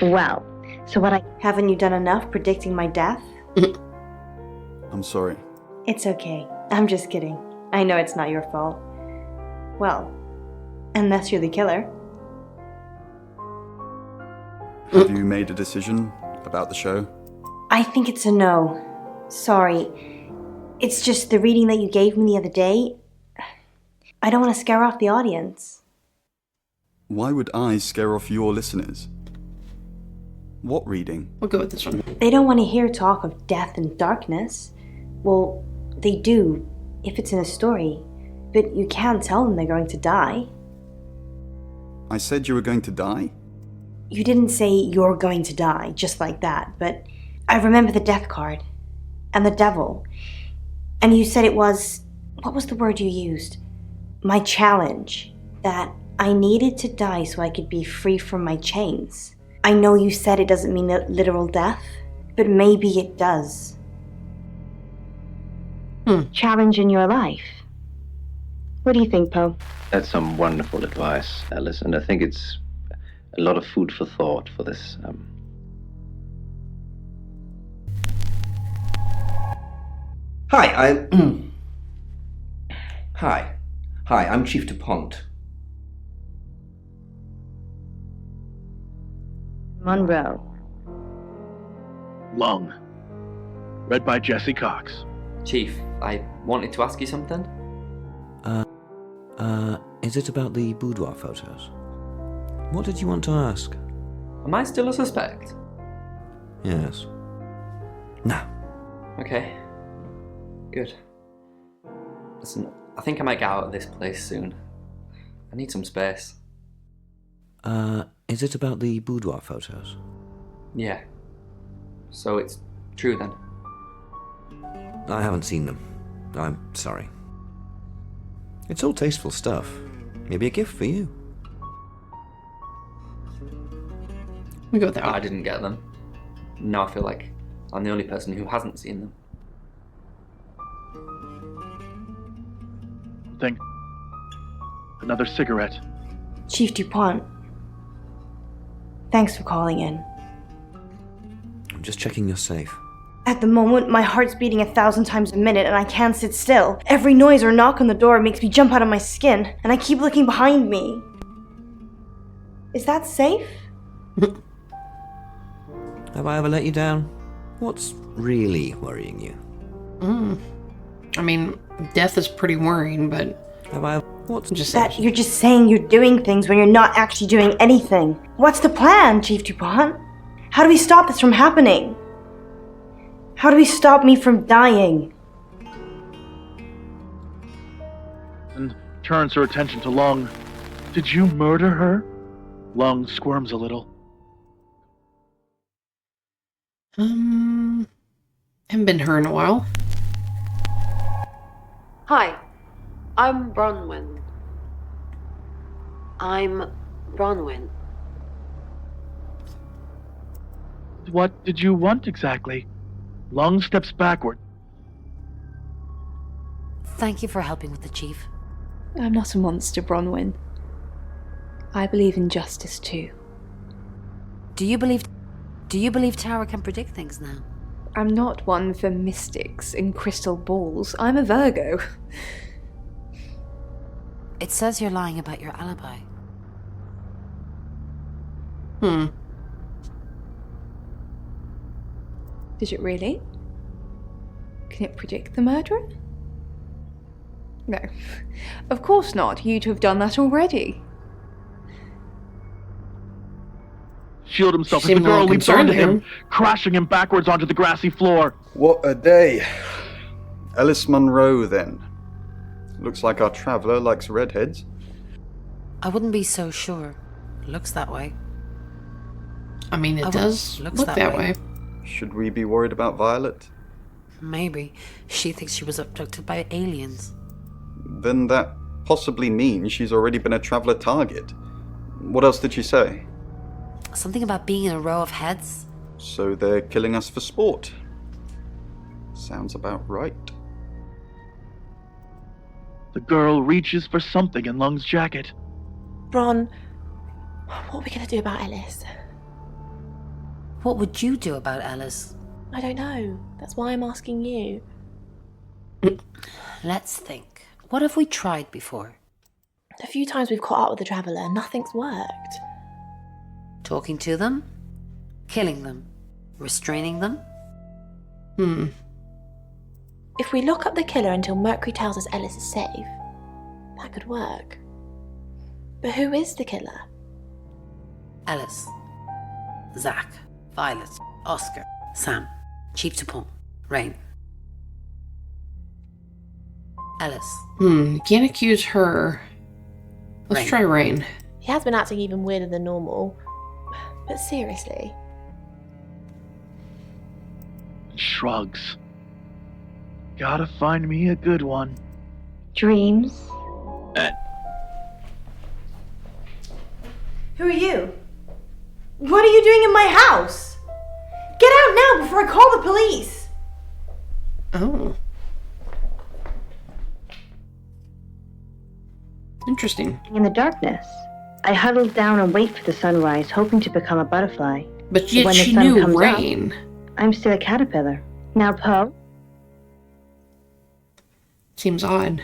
Well, so haven't you done enough predicting my death? I'm sorry. It's okay. I'm just kidding. I know it's not your fault. Well, unless you're the killer. Have you made a decision about the show? I think it's a no. Sorry. It's just the reading that you gave me the other day. I don't want to scare off the audience. Why would I scare off your listeners? What reading? We'll go with this one. They don't want to hear talk of death and darkness. Well, they do, if it's in a story. But you can't tell them they're going to die. I said you were going to die? You didn't say you're going to die, just like that, but I remember the death card. And the devil. And you said it was... What was the word you used? My challenge. That I needed to die so I could be free from my chains. I know you said it doesn't mean a literal death, but maybe it does. Challenge in your life. What do you think, Poe? That's some wonderful advice, Alice, and I think it's a lot of food for thought for this. Hi, Hi, I'm Chief DuPont. Monroe. Lung. Read by Jesse Cox. Chief, I wanted to ask you something. Is it about the boudoir photos? What did you want to ask? Am I still a suspect? Yes. No. Okay. Good. Listen, I think I might get out of this place soon. I need some space. Is it about the boudoir photos? Yeah. So it's true then? I haven't seen them. I'm sorry. It's all tasteful stuff. Maybe a gift for you. We go with that one. I didn't get them. Now I feel like I'm the only person who hasn't seen them. Thing. Another cigarette. Chief DuPont. Thanks for calling in. I'm just checking you're safe. At the moment, my heart's beating 1,000 times a minute and I can't sit still. Every noise or knock on the door makes me jump out of my skin, and I keep looking behind me. Is that safe? Have I ever let you down? What's really worrying you? I mean, death is pretty worrying, but... Have I... What's just that you're just saying you're doing things when you're not actually doing anything. What's the plan, Chief DuPont? How do we stop this from happening? How do we stop me from dying? turns her attention to Lung. Did you murder her? Lung squirms a little. Haven't been her in a while. Hi, I'm Bronwyn. What did you want exactly? Lung steps backward. Thank you for helping with the chief. I'm not a monster, Bronwyn. I believe in justice too. Do you believe Tara can predict things now? I'm not one for mystics and crystal balls. I'm a Virgo. It says you're lying about your alibi. Did it really? Can it predict the murderer? No. Of course not. You'd have done that already. Shield himself as the girl leaps onto him, crashing him backwards onto the grassy floor. What a day. Alice Munro, then. Looks like our traveller likes redheads. I wouldn't be so sure. Looks that way. I mean, it does look that way. Should we be worried about Violet? Maybe. She thinks she was abducted by aliens. Then that possibly means she's already been a traveller target. What else did she say? Something about being in a row of heads? So they're killing us for sport. Sounds about right. The girl reaches for something in Lung's jacket. Bron, what are we going to do about Ellis? What would you do about Ellis? I don't know. That's why I'm asking you. Let's think. What have we tried before? A few times we've caught up with the Traveller, nothing's worked. Talking to them? Killing them? Restraining them? If we lock up the killer until Mercury tells us Ellis is safe, that could work. But who is the killer? Ellis. Zach. Violet. Oscar. Sam. Chief Dupont. Rain. Ellis. Can't accuse her. Let's try Rain. He has been acting even weirder than normal. But seriously. Shrugs. Gotta find me a good one. Dreams. Who are you? What are you doing in my house? Get out now before I call the police! Oh. Interesting. In the darkness, I huddled down and wait for the sunrise, hoping to become a butterfly. But yet when she the sun knew comes Rain. Up, I'm still a caterpillar. Now, Poe. Seems odd.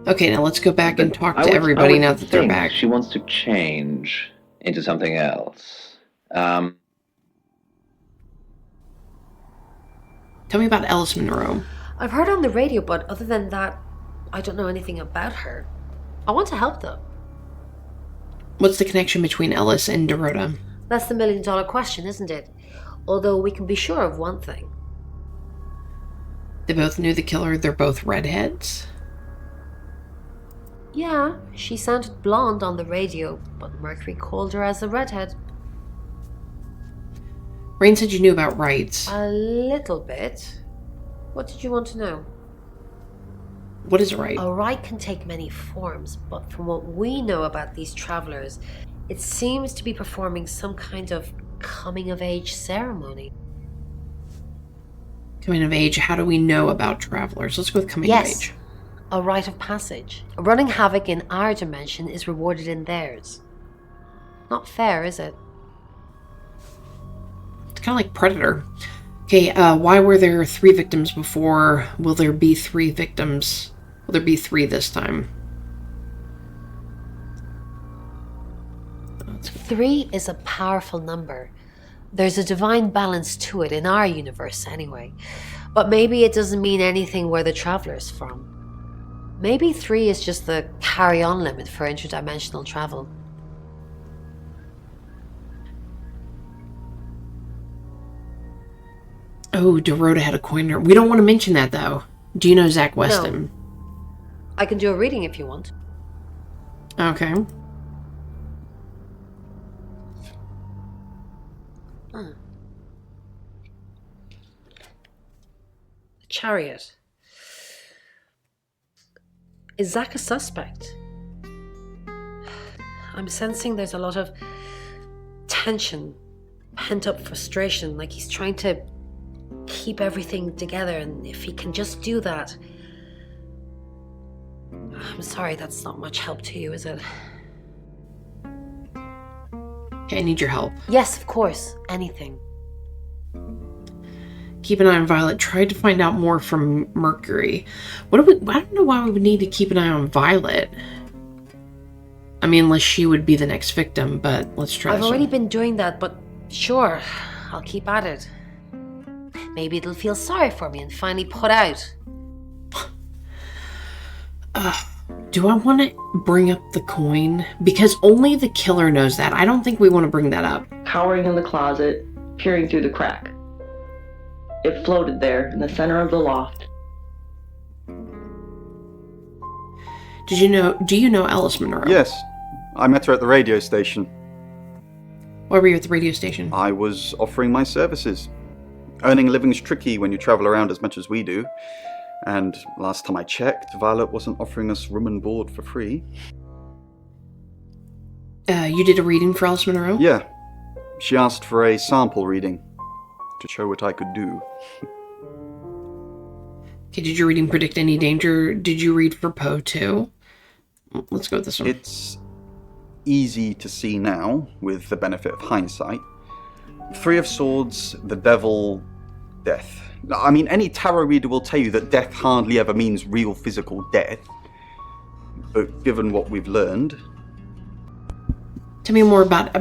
Okay, now let's go back and talk to everybody now that they're back. She wants to change into something else. Tell me about Alice Munro. I've heard on the radio, but other than that, I don't know anything about her. I want to help them. What's the connection between Ellis and Dorota? That's the million-dollar question, isn't it? Although we can be sure of one thing. They both knew the killer. They're both redheads. Yeah, she sounded blonde on the radio, but Mercury called her as a redhead. Rain said you knew about rights. A little bit. What did you want to know? What is a right? A right can take many forms, but from what we know about these travelers, it seems to be performing some kind of coming-of-age ceremony. Coming of age, how do we know about travelers? Let's go with coming of age. A rite of passage. Running havoc in our dimension is rewarded in theirs. Not fair, is it? It's kind of like Predator. Okay, why were there 3 victims before? Will there be 3 victims? Will there be 3 this time? 3 is a powerful number. There's a divine balance to it in our universe anyway. But maybe it doesn't mean anything where the traveler's from. Maybe 3 is just the carry-on limit for interdimensional travel. Oh, Dorota had a coiner. We don't want to mention that, though. Do you know Zach Weston? No. I can do a reading if you want. Okay. The Chariot. Is Zach a suspect? I'm sensing there's a lot of tension, pent-up frustration, like he's trying to keep everything together, and if he can just do that... I'm sorry, that's not much help to you, is it? Okay, I need your help. Yes, of course. Anything. Keep an eye on Violet. Tried to find out more from Mercury. I don't know why we would need to keep an eye on Violet. I mean, unless she would be the next victim, but let's try I've already been doing that, but sure, I'll keep at it. Maybe it'll feel sorry for me and finally put out. Do I want to bring up the coin? Because only the killer knows that. I don't think we want to bring that up. Cowering in the closet, peering through the crack. It floated there in the center of the loft. Do you know Alice Monroe? Yes. I met her at the radio station. Why were you at the radio station? I was offering my services. Earning a living's tricky when you travel around as much as we do. And last time I checked, Violet wasn't offering us room and board for free. You did a reading for Alice Monroe? Yeah. She asked for a sample reading to show what I could do. Okay, did your reading predict any danger? Did you read for Poe too? Let's go with this one. It's easy to see now, with the benefit of hindsight. Three of Swords, the Devil, Death. I mean, any tarot reader will tell you that death hardly ever means real physical death. But given what we've learned... Tell me more about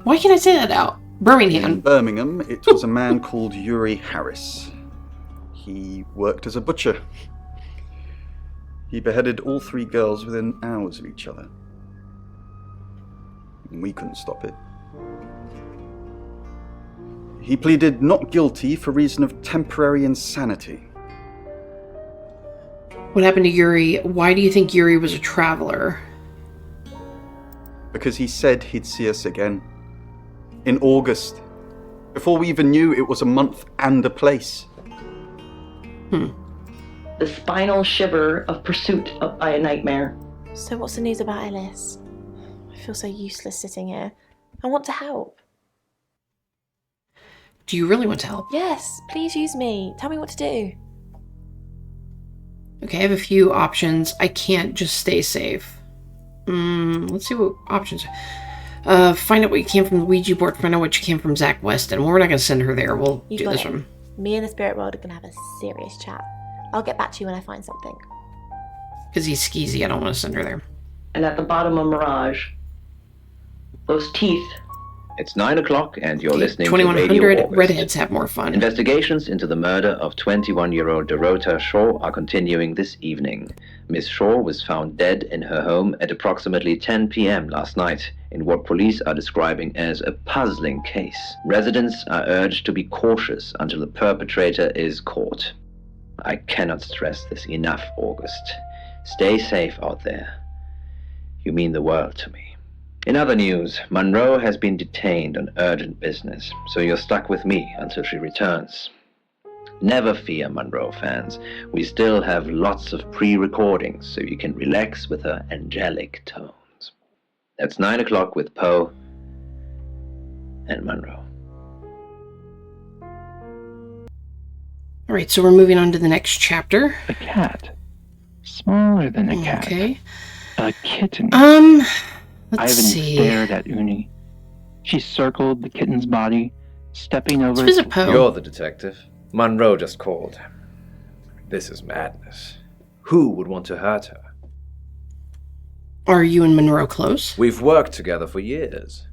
why can't I say that out? Birmingham. In Birmingham, it was a man called Uri Harris. He worked as a butcher. He beheaded all three girls within hours of each other. And we couldn't stop it. He pleaded not guilty for reason of temporary insanity. What happened to Yuri? Why do you think Yuri was a traveler? Because he said he'd see us again. In August. Before we even knew it was a month and a place. The spinal shiver of pursuit by a nightmare. So what's the news about Ellis? I feel so useless sitting here. I want to help. Do you really want to help? Yes, please use me. Tell me what to do. Okay, I have a few options. I can't just stay safe. Let's see what options. Find out what you can from the Ouija board. Find out what you can from Zach Weston. Well, we're not going to send her there. We'll do this one. Me and the spirit world are going to have a serious chat. I'll get back to you when I find something. Because he's skeezy. I don't want to send her there. And at the bottom of Mirage, those teeth. It's 9 o'clock and you're listening to 2100 Radio August. Redheads have more fun. Investigations into the murder of 21-year-old Dorota Shaw are continuing this evening. Miss Shaw was found dead in her home at approximately 10 p.m. last night in what police are describing as a puzzling case. Residents are urged to be cautious until the perpetrator is caught. I cannot stress this enough, August. Stay safe out there. You mean the world to me. In other news, Monroe has been detained on urgent business, so you're stuck with me until she returns. Never fear, Monroe fans. We still have lots of pre-recordings, so you can relax with her angelic tones. That's 9 o'clock with Poe and Monroe. All right, so we're moving on to the next chapter. A cat. Smaller than a cat. Okay. A kitten. Let's see. Stared at Uni. She circled the kitten's body, stepping over. Let's visit Poe. You're the detective. Monroe just called. This is madness. Who would want to hurt her? Are you and Monroe close? We've worked together for years.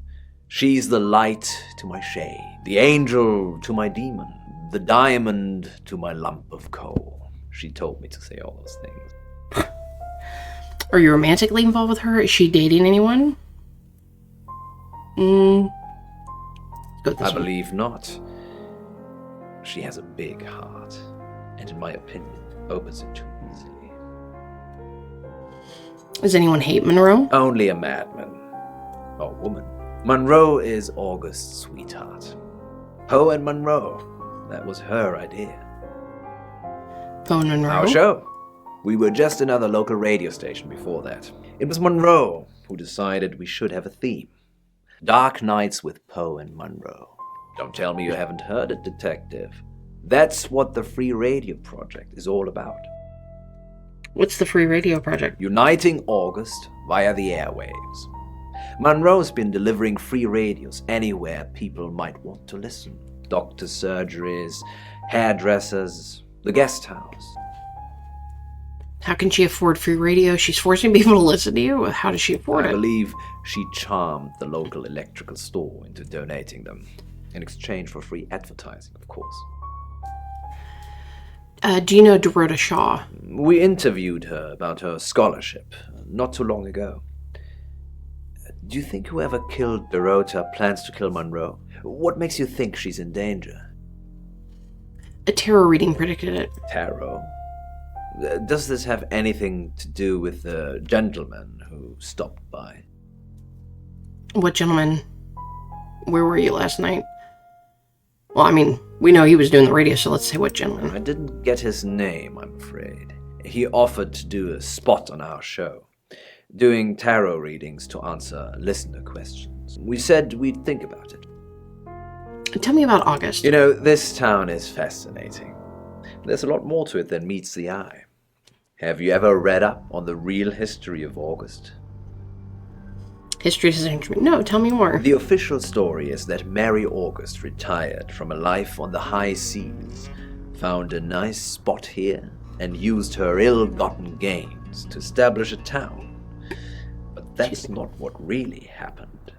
She's the light to my shade, the angel to my demon, the diamond to my lump of coal. She told me to say all those things. Are you romantically involved with her? Is she dating anyone? I believe not. She has a big heart. and in my opinion, opens it too easily. Does anyone hate Monroe? Only a madman. Or woman. Monroe is August's sweetheart. Poe and Monroe. That was her idea. Poe and Monroe? Our show. We were just another local radio station before that. It was Monroe who decided we should have a theme. Dark Nights with Poe and Monroe. Don't tell me you haven't heard it, Detective. That's what the Free Radio Project is all about. What's the Free Radio Project? Uniting August via the airwaves. Monroe's been delivering free radios anywhere people might want to listen. Doctor surgeries, hairdressers, the guest house. How can she afford free radio? She's forcing people to listen to you? How does she afford I it? believe she charmed the local electrical store into donating them, in exchange for free advertising, of course. Do you know Dorota Shaw? We interviewed her about her scholarship not too long ago. Do you think whoever killed Dorota plans to kill Monroe? What makes you think she's in danger? A tarot reading predicted it. Tarot? Does this have anything to do with the gentleman who stopped by? What gentleman? Where were you last night? Well, I mean, we know he was doing the radio, so let's say what gentleman. I didn't get his name, I'm afraid. He offered to do a spot on our show, doing tarot readings to answer listener questions. We said we'd think about it. Tell me about August. You know, this town is fascinating. There's a lot more to it than meets the eye. Have you ever read up on the real history of August? History doesn't interest me. No, tell me more. The official story is that Mary August retired from a life on the high seas, found a nice spot here, and used her ill-gotten gains to establish a town. But that's not what really happened.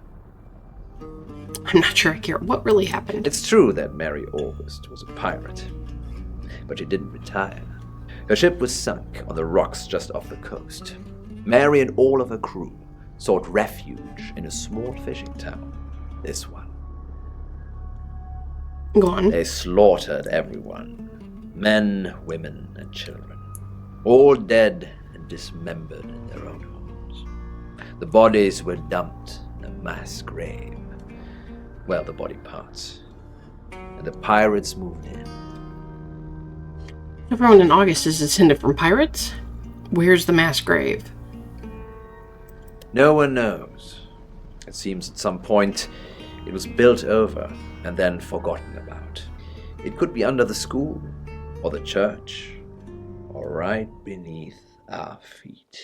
I'm not sure I care what really happened. It's true that Mary August was a pirate, but she didn't retire. Her ship was sunk on the rocks just off the coast. Mary and all of her crew sought refuge in a small fishing town. This one. Go on. They slaughtered everyone. Men, women, and children. All dead and dismembered in their own homes. The bodies were dumped in a mass grave. Well, the body parts. And the pirates moved in. Everyone in August is descended from pirates? Where's the mass grave? No one knows. It seems at some point it was built over and then forgotten about. It could be under the school, or the church, or right beneath our feet.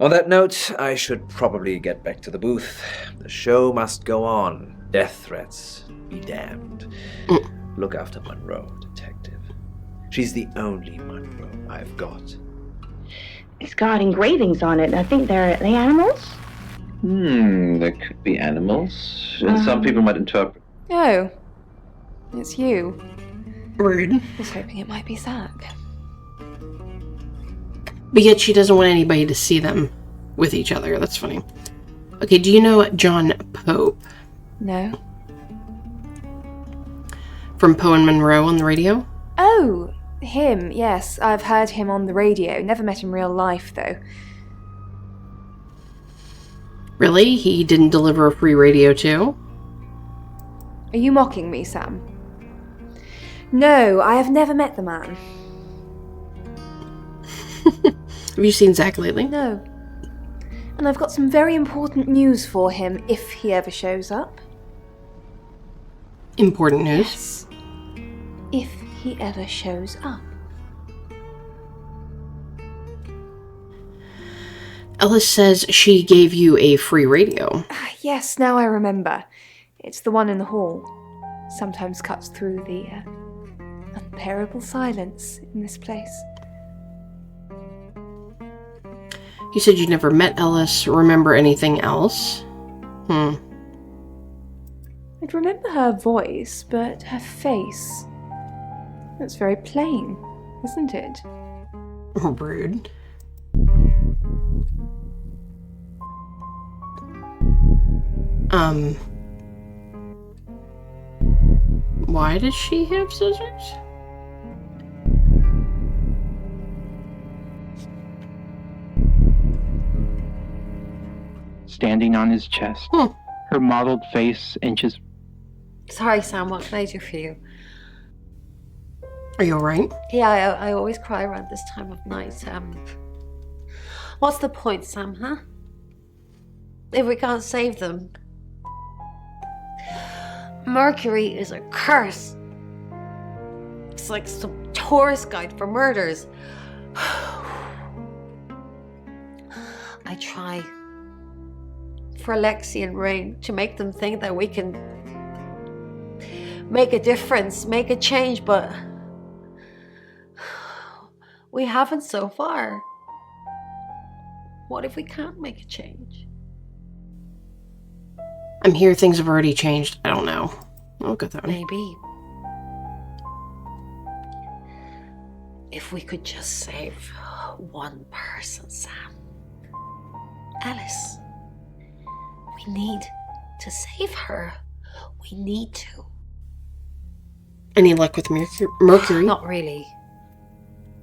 On that note, I should probably get back to the booth. The show must go on. Death threats be damned. Look after Monroe, Detective. She's the only Monroe I've got. It's got engravings on it. I think are they animals? There could be animals. And some people might interpret. Oh, it's you. Rude. I was hoping it might be Zach. But yet she doesn't want anybody to see them with each other. That's funny. Okay, do you know John Pope? No. From Poe and Monroe on the radio? Oh, him, yes. I've heard him on the radio. Never met in real life, though. Really? He didn't deliver a free radio too? Are you mocking me, Sam? No, I have never met the man. Have you seen Zach lately? No. And I've got some very important news for him if he ever shows up. Important news? Yes. If he ever shows up. Ellis says she gave you a free radio. Yes, now I remember. It's the one in the hall. Sometimes cuts through the unbearable silence in this place. You said you never met Ellis. Remember anything else? I'd remember her voice, but her face... That's very plain, isn't it? Rude. Why does she have scissors? standing on his chest, her mottled face inches. Sorry, Sam, what can I do for you? Are you alright? Yeah, I always cry around this time of night. What's the point, Sam, huh? If we can't save them. Mercury is a curse. It's like some tourist guide for murders. I try for Alexi and Rain to make them think that we can make a difference, make a change, but we haven't so far. What if we can't make a change? I'm here, things have already changed. I don't know. I'll go that way. Maybe. If we could just save one person, Sam. Alice. We need to save her. We need to. Any luck with Mercury? Not really.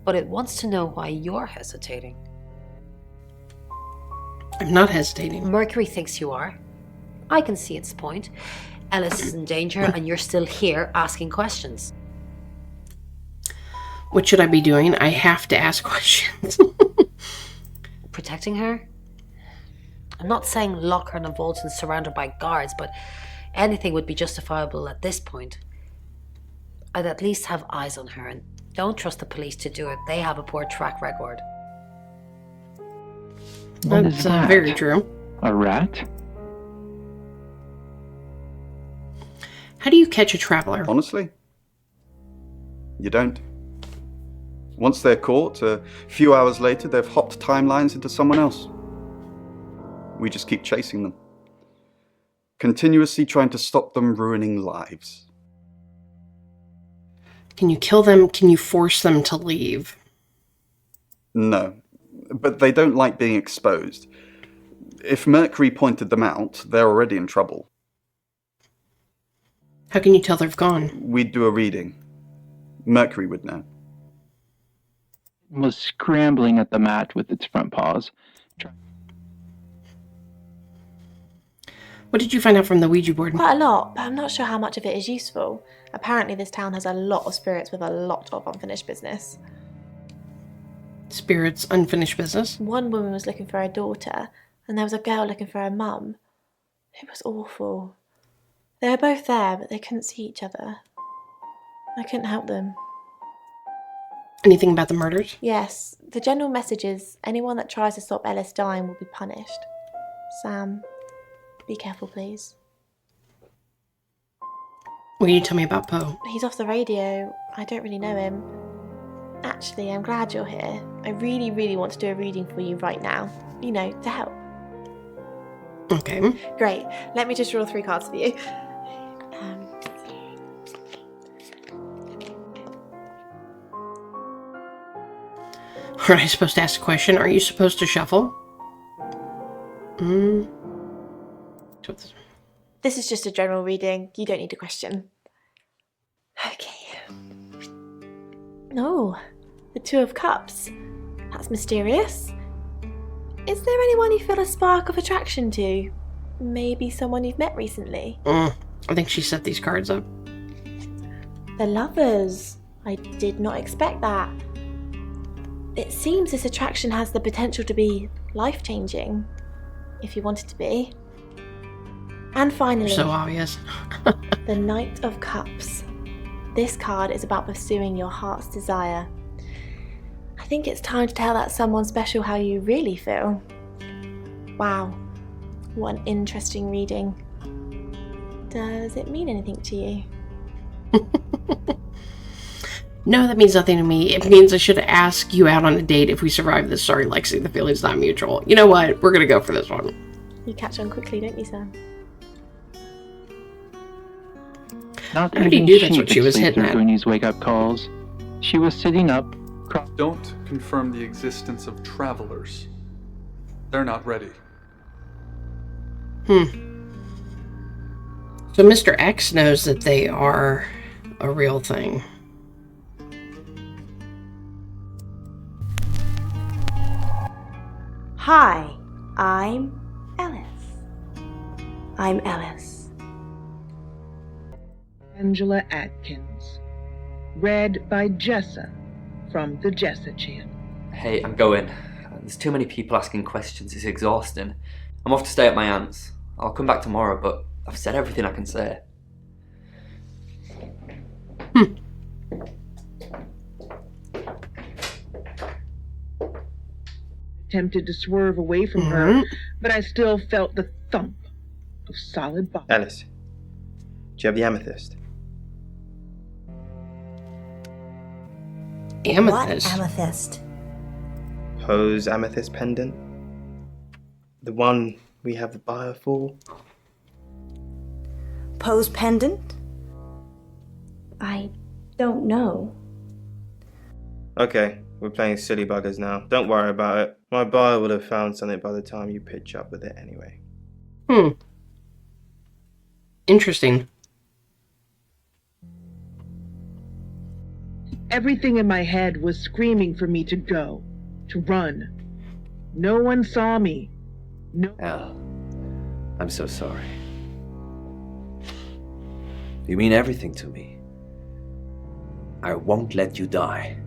But it wants to know why you're hesitating. I'm not hesitating. Mercury thinks you are. I can see its point. Alice is in danger and you're still here asking questions. What should I be doing? I have to ask questions. Protecting her? I'm not saying lock her in a vault and surround her by guards, but anything would be justifiable at this point. I'd at least have eyes on her, and don't trust the police to do it. They have a poor track record. What is that? Very true. A rat? How do you catch a traveler? Honestly, you don't. Once they're caught, a few hours later, they've hopped timelines into someone else. We just keep chasing them, continuously trying to stop them ruining lives. Can you kill them? Can you force them to leave? No, but they don't like being exposed. If Mercury pointed them out, they're already in trouble. How can you tell they've gone? We'd do a reading. Mercury would know. Was scrambling at the mat with its front paws. What did you find out from the Ouija board? Quite a lot, but I'm not sure how much of it is useful. Apparently this town has a lot of spirits with a lot of unfinished business. Spirits, unfinished business? One woman was looking for her daughter, and there was a girl looking for her mum. It was awful. They were both there, but they couldn't see each other. I couldn't help them. Anything about the murders? Yes, the general message is anyone that tries to stop Ellis dying will be punished. Sam, be careful, please. What can you tell me about Poe? He's off the radio. I don't really know him. Actually, I'm glad you're here. I really, really want to do a reading for you right now. You know, to help. Okay. Great. Let me just draw 3 cards for you. Are I supposed to ask a question? Are you supposed to shuffle? This is just a general reading. You don't need a question. Okay. Oh, the 2 of Cups. That's mysterious. Is there anyone you feel a spark of attraction to? Maybe someone you've met recently? I think she set these cards up. The Lovers. I did not expect that. It seems this attraction has the potential to be life-changing, if you want it to be. And finally, so obvious. the Knight of Cups. This card is about pursuing your heart's desire. I think it's time to tell that someone special how you really feel. Wow, what an interesting reading. Does it mean anything to you? No, that means nothing to me. It means I should ask you out on a date if we survive this. Sorry, Lexi, the feeling's not mutual. You know what? We're gonna go for this one. You catch on quickly, don't you, Sam? Not I already even knew that's what she was hitting at. doing these wake-up calls. She was sitting up. Don't confirm the existence of travelers. They're not ready. So Mr. X knows that they are a real thing. Hi, I'm Alice. I'm Alice. Angela Atkins. Read by Jessa from the Jessa channel. Hey, I'm going. There's too many people asking questions, it's exhausting. I'm off to stay at my aunt's. I'll come back tomorrow, but I've said everything I can say. Attempted to swerve away from her, but I still felt the thump of solid body. Alice, do you have the amethyst? What amethyst? Poe's amethyst pendant? The one we have the buyer for? Poe's pendant? I don't know. Okay, we're playing silly buggers now. Don't worry about it. My buyer would have found something by the time you pitch up with it anyway. Interesting. Everything in my head was screaming for me to go, to run. No one saw me. No. Al, I'm so sorry. You mean everything to me. I won't let you die.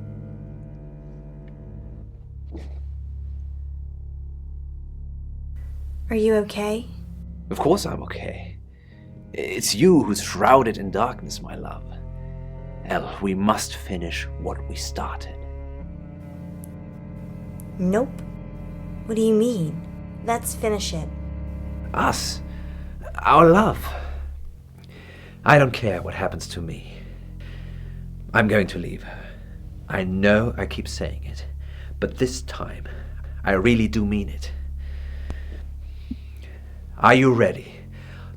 Are you okay? Of course I'm okay. It's you who's shrouded in darkness, my love. El, we must finish what we started. Nope. What do you mean? Let's finish it. Us. Our love. I don't care what happens to me. I'm going to leave her. I know I keep saying it, but this time, I really do mean it. Are you ready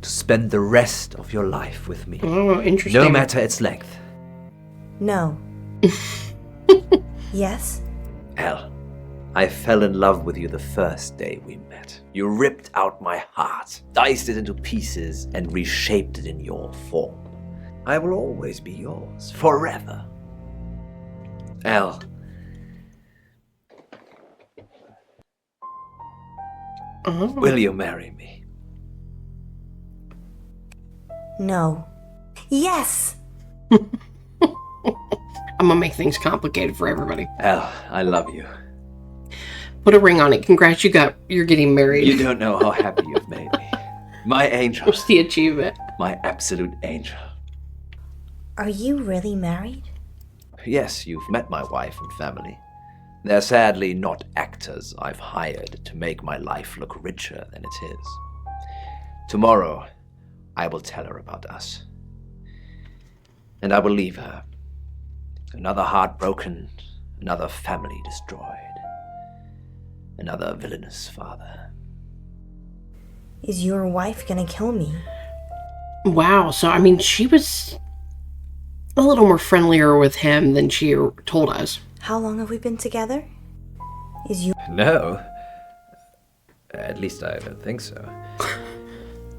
to spend the rest of your life with me? Oh, interesting. No matter its length. No. Yes? Elle, I fell in love with you the first day we met. You ripped out my heart, diced it into pieces, and reshaped it in your form. I will always be yours, forever. Elle. Will you marry me? No. Yes! I'm gonna make things complicated for everybody. Elle, I love you. Put a ring on it. Congrats, you're getting married. You don't know how happy you've made me. My angel. What's the achievement? My absolute angel. Are you really married? Yes, you've met my wife and family. They're sadly not actors I've hired to make my life look richer than it is. Tomorrow, I will tell her about us. And I will leave her. Another heart broken, another family destroyed, another villainous father. Is your wife gonna kill me? Wow, so I mean, she was a little more friendlier with him than she told us. How long have we been together? Is you... No. At least I don't think so.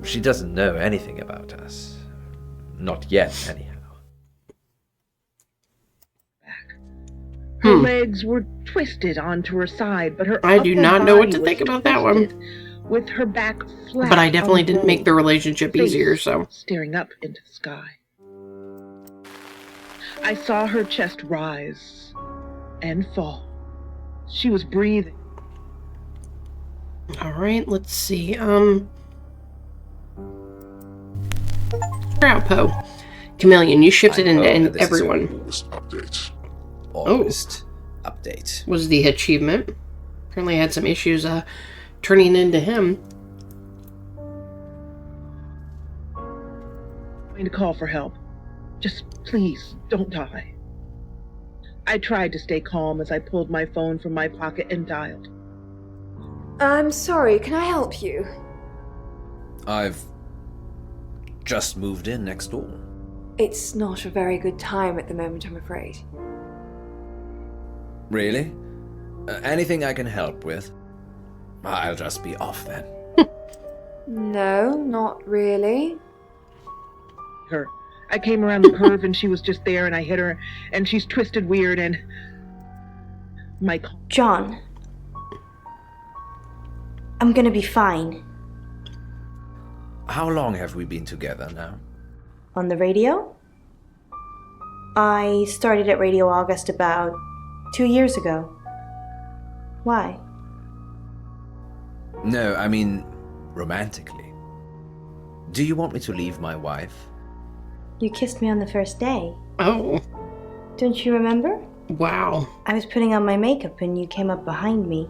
She doesn't know anything about us. Not yet, anyhow. Her legs were twisted onto her side, but her I do upper not know what body to was think about that one. twisted, with her back flat. But I definitely on the didn't make the relationship face easier, so. Staring up into the sky. I saw her chest rise and fall. She was breathing. Alright, let's see. You're out, Poe. Chameleon, you shifted into everyone. August update. Was the achievement. Apparently had some issues turning into him. I'm going to call for help. Just please, don't die. I tried to stay calm as I pulled my phone from my pocket and dialed. I'm sorry, can I help you? I've just moved in next door. It's not a very good time at the moment, I'm afraid. Really? Anything I can help with? I'll just be off then. No, not really. Her. I came around the curve and she was just there and I hit her and she's twisted weird and... John. I'm gonna be fine. How long have we been together now? On the radio? I started at Radio August about 2 years ago. Why? No, I mean romantically. Do you want me to leave my wife? You kissed me on the first day. Oh. Don't you remember? Wow. I was putting on my makeup and you came up behind me.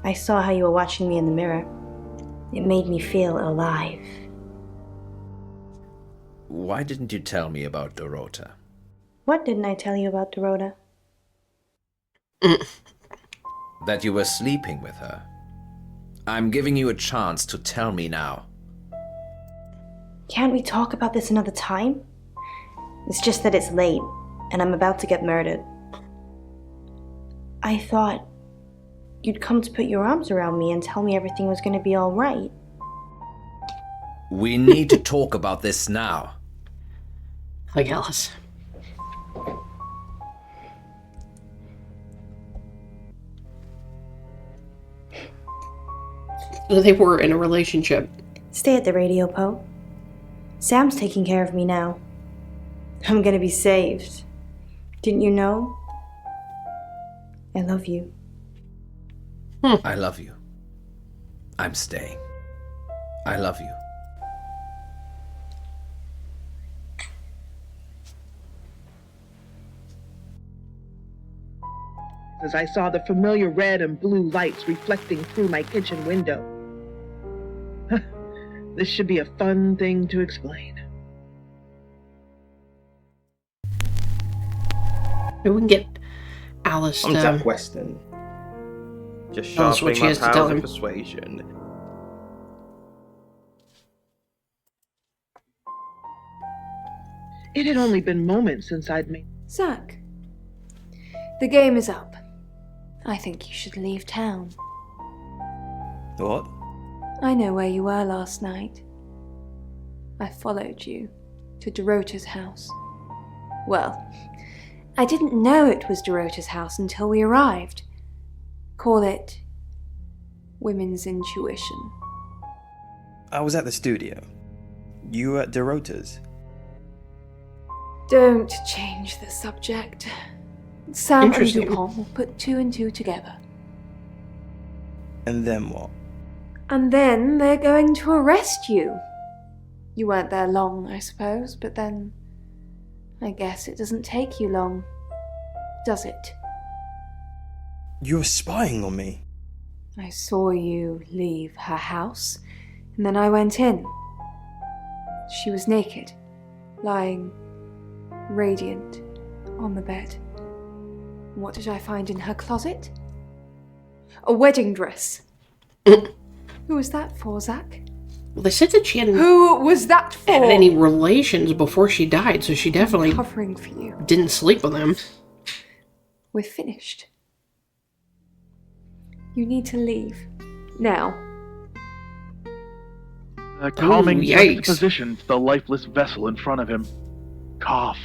I saw how you were watching me in the mirror. It made me feel alive. Why didn't you tell me about Dorota? What didn't I tell you about Dorota? That you were sleeping with her. I'm giving you a chance to tell me now. Can't we talk about this another time? It's just that it's late, and I'm about to get murdered. I thought you'd come to put your arms around me and tell me everything was going to be all right. We need to talk about this now. Like Alice. They were in a relationship. Stay at the radio, Poe. Sam's taking care of me now. I'm gonna be saved. Didn't you know? I love you. I love you. I'm staying. I love you. As I saw the familiar red and blue lights reflecting through my kitchen window. This should be a fun thing to explain. Maybe we can get Alice I'm to... Jack Weston. Just Tell us what sharpening she my has to tell powers of him. persuasion. It had only been moments since I'd made... Zach, the game is up. I think you should leave town. What? I know where you were last night. I followed you to Dorota's house. Well, I didn't know it was Dorota's house until we arrived. Call it women's intuition. I was at the studio. You were at Dorota's. Don't change the subject. Sam and Interesting. Dupont will put two and two together. And then what? And then they're going to arrest you. You weren't there long, I suppose, but then I guess it doesn't take you long, does it? You're spying on me. I saw you leave her house, and then I went in. She was naked, lying radiant on the bed. What did I find in her closet? A wedding dress. Who was that for, Zach? Well, they said that she hadn't Who was that for? had any relations before she died, so she definitely Covering for you. didn't sleep with him. We're finished. You need to leave. Now. A calming yikes. juxtaposition to the lifeless vessel in front of him. Cough.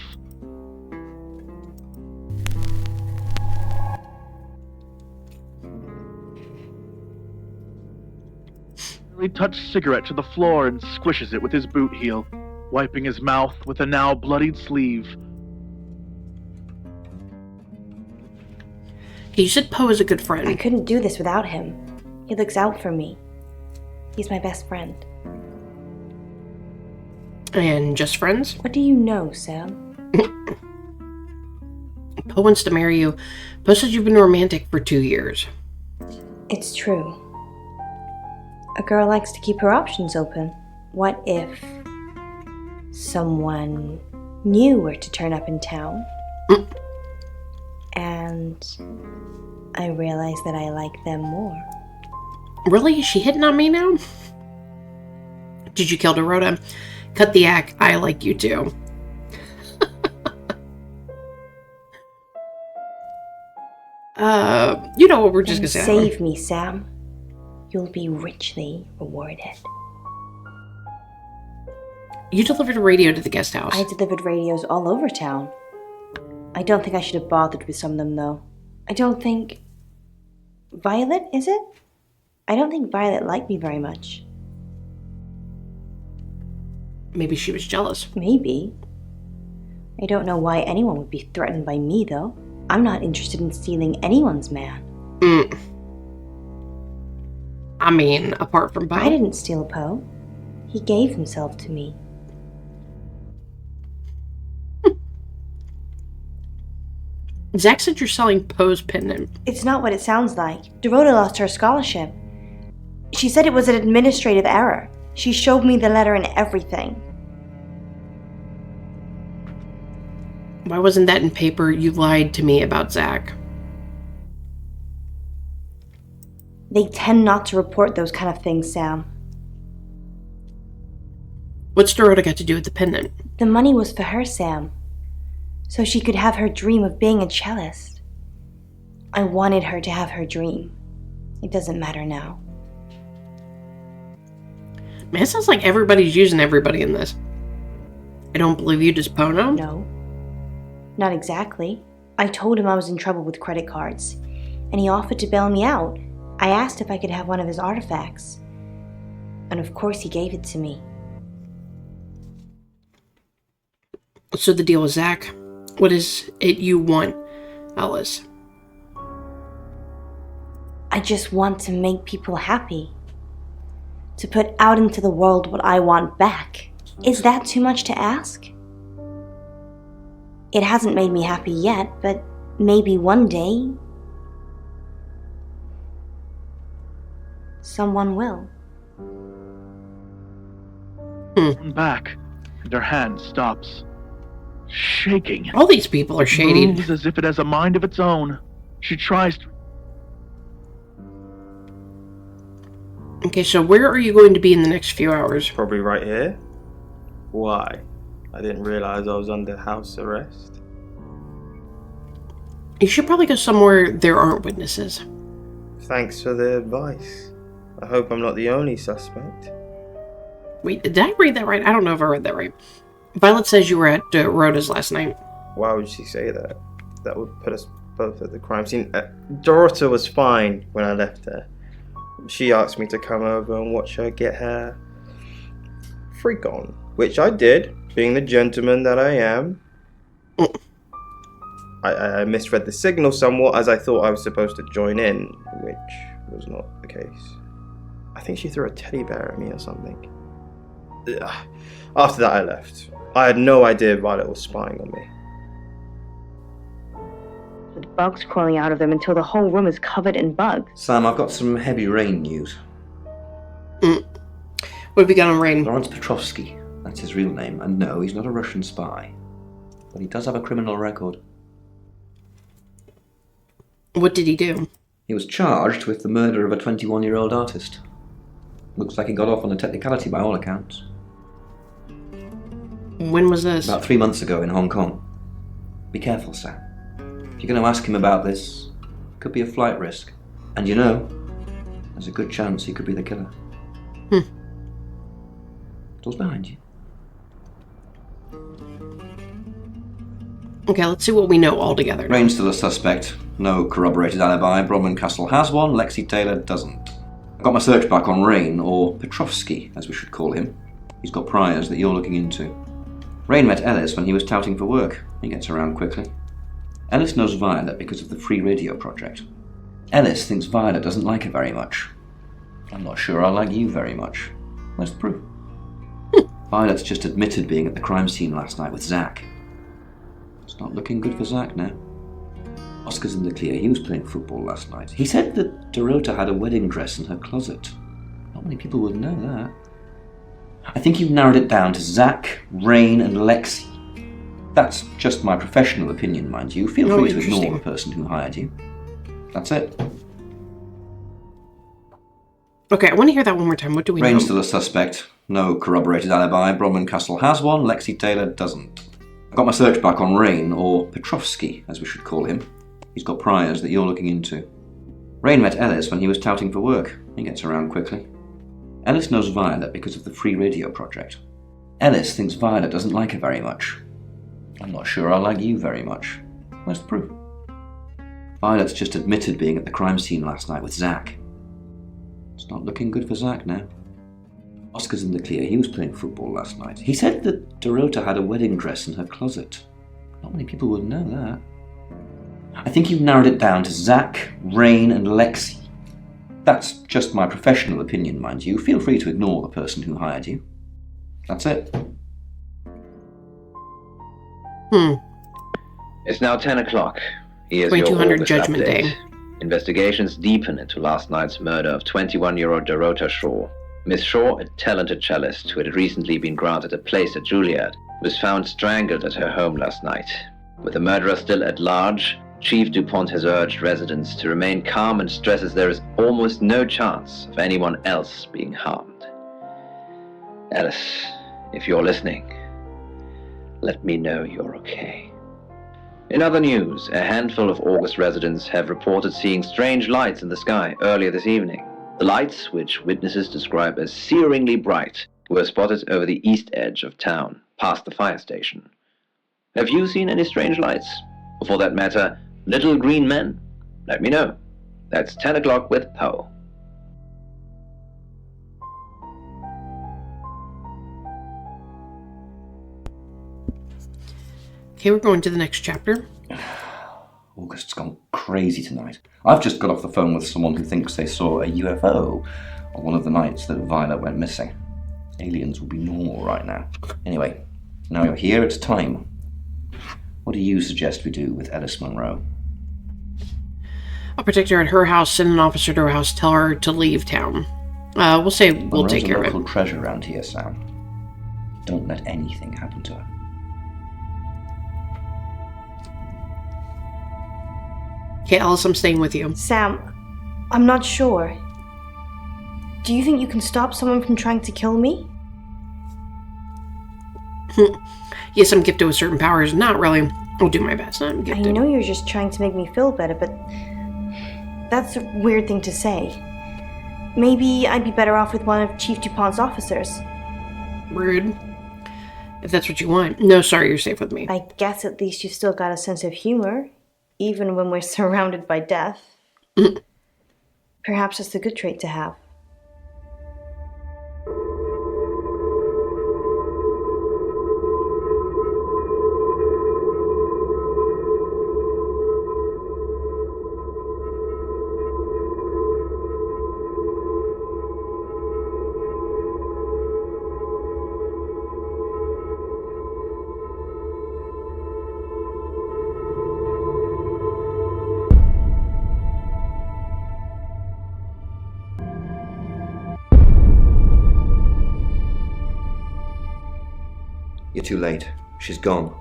He touched cigarette to the floor and squishes it with his boot heel, wiping his mouth with a now bloodied sleeve. You said Poe is a good friend. I couldn't do this without him. He looks out for me. He's my best friend. And just friends? What do you know, Sam? Poe wants to marry you. Poe says you've been romantic for 2 years. It's true. A girl likes to keep her options open. What if someone new were to turn up in town? And I realize that I like them more. Really? Is she hitting on me now? Did you kill Dorota? Cut the act. I like you too. You know what we're just Then gonna say. save me, Sam. You'll be richly rewarded. You delivered a radio to the guest house. I delivered radios all over town. I don't think I should have bothered with some of them, though. I don't think... Violet, is it? I don't think Violet liked me very much. Maybe she was jealous. Maybe. I don't know why anyone would be threatened by me, though. I'm not interested in stealing anyone's man. I mean, apart from Poe. I didn't steal Poe. He gave himself to me. Zach said you're selling Poe's pendant. It's not what it sounds like. Dorota lost her scholarship. She said it was an administrative error. She showed me the letter and everything. Why wasn't that in paper? You lied to me about Zach. They tend not to report those kind of things, Sam. What's Dorota got to do with the pendant? The money was for her, Sam. So she could have her dream of being a cellist. I wanted her to have her dream. It doesn't matter now. Man, it sounds like everybody's using everybody in this. I don't believe you, does Poe know? No. Not exactly. I told him I was in trouble with credit cards, and he offered to bail me out. I asked if I could have one of his artifacts. And of course he gave it to me. So the deal with Zach. What is it you want, Alice? I just want to make people happy. To put out into the world what I want back. Is that too much to ask? It hasn't made me happy yet, but maybe one day someone will. Back, and her hand stops, shaking. All these people are shady. Moves as if it has a mind of its own. She tries to... Okay, so where are you going to be in the next few hours? Probably right here. Why? I didn't realize I was under house arrest. You should probably go somewhere there aren't witnesses. Thanks for the advice. I hope I'm not the only suspect. Wait, did I read that right? I don't know if I read that right. Violet says you were at Rhoda's last night. Why would she say that? That would put us both at the crime scene. Dorota was fine when I left her. She asked me to come over and watch her get her freak on, which I did, being the gentleman that I am. I misread the signal somewhat, as I thought I was supposed to join in, which was not the case. I think she threw a teddy bear at me or something. After that I left. I had no idea Violet was spying on me. With bugs crawling out of them until the whole room is covered in bugs. Sam, I've got some heavy rain news. What have you got on Rain? Lawrence Petrovsky, that's his real name, and no, he's not a Russian spy. But he does have a criminal record. What did he do? He was charged with the murder of a 21-year-old artist. Looks like he got off on a technicality by all accounts. When was this? About 3 months ago in Hong Kong. Be careful, Sam. If you're going to ask him about this, it could be a flight risk. And you know, there's a good chance he could be the killer. Door's behind you. Okay, let's see what we know all together. Rain's still a suspect. No corroborated alibi. Bronwyn Castle has one, Lexi Taylor doesn't. I got my search back on Rain, or Petrovsky, as we should call him. He's got priors that you're looking into. Rain met Ellis when he was touting for work. He gets around quickly. Ellis knows Violet because of the free radio project. Ellis thinks Violet doesn't like her very much. I'm not sure I like you very much. Where's the proof? Violet's just admitted being at the crime scene last night with Zach. It's not looking good for Zach now. Oscar's in the clear. He was playing football last night. He said that Dorota had a wedding dress in her closet. Not many people would know that. I think you've narrowed it down to Zach, Rain, and Lexi. That's just my professional opinion, mind you. Feel free to ignore the person who hired you. That's it. Okay, I want to hear that one more time. What do we know? Rain's still a suspect. No corroborated alibi. Bronwyn Castle has one, Lexi Taylor doesn't. I got my search back on Rain, or Petrovsky, as we should call him. He's got priors that you're looking into. Rain met Ellis when he was touting for work. He gets around quickly. Ellis knows Violet because of the free radio project. Ellis thinks Violet doesn't like her very much. I'm not sure I like you very much. Where's the proof? Violet's just admitted being at the crime scene last night with Zach. It's not looking good for Zach now. Oscar's in the clear. He was playing football last night. He said that Dorota had a wedding dress in her closet. Not many people would know that. I think you've narrowed it down to Zach, Rain, and Lexi. That's just my professional opinion, mind you. Feel free to ignore the person who hired you. That's it. It's now 10 o'clock. Here's your 2200 August Judgment update. Day. Investigations deepen into last night's murder of 21-year-old Dorota Shaw. Miss Shaw, a talented cellist who had recently been granted a place at Juilliard, was found strangled at her home last night. With the murderer still at large, Chief DuPont has urged residents to remain calm and stresses there is almost no chance of anyone else being harmed. Alice, if you're listening, let me know you're okay. In other news, a handful of August residents have reported seeing strange lights in the sky earlier this evening. The lights, which witnesses describe as searingly bright, were spotted over the east edge of town, past the fire station. Have you seen any strange lights? Or for that matter, little green men? Let me know. That's 10 o'clock with Poe. Okay, we're going to the next chapter. August's gone crazy tonight. I've just got off the phone with someone who thinks they saw a UFO on one of the nights that Violet went missing. Aliens will be normal right now. Anyway, now you're here, it's time. What do you suggest we do with Alice Monroe? I'll protect her at her house, send an officer to her house, tell her to leave town. We'll say we'll Monroe's take care of a it. local treasure around here, Sam. Don't let anything happen to her. Okay, Alice, I'm staying with you. Sam, I'm not sure. Do you think you can stop someone from trying to kill me? Yes, I'm gifted with certain powers. Not really. I'll do my best. I'm I gifted. know you're just trying to make me feel better, but that's a weird thing to say. Maybe I'd be better off with one of Chief DuPont's officers. Rude. If that's what you want. No, sorry, you're safe with me. I guess at least you've still got a sense of humor, even when we're surrounded by death. Perhaps it's a good trait to have. You're too late. She's gone.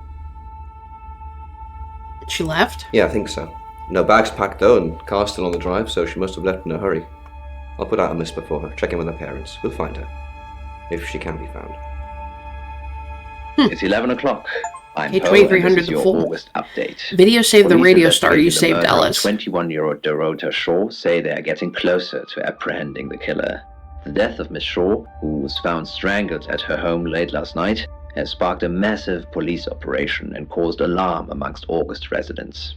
She left? Yeah, I think so. No bag's packed though, and car's still on the drive, so she must have left in a hurry. I'll put out a list before her, check in with her parents. We'll find her. If she can be found. It's 11 o'clock. I'm Hey, Poe, and 2300 this is the your full. August update. Video saved the Police radio star. You investigating the saved murder of Alice. 21-year-old Dorota Shaw say they are getting closer to apprehending the killer. The death of Miss Shaw, who was found strangled at her home late last night, has sparked a massive police operation and caused alarm amongst August residents.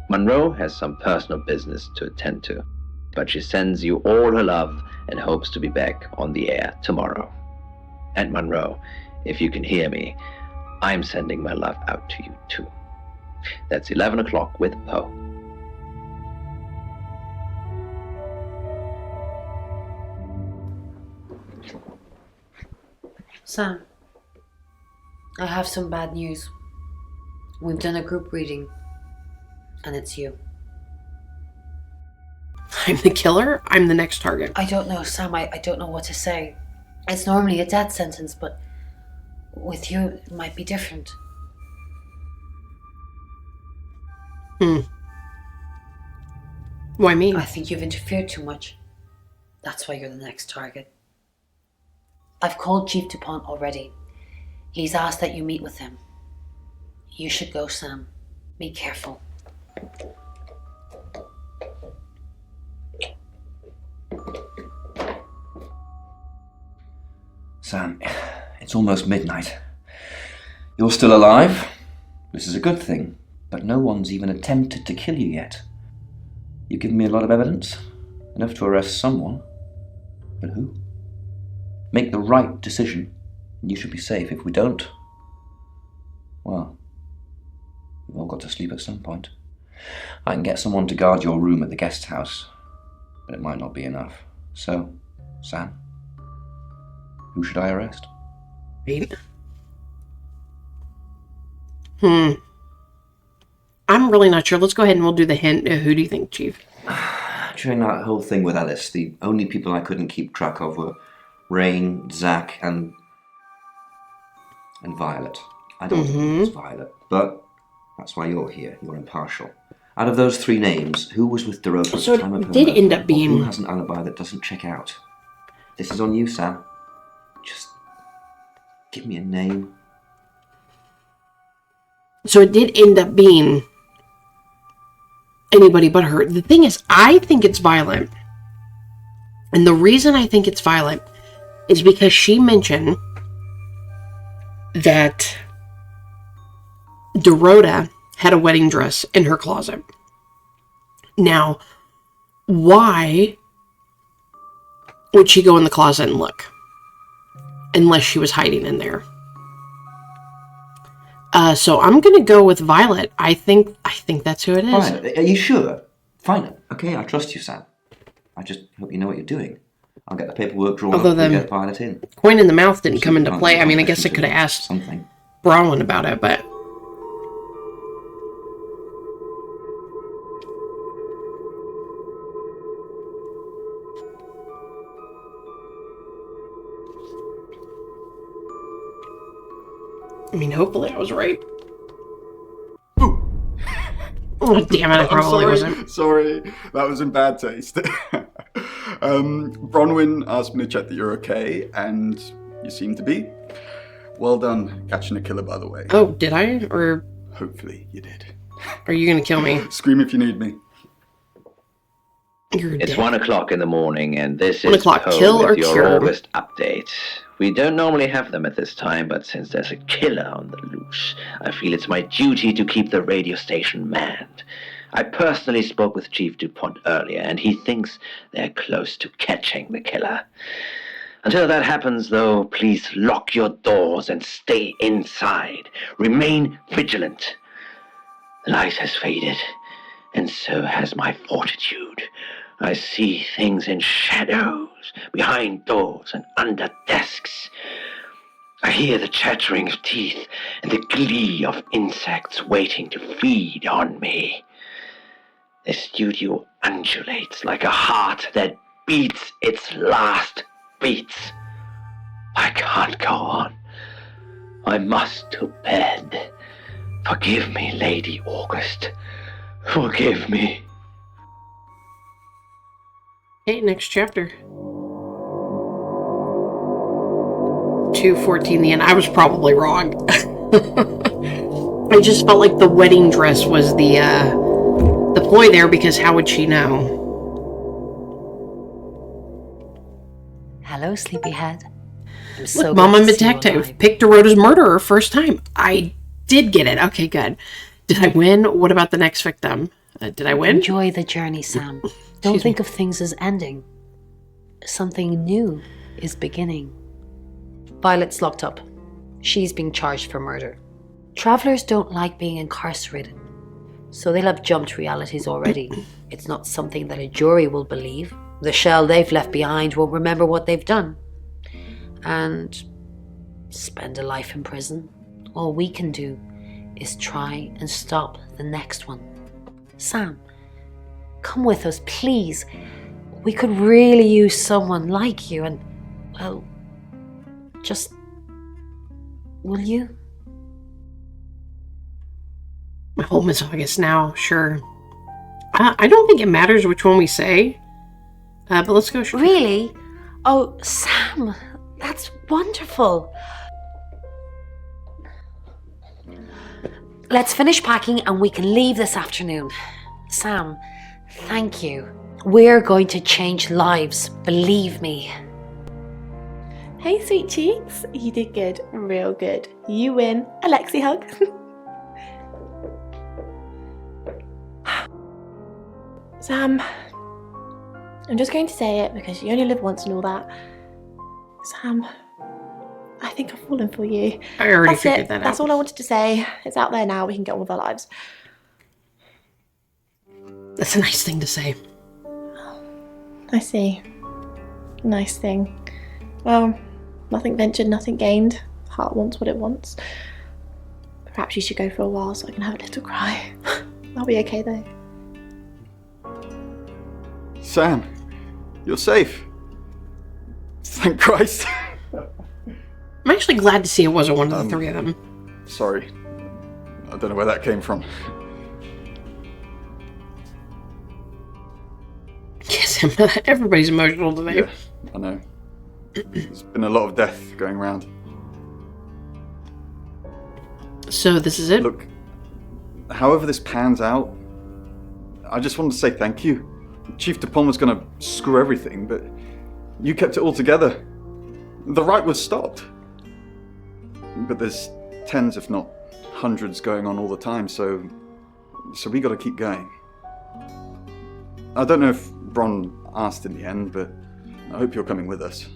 Monroe has some personal business to attend to, but she sends you all her love and hopes to be back on the air tomorrow. And Monroe, if you can hear me, I'm sending my love out to you too. That's 11 o'clock with Poe. Sam, I have some bad news. We've done a group reading, and it's you. I'm the killer? I'm the next target. I don't know, Sam. I don't know what to say. It's normally a death sentence, but with you, it might be different. Why me? I think you've interfered too much. That's why you're the next target. I've called Chief DuPont already. He's asked that you meet with him. You should go, Sam. Be careful. Sam, it's almost midnight. You're still alive. This is a good thing, but no one's even attempted to kill you yet. You've given me a lot of evidence, enough to arrest someone. But who? make the right decision, and you should be safe. If we don't, well, we've all got to sleep at some point. I can get someone to guard your room at the guest house, but it might not be enough. So, Sam, who should I arrest? Right. I'm really not sure. Let's go ahead and we'll do the hint. Who do you think, Chief? During that whole thing with Alice, the only people I couldn't keep track of were Rain, Zach, and Violet. I don't think it was Violet, but that's why you're here. You're impartial. Out of those three names, who was with Dorota at the time of her did murder? end up being... Who has an alibi that doesn't check out? This is on you, Sam. Just give me a name. So it did end up being anybody but her. The thing is, I think it's Violet. And the reason I think it's Violet is because she mentioned that Dorota had a wedding dress in her closet. Now, why would she go in the closet and look? Unless she was hiding in there. So I'm going to go with Violet. I think that's who it is. Violet, are you sure? Fine. Okay, I trust you, Sam. I just hope you know what you're doing. I'll get the paperwork drawn up and get Violet in. Coin in the mouth didn't come into play. I mean, I guess I could have asked Bronwyn about it, but... I mean, hopefully I was right. Oh, damn it, I probably wasn't. Sorry, that was in bad taste. Bronwyn asked me to check that you're okay, and you seem to be. Well done catching a killer, by the way. Oh, did I? Or... Hopefully you did. Are you going to kill me? Scream if you need me. It's 1 o'clock in the morning, and this 1 is o'clock, Poe kill or with your cure? August update. We don't normally have them at this time, but since there's a killer on the loose, I feel it's my duty to keep the radio station manned. I personally spoke with Chief DuPont earlier, and he thinks they're close to catching the killer. Until that happens, though, please lock your doors and stay inside. Remain vigilant. The light has faded, and so has my fortitude. I see things in shadows, behind doors and under desks. I hear the chattering of teeth and the glee of insects waiting to feed on me. The studio undulates like a heart that beats its last beats. I can't go on. I must to bed. Forgive me, Lady August. Forgive me. Okay, next chapter. 2:14 the end. I was probably wrong. I just felt like the wedding dress was the ploy there, because how would she know? Hello, sleepyhead. I'm Look, Mama Detective picked Dorota's murderer first time. I did get it. Okay, good. Did I win? What about the next victim? Did I win? Enjoy the journey, Sam. Don't think of things as ending. Something new is beginning. Violet's locked up. She's being charged for murder. Travelers don't like being incarcerated, so they'll have jumped realities already. It's not something that a jury will believe. The shell they've left behind won't remember what they've done. And spend a life in prison. All we can do is try and stop the next one. Sam, come with us, please. We could really use someone like you, and, well, just... will you? My home is August now, sure. I don't think it matters which one we say. But let's go. Really? Oh, Sam, that's wonderful. Let's finish packing and we can leave this afternoon. Sam, thank you. We're going to change lives, believe me. Hey, sweet cheeks. You did good. Real good. You win. Alexi hug. Sam, I'm just going to say it because you only live once and all that. Sam, I think I've fallen for you. I already That's figured it. that out. That's all I wanted to say. It's out there now. We can get on with our lives. That's a nice thing to say. I see. Nice thing. Well, nothing ventured, nothing gained. Heart wants what it wants. Perhaps you should go for a while so I can have a little cry. I'll be okay though. Sam, you're safe. Thank Christ. I'm actually glad to see it wasn't one of the three of them. Sorry. I don't know where that came from. Yes, everybody's emotional today. Yeah, I know. There's been a lot of death going around. So this is it? Look, however this pans out, I just wanted to say thank you. Chief DuPont was going to screw everything, but you kept it all together. The riot was stopped. But there's tens, if not hundreds, going on all the time, so we got to keep going. I don't know if Bron asked in the end, but I hope you're coming with us.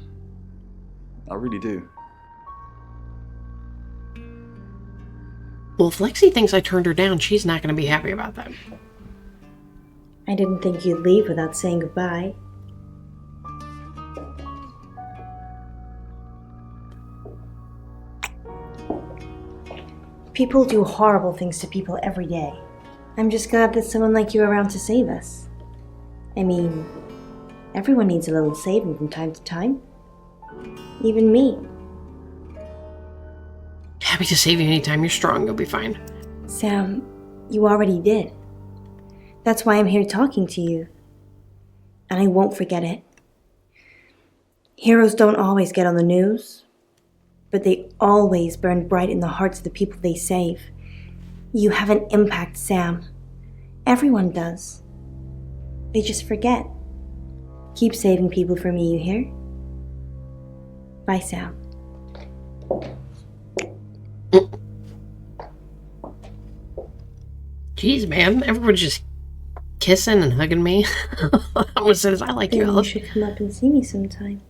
I really do. Well, if Lexi thinks I turned her down, she's not going to be happy about that. I didn't think you'd leave without saying goodbye. People do horrible things to people every day. I'm just glad that someone like you are around to save us. I mean, everyone needs a little saving from time to time. Even me. Happy to save you anytime. You're strong. You'll be fine. Sam, you already did. That's why I'm here talking to you. And I won't forget it. Heroes don't always get on the news, but they always burn bright in the hearts of the people they save. You have an impact, Sam. Everyone does. They just forget. Keep saving people for me, you hear? Bye, Sam. Jeez, man. Everyone's just kissing and hugging me. Someone says, I like you, Maybe you Alice. should come up and see me sometime.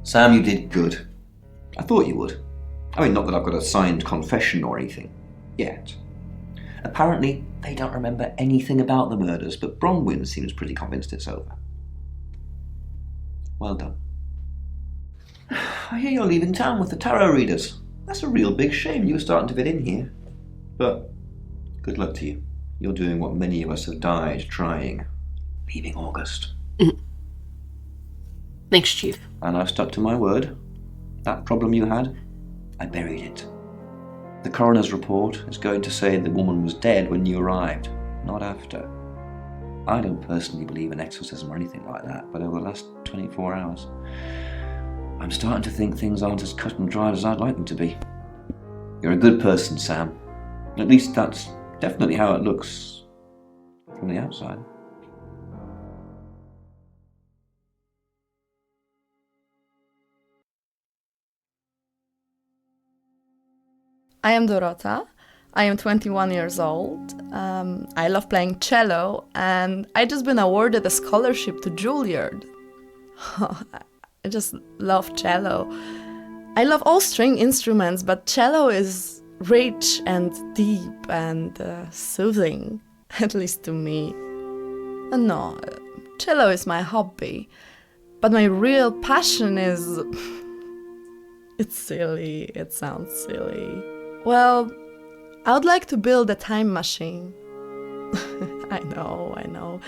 Sam, you did good. I thought you would. I mean, not that I've got a signed confession or anything. Yet. Apparently, they don't remember anything about the murders, but Bronwyn seems pretty convinced it's over. Well done. I hear you're leaving town with the tarot readers. That's a real big shame. You were starting to fit in here. But good luck to you. You're doing what many of us have died trying. Leaving August. Thanks, Chief. And I've stuck to my word. That problem you had, I buried it. The coroner's report is going to say the woman was dead when you arrived, not after. I don't personally believe in exorcism or anything like that, but over the last 24 hours, I'm starting to think things aren't as cut and dried as I'd like them to be. You're a good person, Sam. At least that's definitely how it looks from the outside. I am Dorota. I am 21 years old. I love playing cello, and I just been awarded a scholarship to Juilliard. I just love cello. I love all string instruments, but cello is rich and deep and soothing, at least to me. No, cello is my hobby, but my real passion is... It's silly, it sounds silly. Well, I would like to build a time machine. I know.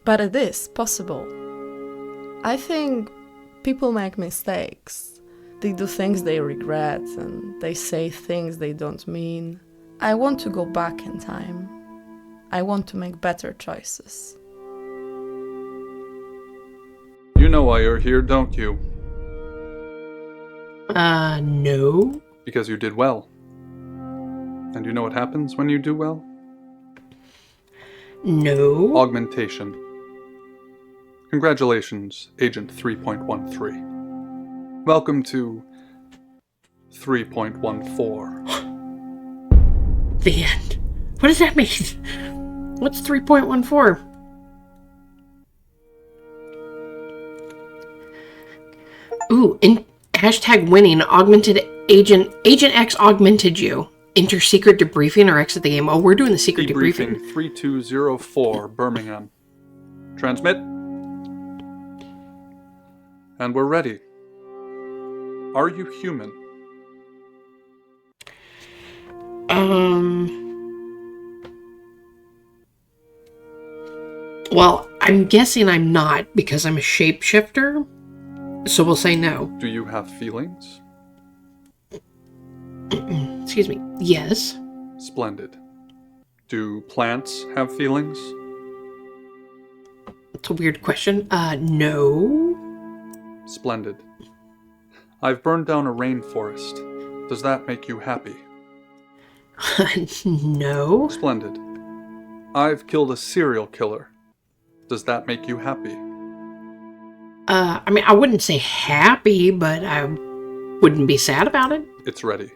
But it is possible. I think people make mistakes. They do things they regret and they say things they don't mean. I want to go back in time. I want to make better choices. You know why you're here, don't you? No. Because you did well. And you know what happens when you do well? No. Augmentation. Congratulations, Agent 3.13. Welcome to 3.14. The end. What does that mean? What's 3.14? Ooh, hashtag winning. Augmented Agent X augmented you. Enter secret debriefing or exit the game. Oh, we're doing the secret debriefing. 3204, Birmingham. Transmit. And we're ready. Are you human? Well, I'm guessing I'm not because I'm a shapeshifter. So we'll say no. Do you have feelings? Excuse me. Yes. Splendid. Do plants have feelings? It's a weird question. No. Splendid. I've burned down a rainforest. Does that make you happy? No. Splendid. I've killed a serial killer. Does that make you happy? I mean, I wouldn't say happy, but I wouldn't be sad about it. It's ready.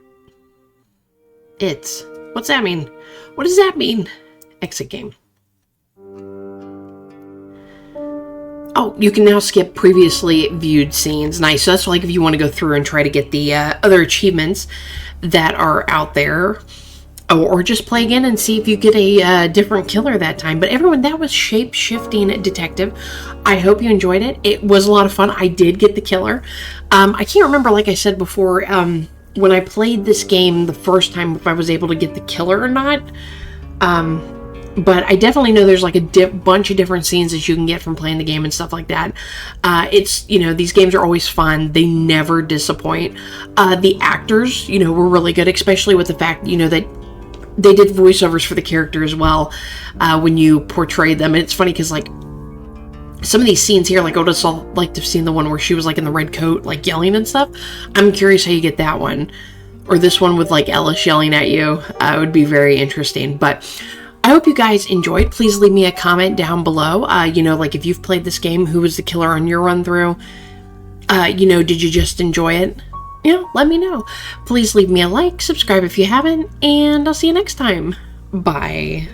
What's that mean? What does that mean? Exit game. Oh, you can now skip previously viewed scenes. Nice. So that's like if you want to go through and try to get the other achievements that are out there. Or just play again and see if you get a different killer that time. But everyone, that was Shapeshifting Detective. I hope you enjoyed it. It was a lot of fun. I did get the killer. I can't remember, like I said before, when I played this game the first time, if I was able to get the killer or not. But I definitely know there's like a bunch of different scenes that you can get from playing the game and stuff like that. It's, these games are always fun. They never disappoint. The actors, were really good, especially with the fact, that they did voiceovers for the character as well when you portrayed them. And it's funny because, like, some of these scenes here, like, I would have liked to have seen the one where she was, like, in the red coat, like, yelling and stuff. I'm curious how you get that one. Or this one with, like, Ellis yelling at you. It would be very interesting. But I hope you guys enjoyed. Please leave me a comment down below. Like, if you've played this game, who was the killer on your run-through? Did you just enjoy it? Let me know. Please leave me a like, subscribe if you haven't, and I'll see you next time. Bye.